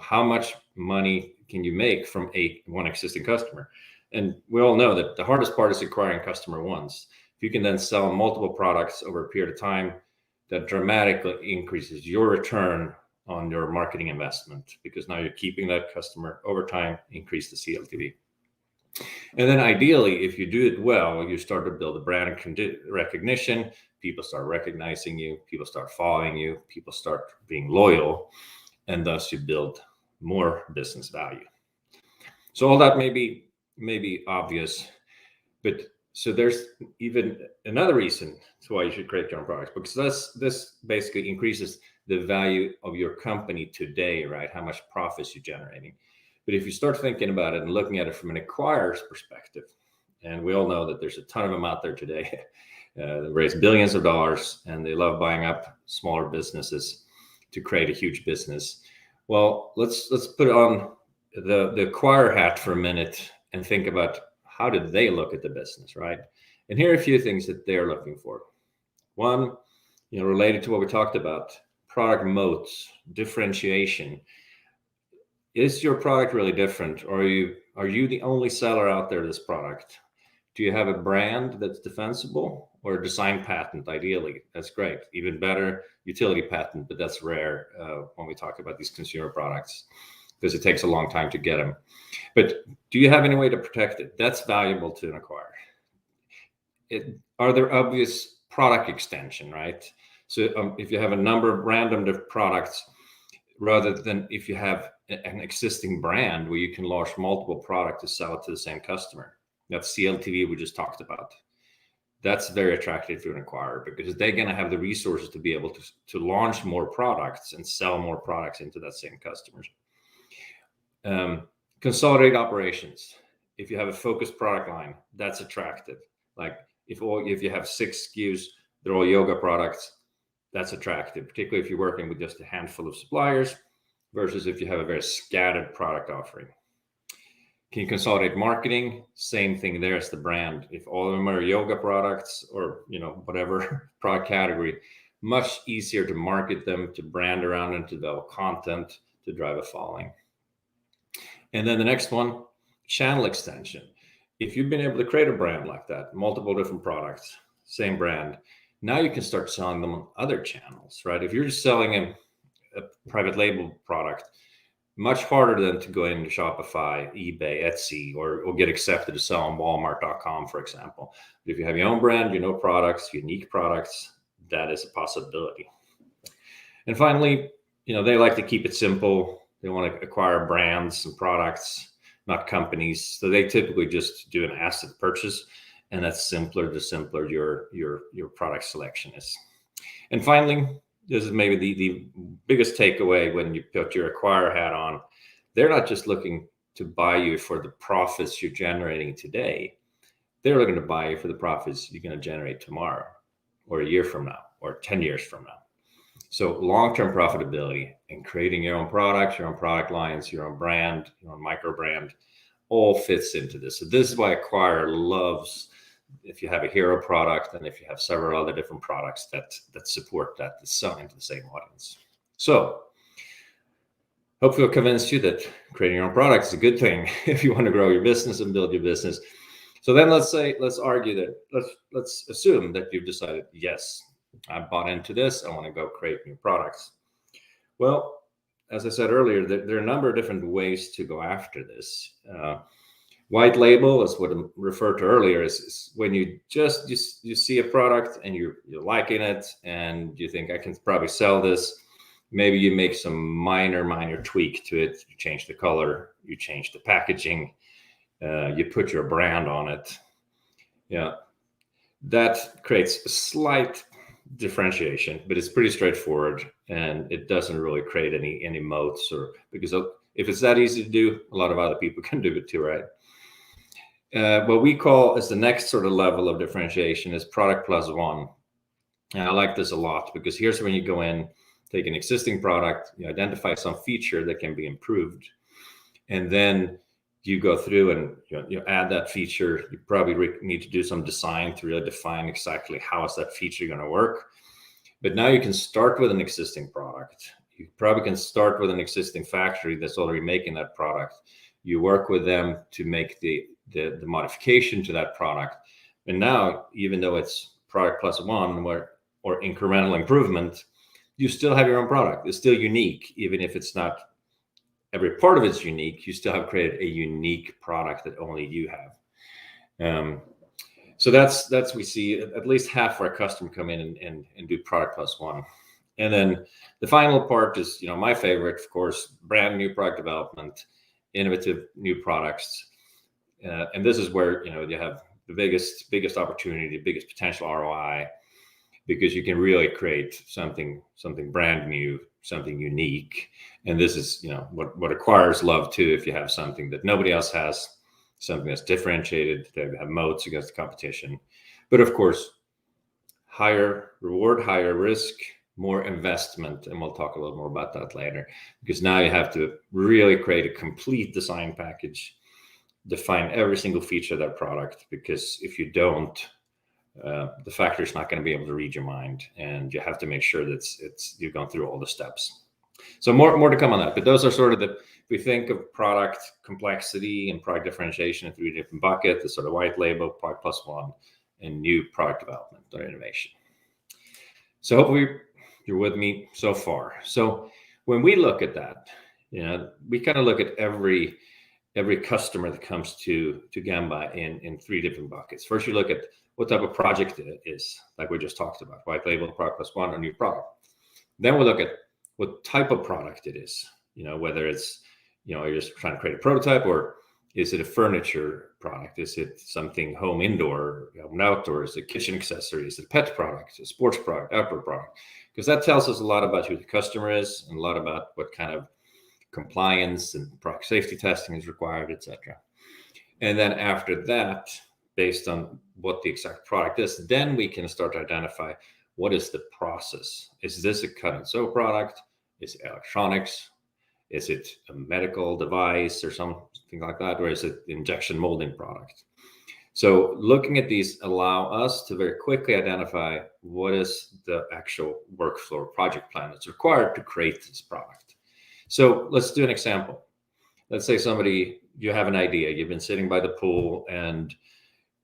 How much money can you make from one existing customer? And we all know that the hardest part is acquiring customer once. If you can then sell multiple products over a period of time, that dramatically increases your return on your marketing investment, because now you're keeping that customer over time, increase the CLTV. And then ideally, if you do it well, you start to build a brand recognition. People start recognizing you, people start following you, people start being loyal, and thus you build more business value. So all that may be obvious, but so there's even another reason to why you should create your own products, because this basically increases the value of your company today, right? How much profits you're generating. But if you start thinking about it and looking at it from an acquirer's perspective, and we all know that there's a ton of them out there today, they raise billions of dollars and they love buying up smaller businesses to create a huge business. Well, let's put on the acquire hat for a minute and think about how did they look at the business, right? And here are a few things that they're looking for. One, related to what we talked about, product moats, differentiation. Is your product really different, or are you the only seller out there of this product? Do you have a brand that's defensible, or a design patent? Ideally, that's great. Even better, utility patent, but that's rare when we talk about these consumer products because it takes a long time to get them. But do you have any way to protect it? That's valuable to an acquirer. Are there obvious product extension, right? So if you have a number of random products, rather than if you have an existing brand where you can launch multiple products to sell it to the same customer. That's CLTV we just talked about. That's very attractive to an acquirer because they're going to have the resources to be able to launch more products and sell more products into that same customers. Consolidate operations. If you have a focused product line, that's attractive. Like if you have 6 SKUs, they're all yoga products, that's attractive, particularly if you're working with just a handful of suppliers versus if you have a very scattered product offering. Can you consolidate marketing? Same thing there as the brand. If all of them are yoga products or whatever product category, much easier to market them, to brand around and to develop content to drive a following. And then the next one, channel extension. If you've been able to create a brand like that, multiple different products, same brand, now you can start selling them on other channels, right? If you're just selling a private label product, much harder than to go into Shopify, eBay, Etsy, or get accepted to sell on Walmart.com, for example. But if you have your own brand, products, unique products, that is a possibility. And finally, they like to keep it simple. They want to acquire brands and products, not companies. So they typically just do an asset purchase, and that's simpler the simpler your product selection is. And finally, this is maybe the biggest takeaway when you put your acquirer hat on. They're not just looking to buy you for the profits you're generating today. They're looking to buy you for the profits you're going to generate tomorrow or a year from now or 10 years from now. So long-term profitability and creating your own products, your own product lines, your own brand, your own micro brand, all fits into this. So this is why acquirer loves if you have a hero product and if you have several other different products that support that selling to the same audience. So hopefully I'll convince you that creating your own product is a good thing if you want to grow your business and build your business. So then let's assume that you've decided, yes, I bought into this. I want to go create new products. Well, as I said earlier, there are a number of different ways to go after this. White label is what I referred to earlier is when you see a product and you're liking it and you think I can probably sell this. Maybe you make some minor tweak to it. You change the color, you change the packaging, you put your brand on it. Yeah, that creates a slight differentiation, but it's pretty straightforward and it doesn't really create any moats because if it's that easy to do, a lot of other people can do it too, right? What we call as the next sort of level of differentiation is product plus one. And I like this a lot because here's when you go in, take an existing product, you identify some feature that can be improved, and then you go through and you add that feature. You probably need to do some design to really define exactly how is that feature going to work. But now you can start with an existing product. You probably can start with an existing factory that's already making that product. You work with them to make the modification to that product. And now, even though it's product plus one or incremental improvement, you still have your own product. It's still unique, even if it's not every part of it's unique. You still have created a unique product that only you have. So that's we see at least half of our customer come in and do product plus one. And then the final part is, my favorite, of course, brand new product development, innovative new products. And this is where, you have the biggest opportunity, the biggest potential ROI, because you can really create something brand new, something unique. And this is, what acquirers love too. If you have something that nobody else has, something that's differentiated, they have moats against the competition. But of course, higher reward, higher risk, more investment, and we'll talk a little more about that later, because now you have to really create a complete design package, define every single feature of that product, because if you don't, the factory is not going to be able to read your mind, and you have to make sure that you've gone through all the steps. So more to come on that, but those are sort of if we think of product complexity and product differentiation in 3 different buckets: the sort of white label, product plus one, and new product development or innovation. So hopefully you're with me so far. So when we look at that, we kind of look at every customer that comes to Gemba in 3 different buckets. First, you look at what type of project it is, like we just talked about: white label, product plus one, or new product. Then we look at what type of product it is, whether it's, you're just trying to create a prototype, or is it a furniture product? Is it something home indoor, home outdoor? Is it kitchen accessory? Is it a pet product, a sports product, outdoor product? Because that tells us a lot about who the customer is, and a lot about what kind of compliance and product safety testing is required, etc. And then after that, based on what the exact product is, then we can start to identify what is the process. Is this a cut and sew product? Is it electronics? Is it a medical device or something like that? Or is it injection molding product? So looking at these allow us to very quickly identify what is the actual workflow or project plan that's required to create this product. So let's do an example. Let's say you have an idea, you've been sitting by the pool, and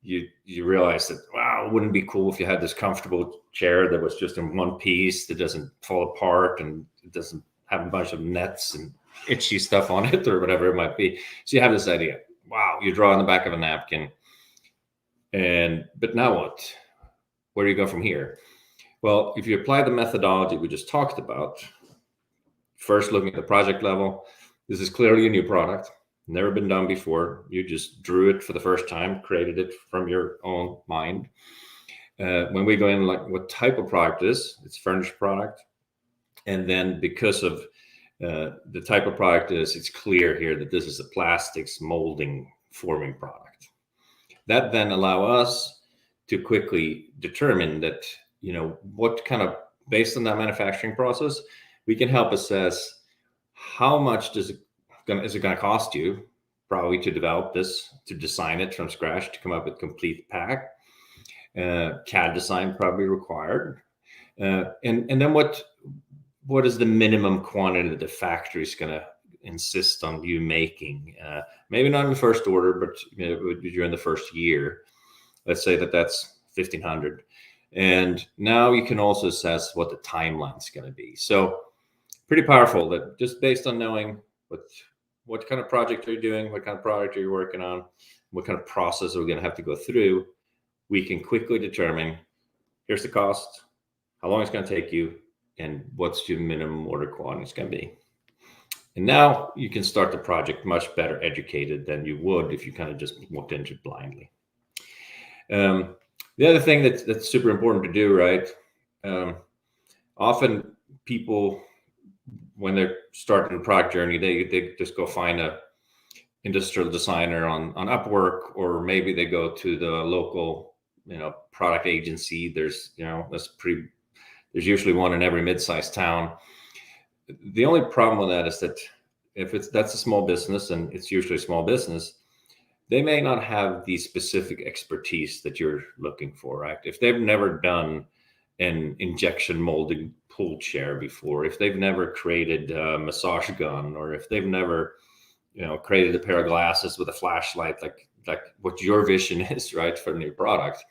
you realize that, wow, it wouldn't be cool if you had this comfortable chair that was just in one piece, that doesn't fall apart, and it doesn't have a bunch of nets and itchy stuff on it, or whatever it might be. So you have this idea. Wow, you draw on the back of a napkin. But now what? Where do you go from here? Well, if you apply the methodology we just talked about, first looking at the project level, this is clearly a new product, never been done before. You just drew it for the first time, created it from your own mind. When we go in, like, what type of product it's furniture product. And then because of the type of product it's clear here that this is a plastics molding forming product. That then allow us to quickly determine that, what kind of, based on that manufacturing process, we can help assess how much is it going to cost you probably to develop this, to design it from scratch, to come up with complete pack. CAD design probably required. And then what is the minimum quantity that the factory is going to insist on you making? Maybe not in the first order, but it would be during the first year. Let's say that's 1,500. And now you can also assess what the timeline is going to be. So pretty powerful that just based on knowing what kind of project are you doing, what kind of product are you working on, what kind of process are we going to have to go through, we can quickly determine, here's the cost, how long it's going to take you, and what's your minimum order quantity is going to be. And now you can start the project much better educated than you would if you kind of just walked into it blindly. The other thing that's super important to do, right? Often people, when they're starting a product journey, they just go find a industrial designer on Upwork, or maybe they go to the local, product agency. There's usually one in every mid-sized town. The only problem with that is that that's a small business, and it's usually a small business, they may not have the specific expertise that you're looking for, right? If they've never done an injection molding pool chair before, if they've never created a massage gun, or if they've never, created a pair of glasses with a flashlight, like what your vision is, right, for a new product,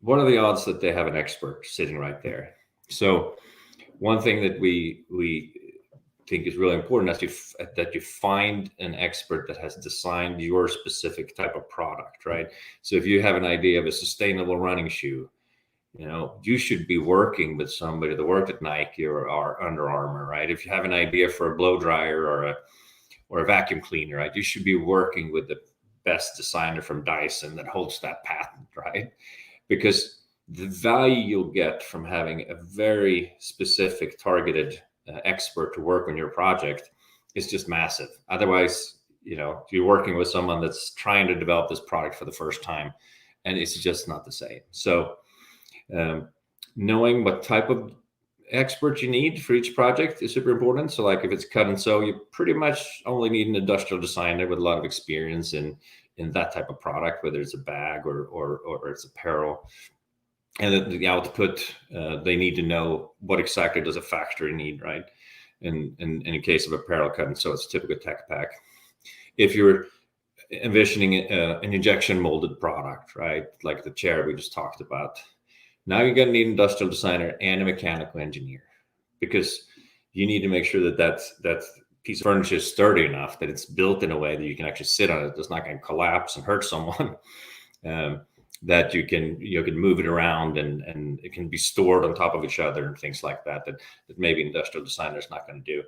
what are the odds that they have an expert sitting right there? So one thing that we think is really important is that you find an expert that has designed your specific type of product, right? So if you have an idea of a sustainable running shoe, you should be working with somebody that worked at Nike or Under Armour, right? If you have an idea for a blow dryer or a vacuum cleaner, right, you should be working with the best designer from Dyson that holds that patent, right? Because the value you'll get from having a very specific targeted expert to work on your project is just massive. Otherwise, you're working with someone that's trying to develop this product for the first time, and it's just not the same. So knowing what type of expert you need for each project is super important. So like if it's cut and sew, you pretty much only need an industrial designer with a lot of experience in that type of product, whether it's a bag or it's apparel. And the output, they need to know what exactly does a factory need, right? And in a case of apparel cut and sew, it's typically a tech pack. If you're envisioning an injection molded product, right, like the chair we just talked about, now you're going to need an industrial designer and a mechanical engineer, because you need to make sure that that piece of furniture is sturdy enough that it's built in a way that you can actually sit on it. It's not going to collapse and hurt someone. That you can move it around and it can be stored on top of each other and things like that maybe industrial designer is not going to do.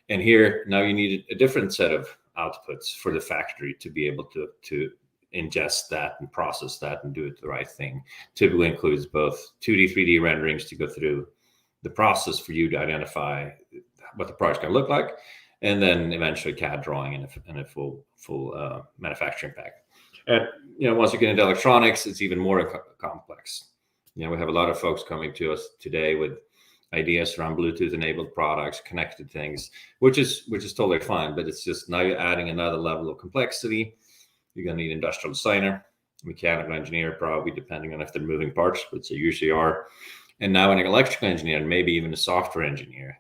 And here now you need a different set of outputs for the factory to be able to ingest that and process that and do it the right thing. Typically includes both 2D, 3D renderings to go through the process for you to identify what the product's going to look like, and then eventually CAD drawing and a full manufacturing pack. And once you get into electronics, it's even more complex. We have a lot of folks coming to us today with ideas around Bluetooth enabled products, connected things, which is totally fine, but it's just now you're adding another level of complexity. You're going to need an industrial designer, mechanical engineer, probably, depending on if they're moving parts, which they usually are. And now an electrical engineer, and maybe even a software engineer.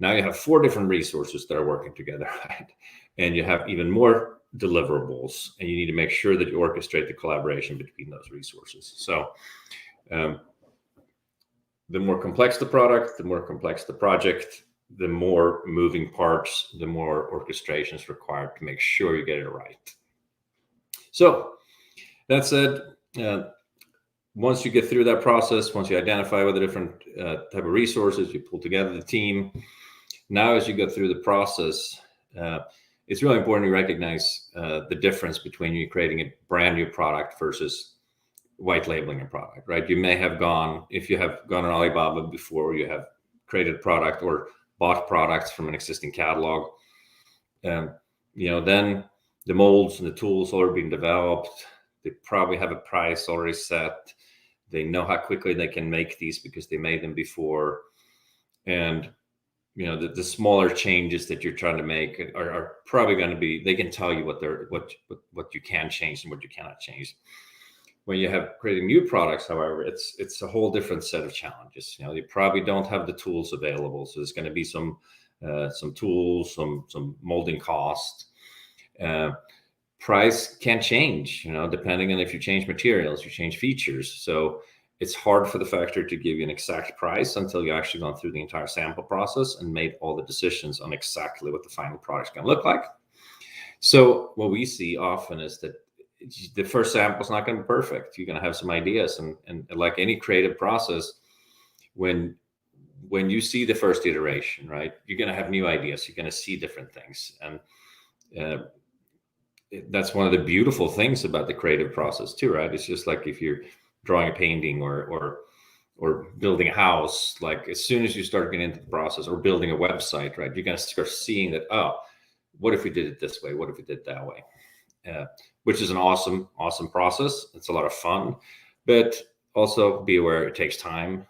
Now you have 4 different resources that are working together, right? And you have even more deliverables, and you need to make sure that you orchestrate the collaboration between those resources. So the more complex the product, the more complex the project, the more moving parts, the more orchestration is required to make sure you get it right. So that said, once you get through that process, once you identify what the different type of resources, you pull together the team. Now, as you go through the process, it's really important to recognize the difference between you creating a brand new product versus white labeling a product, right? You may have gone, if you have gone on Alibaba before, you have created a product or bought products from an existing catalog. Then the molds and the tools already been developed. They probably have a price already set. They know how quickly they can make these because they made them before. And the smaller changes that you're trying to make are probably going to be, they can tell you what you can change and what you cannot change. When you have creating new products, however, it's a whole different set of challenges. You probably don't have the tools available, so there's going to be some tools, some molding cost. Price can change, depending on if you change materials, you change features. So it's hard for the factory to give you an exact price until you actually gone through the entire sample process and made all the decisions on exactly what the final product's going to look like. So what we see often is that the first sample is not going to be perfect. You're going to have some ideas, and like any creative process, when you see the first iteration, right, you're going to have new ideas. You're going to see different things, and that's one of the beautiful things about the creative process too, right? It's just like if you're drawing a painting or building a house, like as soon as you start getting into the process, or building a website, right, you're going to start seeing that, oh, what if we did it this way? What if we did it that way? Which is an awesome process. It's a lot of fun, but also be aware it takes time.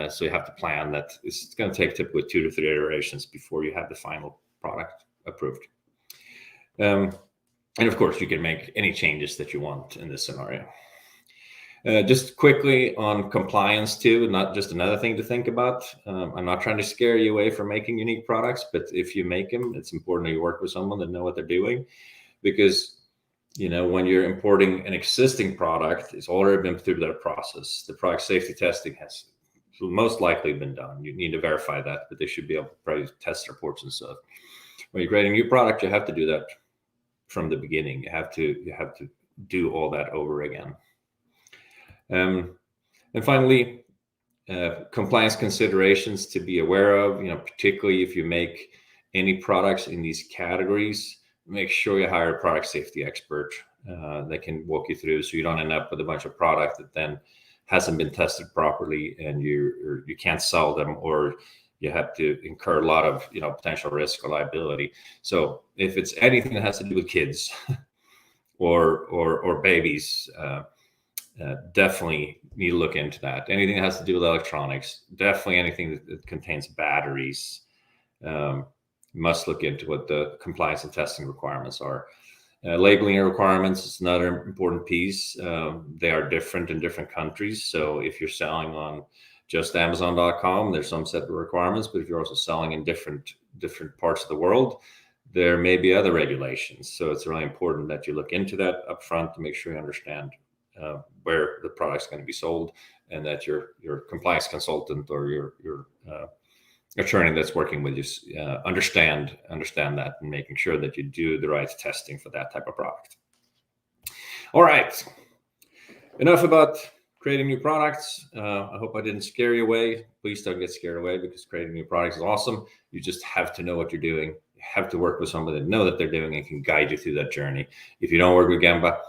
So you have to plan that it's going to take typically 2 to 3 iterations before you have the final product approved. And of course, you can make any changes that you want in this scenario. Just quickly on compliance too, not just another thing to think about. I'm not trying to scare you away from making unique products, but if you make them, it's important that you work with someone that know what they're doing, because when you're importing an existing product, it's already been through that process. The product safety testing has most likely been done. You need to verify that, but they should be able to probably test reports and stuff. When you create a new product, you have to do that from the beginning. You have to do all that over again. And finally, compliance considerations to be aware of, particularly if you make any products in these categories, make sure you hire a product safety expert that can walk you through, so you don't end up with a bunch of product that then hasn't been tested properly and you can't sell them, or you have to incur a lot of potential risk or liability. So if it's anything that has to do with kids or babies, definitely need to look into that. Anything that has to do with electronics, definitely anything that contains batteries, must look into what the compliance and testing requirements are. Labeling requirements is another important piece. They are different in different countries. So if you're selling on just Amazon.com, there's some set of requirements, but if you're also selling in different parts of the world, there may be other regulations. So it's really important that you look into that upfront to make sure you understand where the product's going to be sold, and that your compliance consultant or your attorney that's working with you understand that, and making sure that you do the right testing for that type of product. All right, enough about creating new products. I hope I didn't scare you away. Please don't get scared away, because creating new products is awesome. You just have to know what you're doing. You have to work with somebody that know that they're doing and can guide you through that journey. If you don't work with Gemba,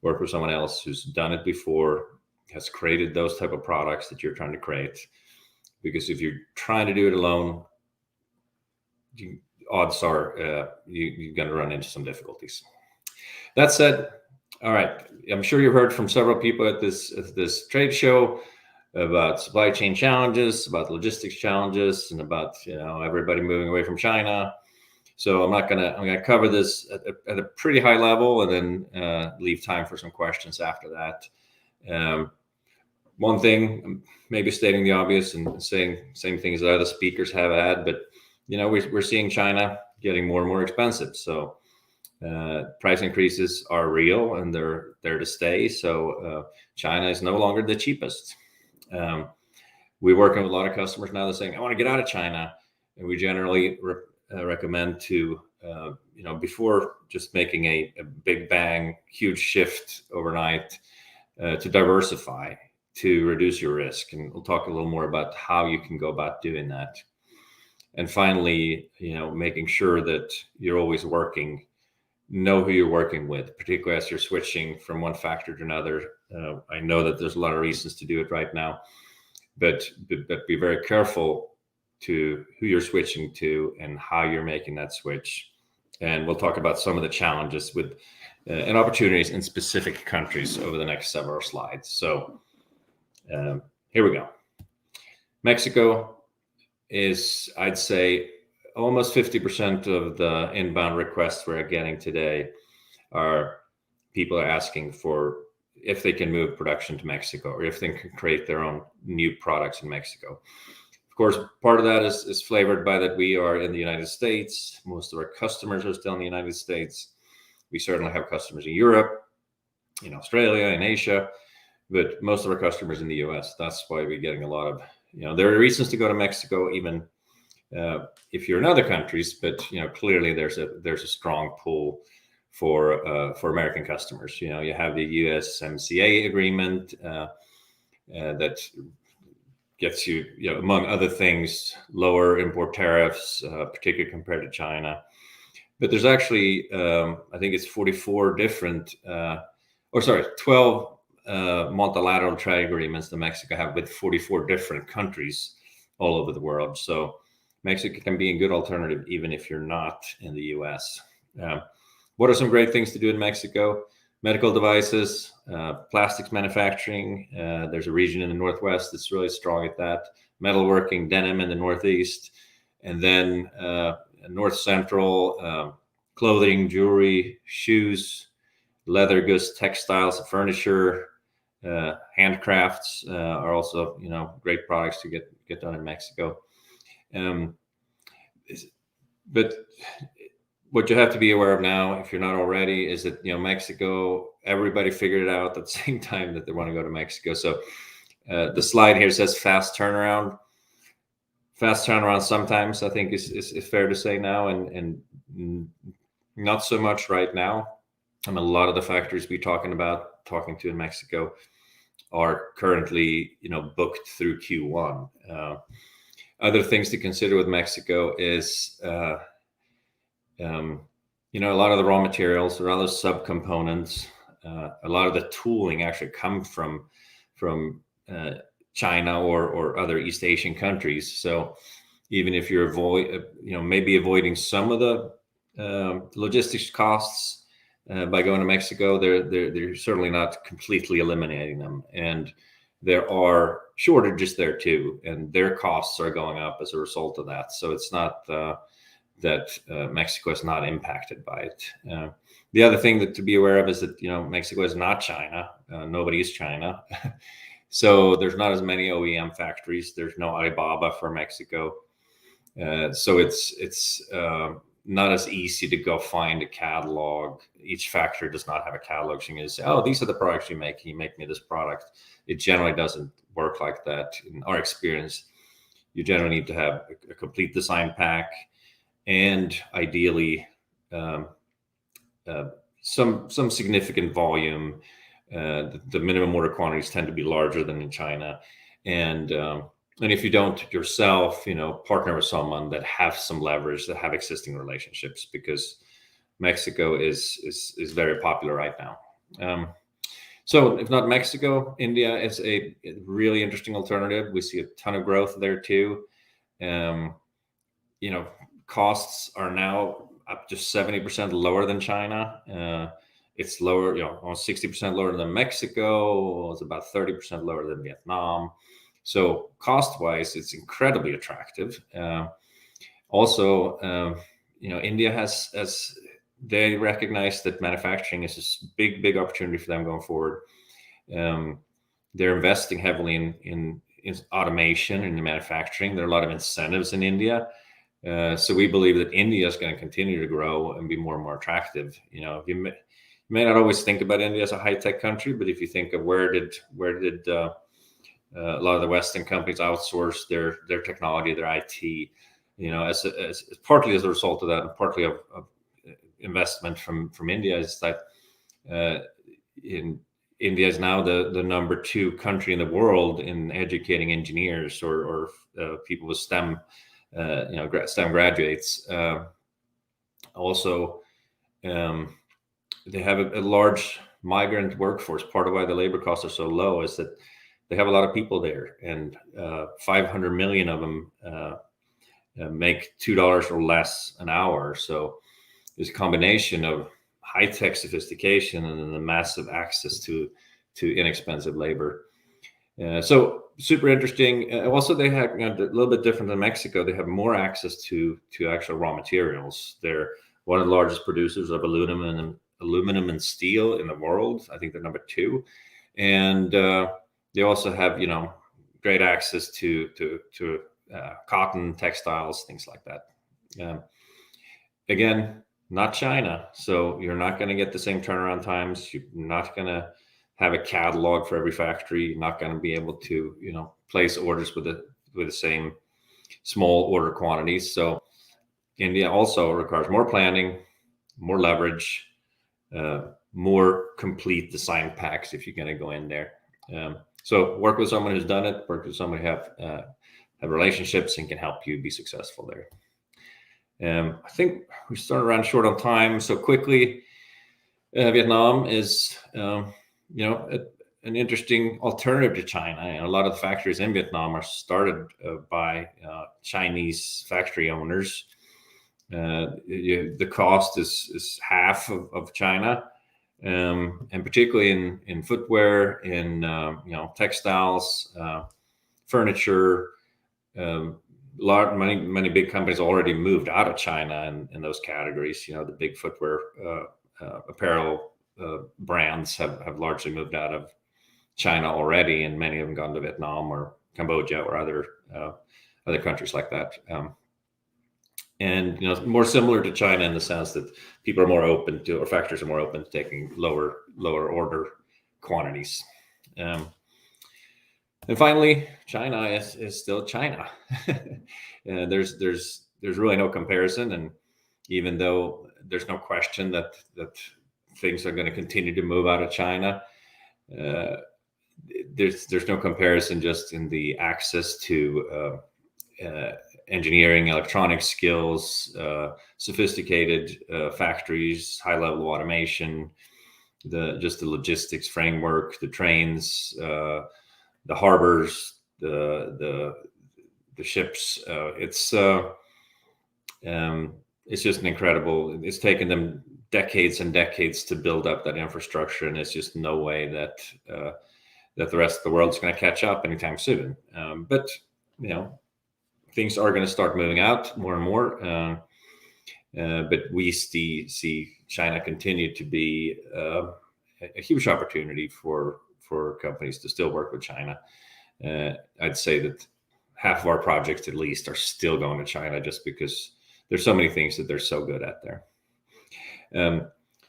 work with someone else who's done it before, has created those type of products that you're trying to create. Because if you're trying to do it alone, odds are you're going to run into some difficulties. That said, all right, I'm sure you've heard from several people at this trade show about supply chain challenges, about logistics challenges, and about everybody moving away from China. So I'm gonna cover this at a pretty high level, and then leave time for some questions after that. One thing, maybe stating the obvious and saying same things that other speakers have had, but we're seeing China getting more and more expensive. So price increases are real, and they're there to stay. So China is no longer the cheapest. We're working with a lot of customers now that are saying, I want to get out of China. And we generally recommend to, before just making a big bang, huge shift overnight, to diversify, to reduce your risk. And we'll talk a little more about how you can go about doing that. And finally, making sure that you're always know who you're working with, particularly as you're switching from one factor to another. I know that there's a lot of reasons to do it right now, but be very careful to who you're switching to and how you're making that switch. And we'll talk about some of the challenges with and opportunities in specific countries over the next several slides. So here we go. Mexico is, I'd say, almost 50% of the inbound requests we're getting today are people are asking for if they can move production to Mexico, or if they can create their own new products in Mexico. Of course, part of that is flavored by that we are in the United States. Most of our customers are still in the United States. We certainly have customers in Europe, in Australia, in Asia, but most of our customers in the US. That's why we're getting a lot of, there are reasons to go to Mexico, even if you're in other countries, but clearly there's a strong pull for American customers. You have the USMCA agreement that gets you, among other things, lower import tariffs, particularly compared to China. But there's actually, I think it's 44 different, 12 multilateral trade agreements that Mexico have with 44 different countries all over the world. So Mexico can be a good alternative even if you're not in the US. What are some great things to do in Mexico? Medical devices, plastics manufacturing. There's a region in the Northwest that's really strong at that. Metalworking, denim in the Northeast. And then North Central, clothing, jewelry, shoes, leather goods, textiles, furniture, handcrafts are also, great products to get done in Mexico. But what you have to be aware of now, if you're not already, is that, Mexico, everybody figured it out at the same time that they want to go to Mexico. So the slide here says fast turnaround. Fast turnaround sometimes, I think, is fair to say now, and not so much right now. A lot of the factories we're talking to in Mexico are currently, booked through Q1. Other things to consider with Mexico is, a lot of the raw materials or other subcomponents, a lot of the tooling actually come from China or other East Asian countries. So even if you're maybe avoiding some of the logistics costs, by going to Mexico. They're certainly not completely eliminating them, and there are shortages there too, and their costs are going up as a result of that. So it's not that Mexico is not impacted by it. The other thing that to be aware of is that Mexico is not China. Nobody is China. So there's not as many OEM factories. There's no Alibaba for Mexico. So it's not as easy to go find a catalog. Each factory does not have a catalog. So you can say, oh, these are the products you make. Can you make me this product? It generally doesn't work like that. In our experience, you generally need to have a complete design pack, and ideally some significant volume. The minimum order quantities tend to be larger than in China, and if you don't yourself, partner with someone that have some leverage, that have existing relationships, because Mexico is very popular right now. So if not Mexico, India is a really interesting alternative. We see a ton of growth there too. Costs are now up to 70% lower than China. It's lower, almost 60% lower than Mexico. It's about 30% lower than Vietnam. So cost-wise, it's incredibly attractive. Also, India has they recognize that manufacturing is this big opportunity for them going forward. They're investing heavily in automation and in manufacturing. There are a lot of incentives in India. So we believe that India is going to continue to grow and be more and more attractive. You may not always think about India as a high-tech country, but if you think of where did a lot of the Western companies outsource their technology, their IT, as partly as a result of that, and partly of investment from India, is that India is now the number 2 country in the world in educating engineers or people with STEM, STEM graduates. Also, they have a large migrant workforce. Part of why the labor costs are so low is that they have a lot of people there, and 500 million of them make $2 or less an hour. So there's a combination of high-tech sophistication and then the massive access to inexpensive labor. So super interesting. Also, they have a little bit different than Mexico. They have more access to actual raw materials. They're one of the largest producers of aluminum and steel in the world. I think they're number 2, and they also have great access to cotton, textiles, things like that. Again, not China, so you're not going to get the same turnaround times. You're not going to have a catalog for every factory. You're not going to be able to place orders with the same small order quantities. So India also requires more planning, more leverage, more complete design packs if you're going to go in there. So work with someone who's done it. Work with someone who have relationships and can help you be successful there. I think we started around short on time, so quickly. Vietnam is an interesting alternative to China, and a lot of the factories in Vietnam are started by Chinese factory owners. The cost is half of China, and particularly in footwear, in textiles, furniture. Many big companies already moved out of China in those categories. The big footwear apparel brands have largely moved out of China already, and many of them gone to Vietnam or Cambodia or other countries like that. And more similar to China in the sense that people are more open to, or factories are more open to taking lower order quantities. And finally, China is still China. And there's really no comparison. And even though there's no question that things are going to continue to move out of China, there's no comparison just in the access to engineering, electronic skills, sophisticated factories, high level automation, the logistics framework, the trains, the harbors, the ships. It's just an incredible. It's taken them decades and decades to build up that infrastructure, and there's just no way that that the rest of the world's going to catch up anytime soon. But things are going to start moving out more and more. But we see China continue to be a huge opportunity for companies to still work with China. I'd say that half of our projects at least are still going to China, just because there's so many things that they're so good at there.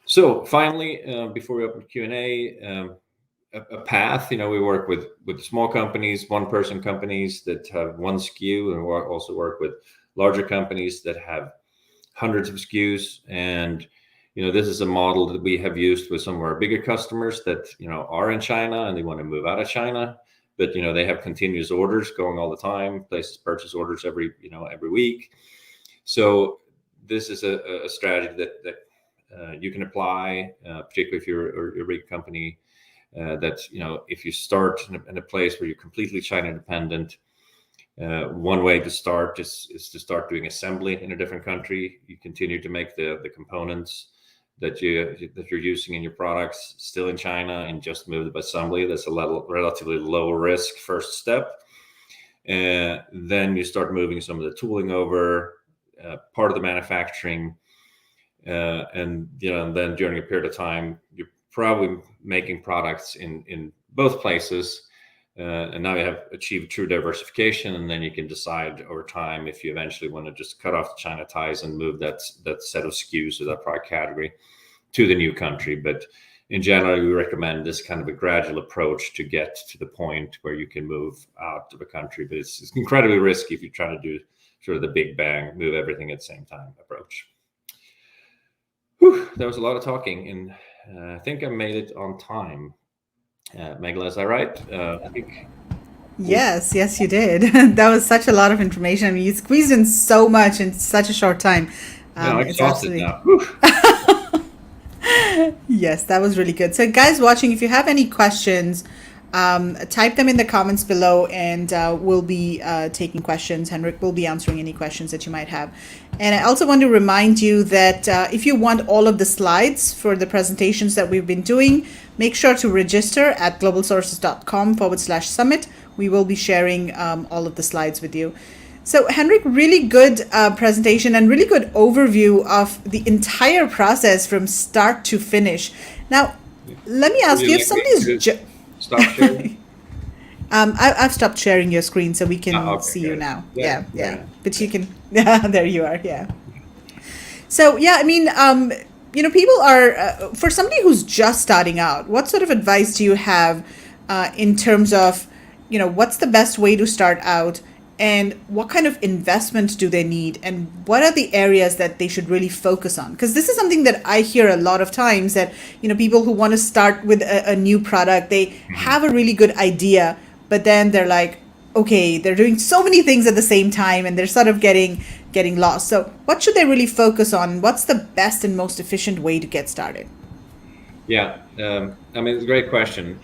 So finally, before we open Q&A, a path. We work with small companies, one-person companies that have one SKU, and we also work with larger companies that have hundreds of SKUs. And this is a model that we have used with some of our bigger customers that are in China and they want to move out of China, but they have continuous orders going all the time. Places purchase orders every week. So this is a strategy that you can apply, particularly if you're a big company. That if you start in a place where you're completely China dependent, one way to start is to start doing assembly in a different country. You continue to make the components that you're using in your products still in China, and just move the assembly. That's a relatively low risk first step. Then you start moving some of the tooling over, part of the manufacturing, and then during a period of time you're probably making products in both places, and now you have achieved true diversification, and then you can decide over time if you eventually want to just cut off the China ties and move that set of SKUs or that product category to the new country. But in general, we recommend this kind of a gradual approach to get to the point where you can move out of a country, but it's incredibly risky if you're trying to do sort of the big bang, move everything at the same time approach. Whew, that was a lot of talking, and I think I made it on time. Megla, is that right? I think. Yes, you did. That was such a lot of information. I mean, you squeezed in so much in such a short time. I'm exhausted now. Yes, that was really good. So guys watching, if you have any questions, type them in the comments below, and we'll be taking questions. Henrik will be answering any questions that you might have. And I also want to remind you that if you want all of the slides for the presentations that we've been doing, make sure to register at globalsources.com/summit. We will be sharing all of the slides with you. So Henrik, really good presentation and really good overview of the entire process from start to finish. Now, let me ask you, if somebody's... Stop sharing? I've stopped sharing your screen so we can see you now. Yeah. But you can... there you are, yeah. So, yeah, I mean, people are... for somebody who's just starting out, what sort of advice do you have in terms of, what's the best way to start out? And what kind of investment do they need? And what are the areas that they should really focus on? Because this is something that I hear a lot of times, that, people who want to start with a new product, they have a really good idea, but then they're like, okay, they're doing so many things at the same time and they're sort of getting lost. So what should they really focus on? What's the best and most efficient way to get started? Yeah, it's a great question.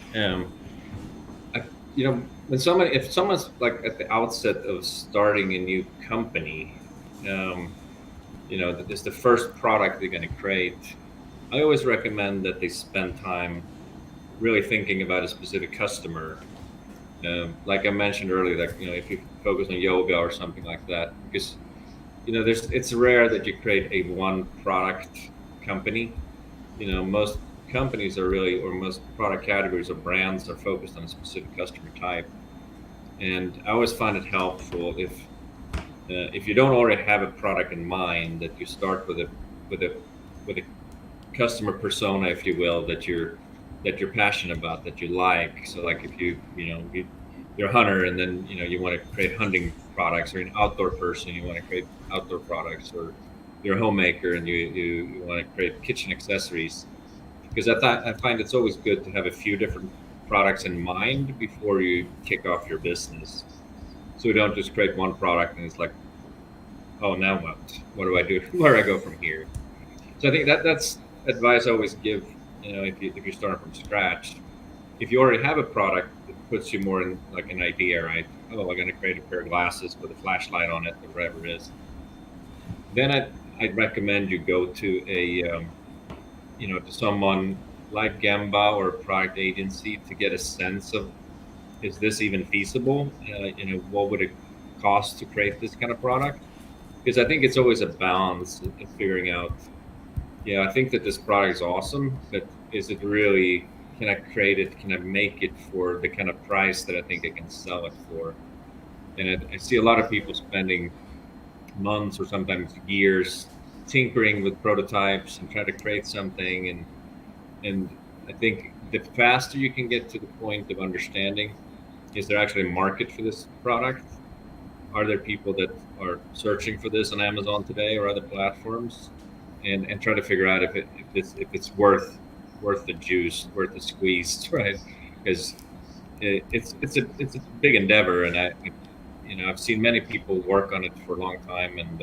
If someone's like at the outset of starting a new company, that is the first product they're going to create, I always recommend that they spend time really thinking about a specific customer. Like I mentioned earlier, that if you focus on yoga or something like that, because it's rare that you create a one product company. Most companies are really, or most product categories or brands are focused on a specific customer type. And I always find it helpful if you don't already have a product in mind, that you start with a customer persona, if you will, that you're passionate about, that you like. So like if you're a hunter, and then you want to create hunting products, or an outdoor person, you want to create outdoor products, or you're a homemaker and you want to create kitchen accessories. Because I find it's always good to have a few different products in mind before you kick off your business, so you don't just create one product and it's like, oh, now what do I do? Where do I go from here? So I think that's advice I always give. If you're starting from scratch, if you already have a product, it puts you more in like an idea, right? Oh, I'm going to create a pair of glasses with a flashlight on it, or whatever it is. Then I'd recommend you go to to someone like Gemba or a product agency to get a sense of, is this even feasible? What would it cost to create this kind of product? Because I think it's always a balance in figuring out, yeah, I think that this product is awesome, but is it really, can I create it? Can I make it for the kind of price that I think I can sell it for? And I see a lot of people spending months or sometimes years tinkering with prototypes and trying to create something. And I think the faster you can get to the point of understanding, is there actually a market for this product? Are there people that are searching for this on Amazon today or other platforms? And try to figure out if it's worth the juice, worth the squeeze, right? Because it's a big endeavor, and I've seen many people work on it for a long time and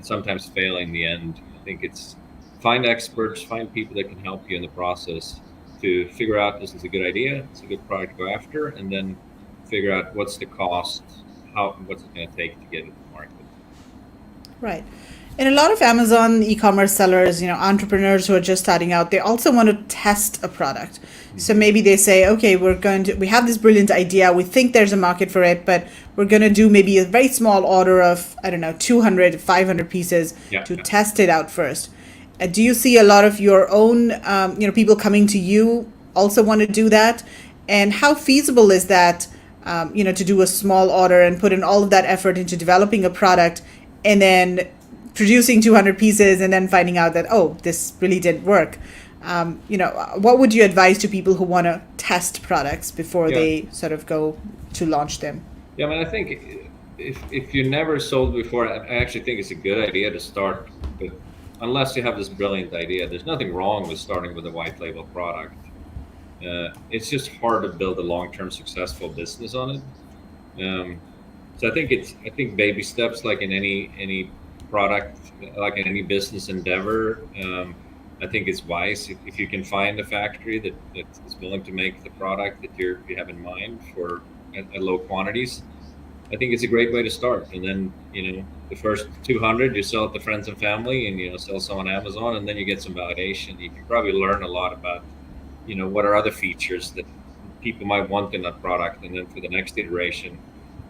sometimes fail in the end. I think it's find experts, find people that can help you in the process to figure out this is a good idea, it's a good product to go after, and then figure out what's the cost, what's it going to take to get it to market. Right. And a lot of Amazon e-commerce sellers, entrepreneurs who are just starting out, they also want to test a product. So maybe they say, okay, we have this brilliant idea. We think there's a market for it, but we're going to do maybe a very small order of, 200, 500 pieces to test it out first. Do you see a lot of your own, people coming to you also want to do that? And how feasible is that, to do a small order and put in all of that effort into developing a product and then producing 200 pieces and then finding out that, this really didn't work? What would you advise to people who want to test products before they sort of go to launch them? Yeah, I mean, I think if you never sold before, I actually think it's a good idea to start with, unless you have this brilliant idea. There's nothing wrong with starting with a white label product. It's just hard to build a long-term successful business on it. So I think baby steps, like in any product, like in any business endeavor, I think it's wise if you can find a factory that is willing to make the product that you have in mind for at low quantities. I think it's a great way to start. And then the first 200 you sell it to friends and family, and sell some on Amazon, and then you get some validation. You can probably learn a lot about what are other features that people might want in that product, and then for the next iteration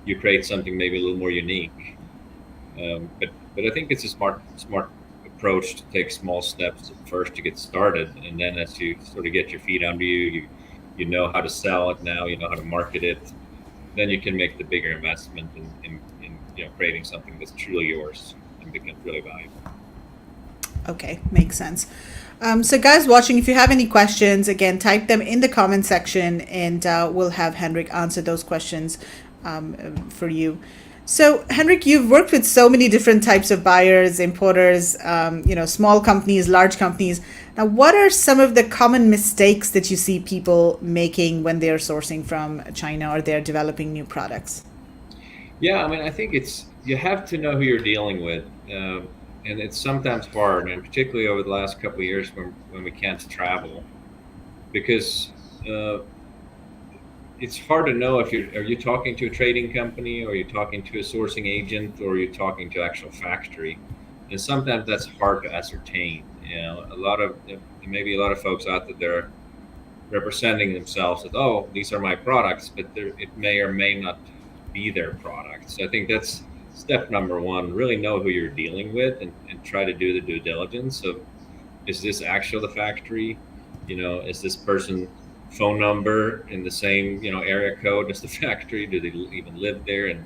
you create something maybe a little more unique. But I think it's a smart approach to take small steps at first to get started, and then as you sort of get your feet under you, you know how to sell it now, you know how to market it, then you can make the bigger investment in creating something that's truly yours and becomes really valuable. Okay, makes sense. So guys watching, if you have any questions, again, type them in the comment section, and we'll have Henrik answer those questions for you. So Henrik, you've worked with so many different types of buyers, importers, small companies, large companies. Now, what are some of the common mistakes that you see people making when they're sourcing from China or they're developing new products? Yeah, I mean, I think you have to know who you're dealing with. And it's sometimes hard, and particularly over the last couple of years when we can't travel, because it's hard to know if are you talking to a trading company, or are you talking to a sourcing agent, or are you talking to actual factory? And sometimes that's hard to ascertain. Maybe a lot of folks out there, they're representing themselves as, these are my products, but it may or may not be their products. So I think that's step number one. Really know who you're dealing with, and try to do the due diligence of, is this actually the factory? Is this person phone number in the same area code as the factory? Do they even live there? And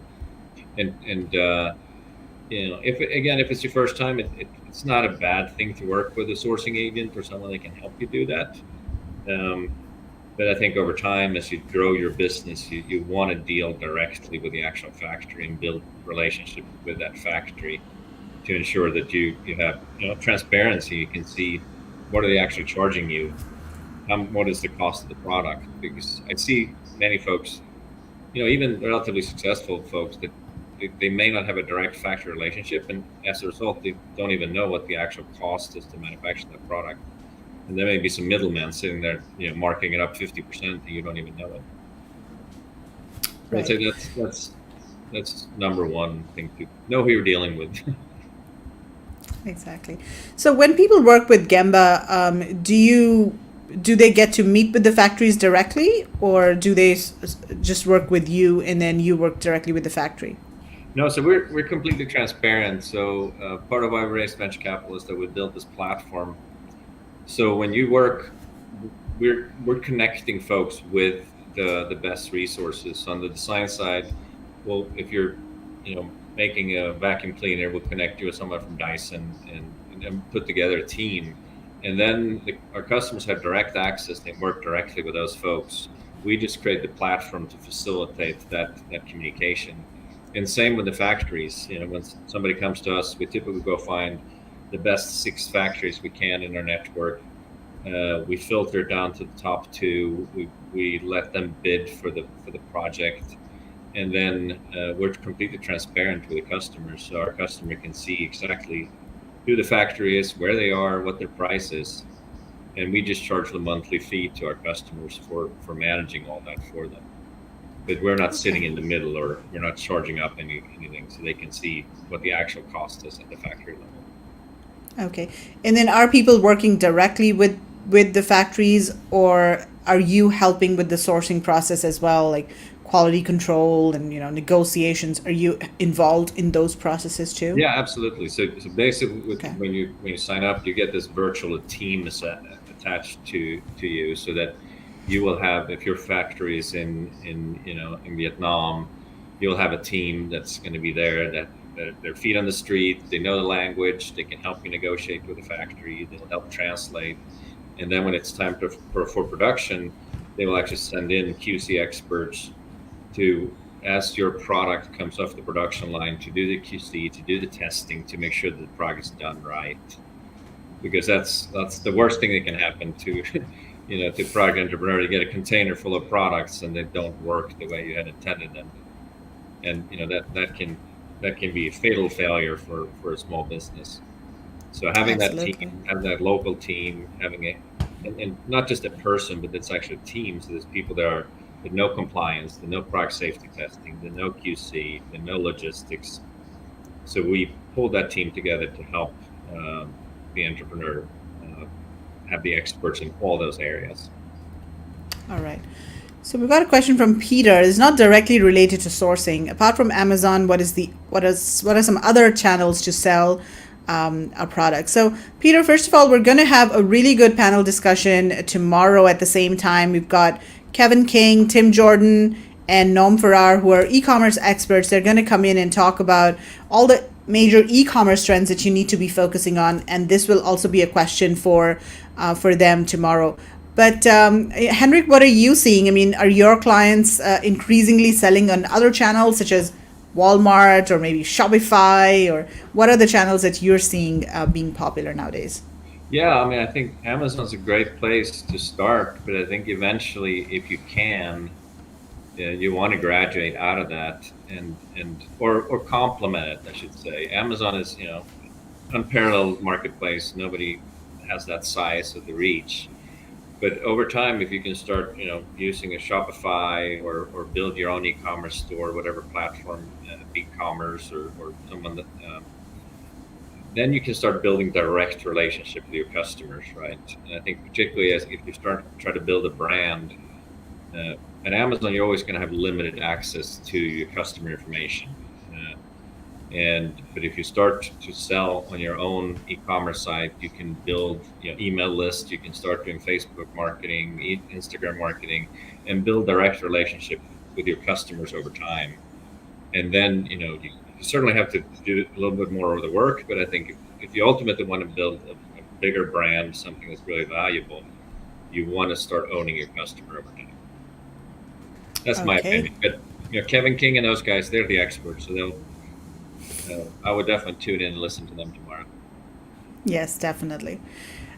if it's your first time, it's not a bad thing to work with a sourcing agent or someone that can help you do that. But I think over time, as you grow your business, you want to deal directly with the actual factory and build relationship with that factory to ensure that you have transparency. You can see what are they actually charging you, what is the cost of the product. Because I see many folks, even relatively successful folks, that they may not have a direct factory relationship, and as a result, they don't even know what the actual cost is to manufacture that product. And there may be some middleman sitting there, marking it up 50%, and you don't even know it. Right. I'd say that's number one thing, to know who you're dealing with. Exactly. So when people work with Gemba, do they get to meet with the factories directly, or do they just work with you and then you work directly with the factory? No, so we're completely transparent. So part of why we raised venture capital is that we built this platform. So when you work, we're connecting folks with the best resources on the design side. Well, if you're, making a vacuum cleaner, we'll connect you with someone from Dyson and put together a team. And then our customers have direct access. They work directly with those folks. We just create the platform to facilitate that communication. And same with the factories. When somebody comes to us, we typically go find the best 6 factories we can in our network. We filter down to the top 2. We let them bid for the project, and then we're completely transparent with the customers, so our customer can see exactly who the factory is, where they are, what their price is, and we just charge the monthly fee to our customers for managing all that for them. But we're not sitting in the middle, or we're not charging up anything, so they can see what the actual cost is at the factory level. Okay. And then are people working directly with the factories, or are you helping with the sourcing process as well, like quality control and negotiations? Are you involved in those processes too? Yeah, absolutely. So basically, Okay. when you sign up, you get this virtual team attached to you, so that you will have, if your factory is in Vietnam, you'll have a team that's going to be there, that their feet on the street, they know the language, they can help you negotiate with the factory, they'll help translate. And then when it's time for production, they will actually send in QC experts to, as your product comes off the production line, to do the QC, to do the testing, to make sure that the product's done right. Because that's the worst thing that can happen to to product entrepreneur. You get a container full of products and they don't work the way you had intended them, and that can be a fatal failure for a small business. So having that Absolutely. team, having that local team, having and not just a person, but it's actually a team. So there's people that know compliance, that know product safety testing, that know QC, that know logistics. So we pulled that team together to help the entrepreneur have the experts in all those areas. All right. So we've got a question from Peter. It's not directly related to sourcing. Apart from Amazon, what are some other channels to sell our products? So Peter, first of all, we're going to have a really good panel discussion tomorrow at the same time. We've got Kevin King, Tim Jordan, and Noam Farrar, who are e-commerce experts. They're going to come in and talk about all the major e-commerce trends that you need to be focusing on, and this will also be a question for them tomorrow. But Henrik, what are you seeing? I mean, are your clients increasingly selling on other channels such as Walmart or maybe Shopify, or what are the channels that you're seeing being popular nowadays? Yeah, I mean, I think Amazon's a great place to start, but I think eventually, if you can, you want to graduate out of that or complement it, I should say. Amazon is, unparalleled marketplace. Nobody has that size of the reach. But over time, if you can start, using a Shopify or build your own e-commerce store, whatever platform, e-commerce or someone that, then you can start building direct relationship with your customers, right? And I think particularly if you try to build a brand, at Amazon, you're always going to have limited access to your customer information. But if you start to sell on your own e-commerce site, you can build email lists, you can start doing Facebook marketing, Instagram marketing, and build direct relationship with your customers over time. And then you certainly have to do a little bit more of the work, but I think if you ultimately want to build a bigger brand, something that's really valuable, you want to start owning your customer over time. That's my opinion. But Kevin King and those guys, they're the experts, so I would definitely tune in and listen to them tomorrow. Yes, definitely.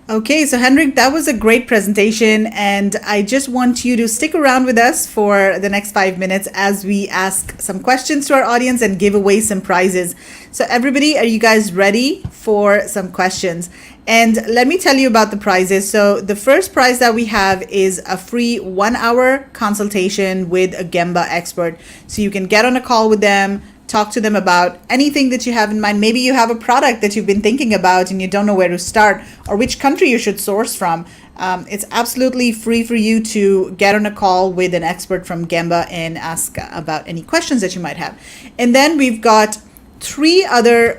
Okay, so Henrik, that was a great presentation, and I just want you to stick around with us for the next 5 minutes as we ask some questions to our audience and give away some prizes. So everybody, are you guys ready for some questions? And let me tell you about the prizes. So the first prize that we have is a free 1-hour consultation with a Gemba expert. So you can get on a call with them, talk to them about anything that you have in mind. Maybe you have a product that you've been thinking about and you don't know where to start or which country you should source from. It's absolutely free for you to get on a call with an expert from Gemba and ask about any questions that you might have. And then we've got 3 other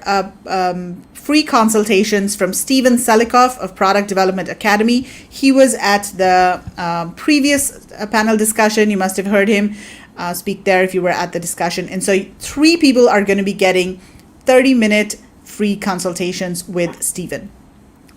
free consultations from Steven Selikoff of Product Development Academy. He was at the previous panel discussion. You must have heard him speak there if you were at the discussion. And so 3 people are going to be getting 30-minute free consultations with Steven.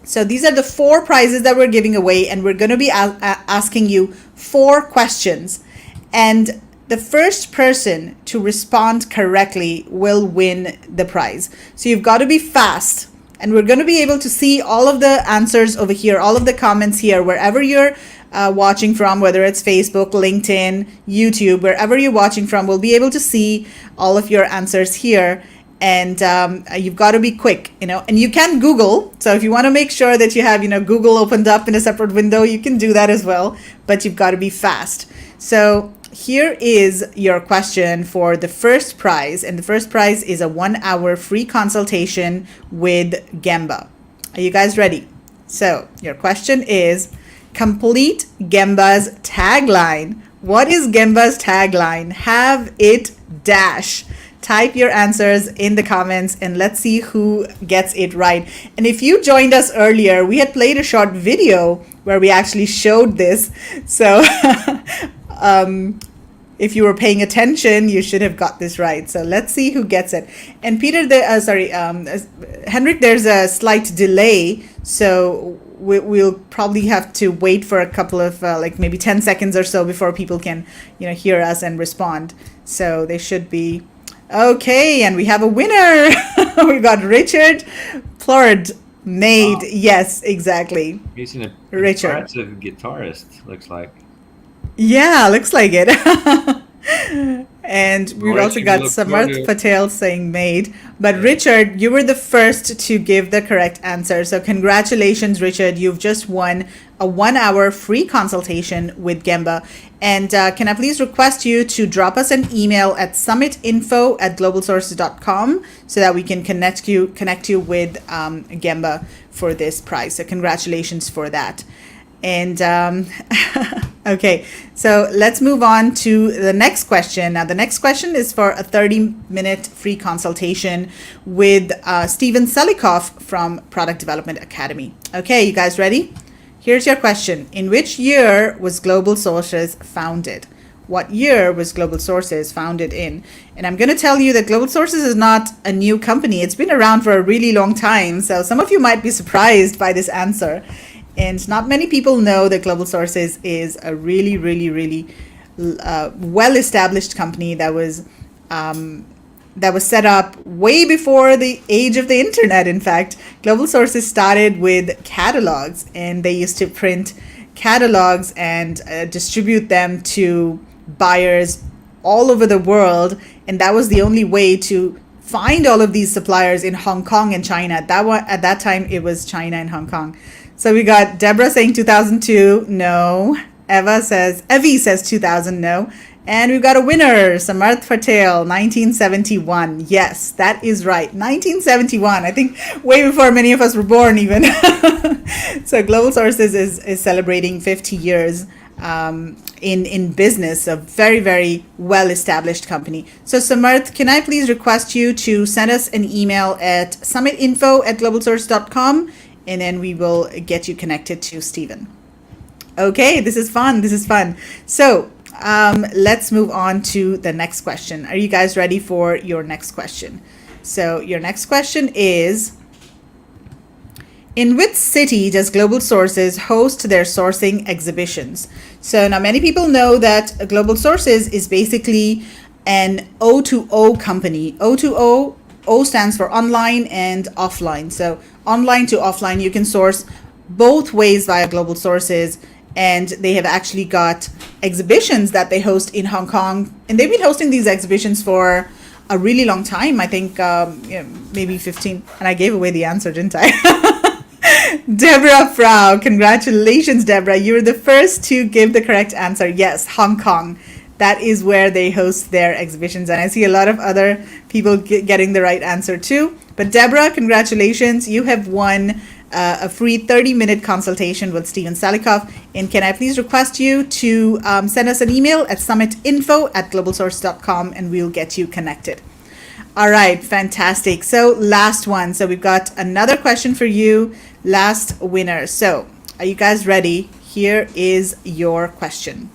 So these are the 4 prizes that we're giving away, and we're going to be asking you 4 questions. And the first person to respond correctly will win the prize. So you've got to be fast. And we're going to be able to see all of the answers over here, all of the comments here, wherever you're watching from, whether it's Facebook, LinkedIn, YouTube, wherever you're watching from, we'll be able to see all of your answers here. And you've got to be quick, and you can Google. So if you want to make sure that you have, Google opened up in a separate window, you can do that as well, but you've got to be fast. So here is your question for the first prize, and the first prize is a 1-hour free consultation with Gemba. Are you guys ready? So your question is, complete Gemba's tagline. What is Gemba's tagline? Have it dash. Type your answers in the comments and let's see who gets it right. And if you joined us earlier, we had played a short video where we actually showed this. So if you were paying attention, you should have got this right. So let's see who gets it. And Peter, Henrik, there's a slight delay. So we'll probably have to wait for a couple of maybe 10 seconds or so before people can, hear us and respond. So they should be okay. And we have a winner. We got Richard Plord made. Oh. Yes, exactly. He's an Richard. impressive guitarist, looks like. Yeah, looks like it. And we've also got Samarth Patel saying made. But Richard, you were the first to give the correct answer. So congratulations, Richard. You've just won a 1-hour free consultation with Gemba. And can I please request you to drop us an email at summitinfo@globalsources.com so that we can connect you with Gemba for this prize. So congratulations for that. And okay, so let's move on to the next question. Now, the next question is for a 30-minute free consultation with Steven Selikoff from Product Development Academy. Okay, you guys ready? Here's your question. In which year was Global Sources founded? What year was Global Sources founded in? And I'm going to tell you that Global Sources is not a new company. It's been around for a really long time. So some of you might be surprised by this answer. And not many people know that Global Sources is a really, really, really well-established company that was set up way before the age of the internet. In fact, Global Sources started with catalogs, and they used to print catalogs and distribute them to buyers all over the world. And that was the only way to find all of these suppliers in Hong Kong and China. At that time, it was China and Hong Kong. So we got Deborah saying 2002, no. Evie says 2000, no. And we've got a winner, Samarth Patel, 1971. Yes, that is right. 1971. I think way before many of us were born even. So Global Sources is celebrating 50 years in business, a very, very well-established company. So Samarth, can I please request you to send us an email at summitinfo@globalsource.com, and then we will get you connected to Steven. Okay, this is fun. So let's move on to the next question. Are you guys ready for your next question? So your next question is, in which city does Global Sources host their sourcing exhibitions? So now many people know that Global Sources is basically an O2O company. O2O, O stands for online and offline. So online to offline, you can source both ways via Global Sources. And they have actually got exhibitions that they host in Hong Kong. And they've been hosting these exhibitions for a really long time. I think maybe 15. And I gave away the answer, didn't I? Deborah Frau. Congratulations, Deborah. You were the first to give the correct answer. Yes, Hong Kong. that is where they host their exhibitions. And I see a lot of other people getting the right answer too. But Deborah, congratulations. You have won a free 30-minute consultation with Steven Salikoff. And can I please request you to send us an email at summitinfo@globalsource.com, and we'll get you connected. All right, fantastic. So last one. So we've got another question for you, last winner. So are you guys ready? Here is your question.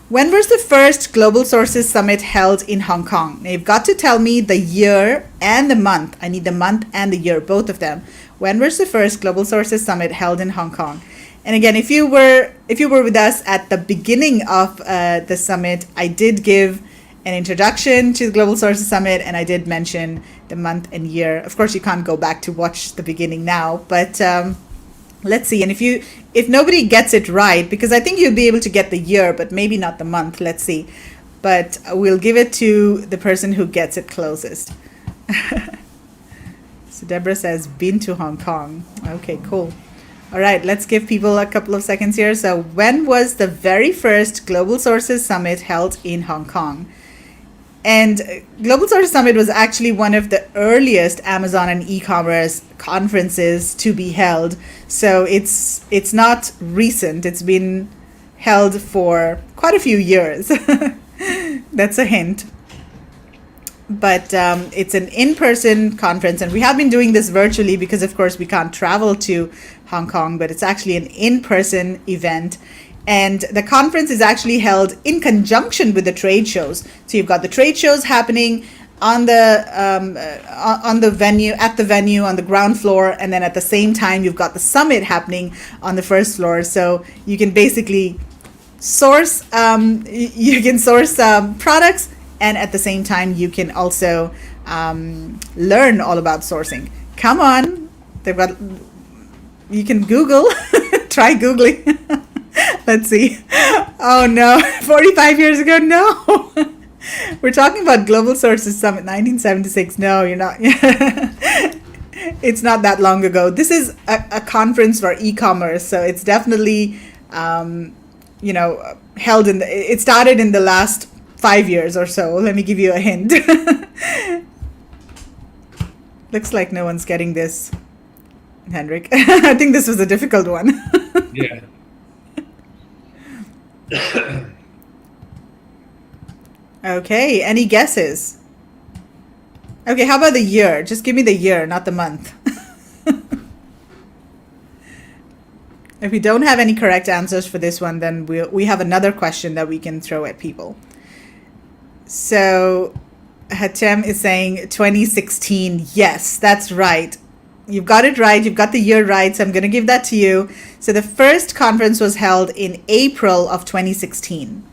When was the first Global Sources Summit held in Hong Kong? Now you've got to tell me the year and the month. I need the month and the year, both of them. When was the first Global Sources Summit held in Hong Kong? And again, if you were with us at the beginning of the summit, I did give an introduction to the Global Sources Summit, and I did mention the month and year. Of course, you can't go back to watch the beginning now, but let's see. And if nobody gets it right, because I think you'll be able to get the year, but maybe not the month. Let's see. But we'll give it to the person who gets it closest. So Deborah says, been to Hong Kong. Okay, cool. All right, let's give people a couple of seconds here. So when was the very first Global Sources Summit held in Hong Kong? And Global Sources Summit was actually one of the earliest Amazon and e-commerce conferences to be held. So it's not recent. It's been held for quite a few years. That's a hint. But it's an in-person conference, and we have been doing this virtually because, of course, we can't travel to Hong Kong, but it's actually an in-person event. And the conference is actually held in conjunction with the trade shows. So you've got the trade shows happening on the venue, on the ground floor, and then at the same time you've got the summit happening on the first floor. So you can basically source products, and at the same time you can also learn all about sourcing. Come on, you can Google, try Googling. Let's see. Oh no, 45 years ago, no. We're talking about Global Sources Summit 1976. No, you're not. It's not that long ago. This is a conference for e-commerce, so it's definitely held it started in the last 5 years or so. Let me give you a hint. Looks like no one's getting this, Henrik. I think this was a difficult one. Yeah. Okay, any guesses? Okay, how about the year? Just give me the year, not the month. If we don't have any correct answers for this one, then we have another question that we can throw at people. So Hatem is saying 2016. Yes, that's right. You've got it right. You've got the year right. So I'm going to give that to you. So the first conference was held in April of 2016.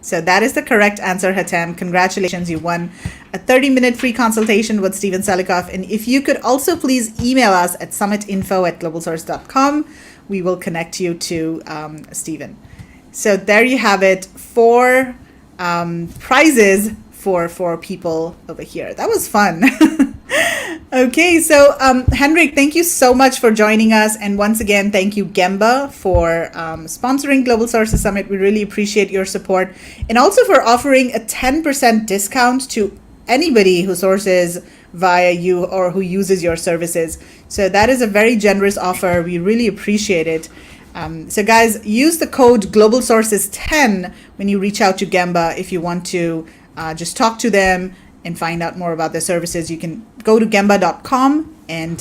So that is the correct answer, Hatem. Congratulations. You won a 30-minute free consultation with Steven Salikoff. And if you could also please email us at summitinfo@globalsource.com, we will connect you to Steven. So there you have it. 4 prizes for people over here. That was fun. Okay, so Henrik, thank you so much for joining us. And once again, thank you, Gemba, for sponsoring Global Sources Summit. We really appreciate your support. And also for offering a 10% discount to anybody who sources via you or who uses your services. So that is a very generous offer. We really appreciate it. So guys, use the code GlobalSources10 when you reach out to Gemba if you want to just talk to them and find out more about their services. You can go to gemba.com and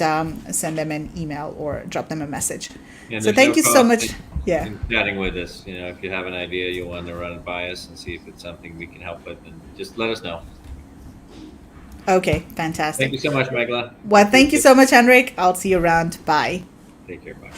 send them an email or drop them a message. Yeah, so thank you so much. Yeah. In chatting with us, if you have an idea you want to run it by us and see if it's something we can help with, and just let us know. Okay, fantastic. Thank you so much, Megla. Well, thank you so much, Henrik. I'll see you around. Bye. Take care. Bye.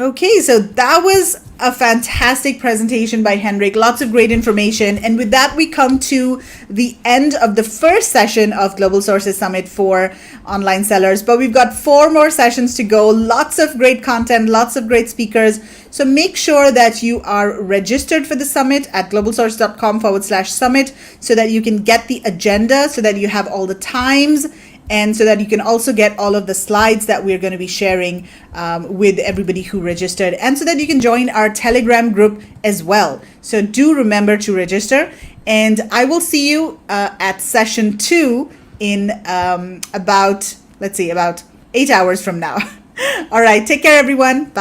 Okay, so that was a fantastic presentation by Henrik. Lots of great information. And with that, we come to the end of the first session of Global Sources Summit for online sellers. But we've got 4 more sessions to go. Lots of great content, lots of great speakers. So make sure that you are registered for the summit at globalsource.com/summit so that you can get the agenda, so that you have all the times and so that you can also get all of the slides that we're going to be sharing with everybody who registered, and so that you can join our Telegram group as well. So do remember to register, and I will see you at session 2 in about 8 hours from now. All right, take care, everyone. Bye.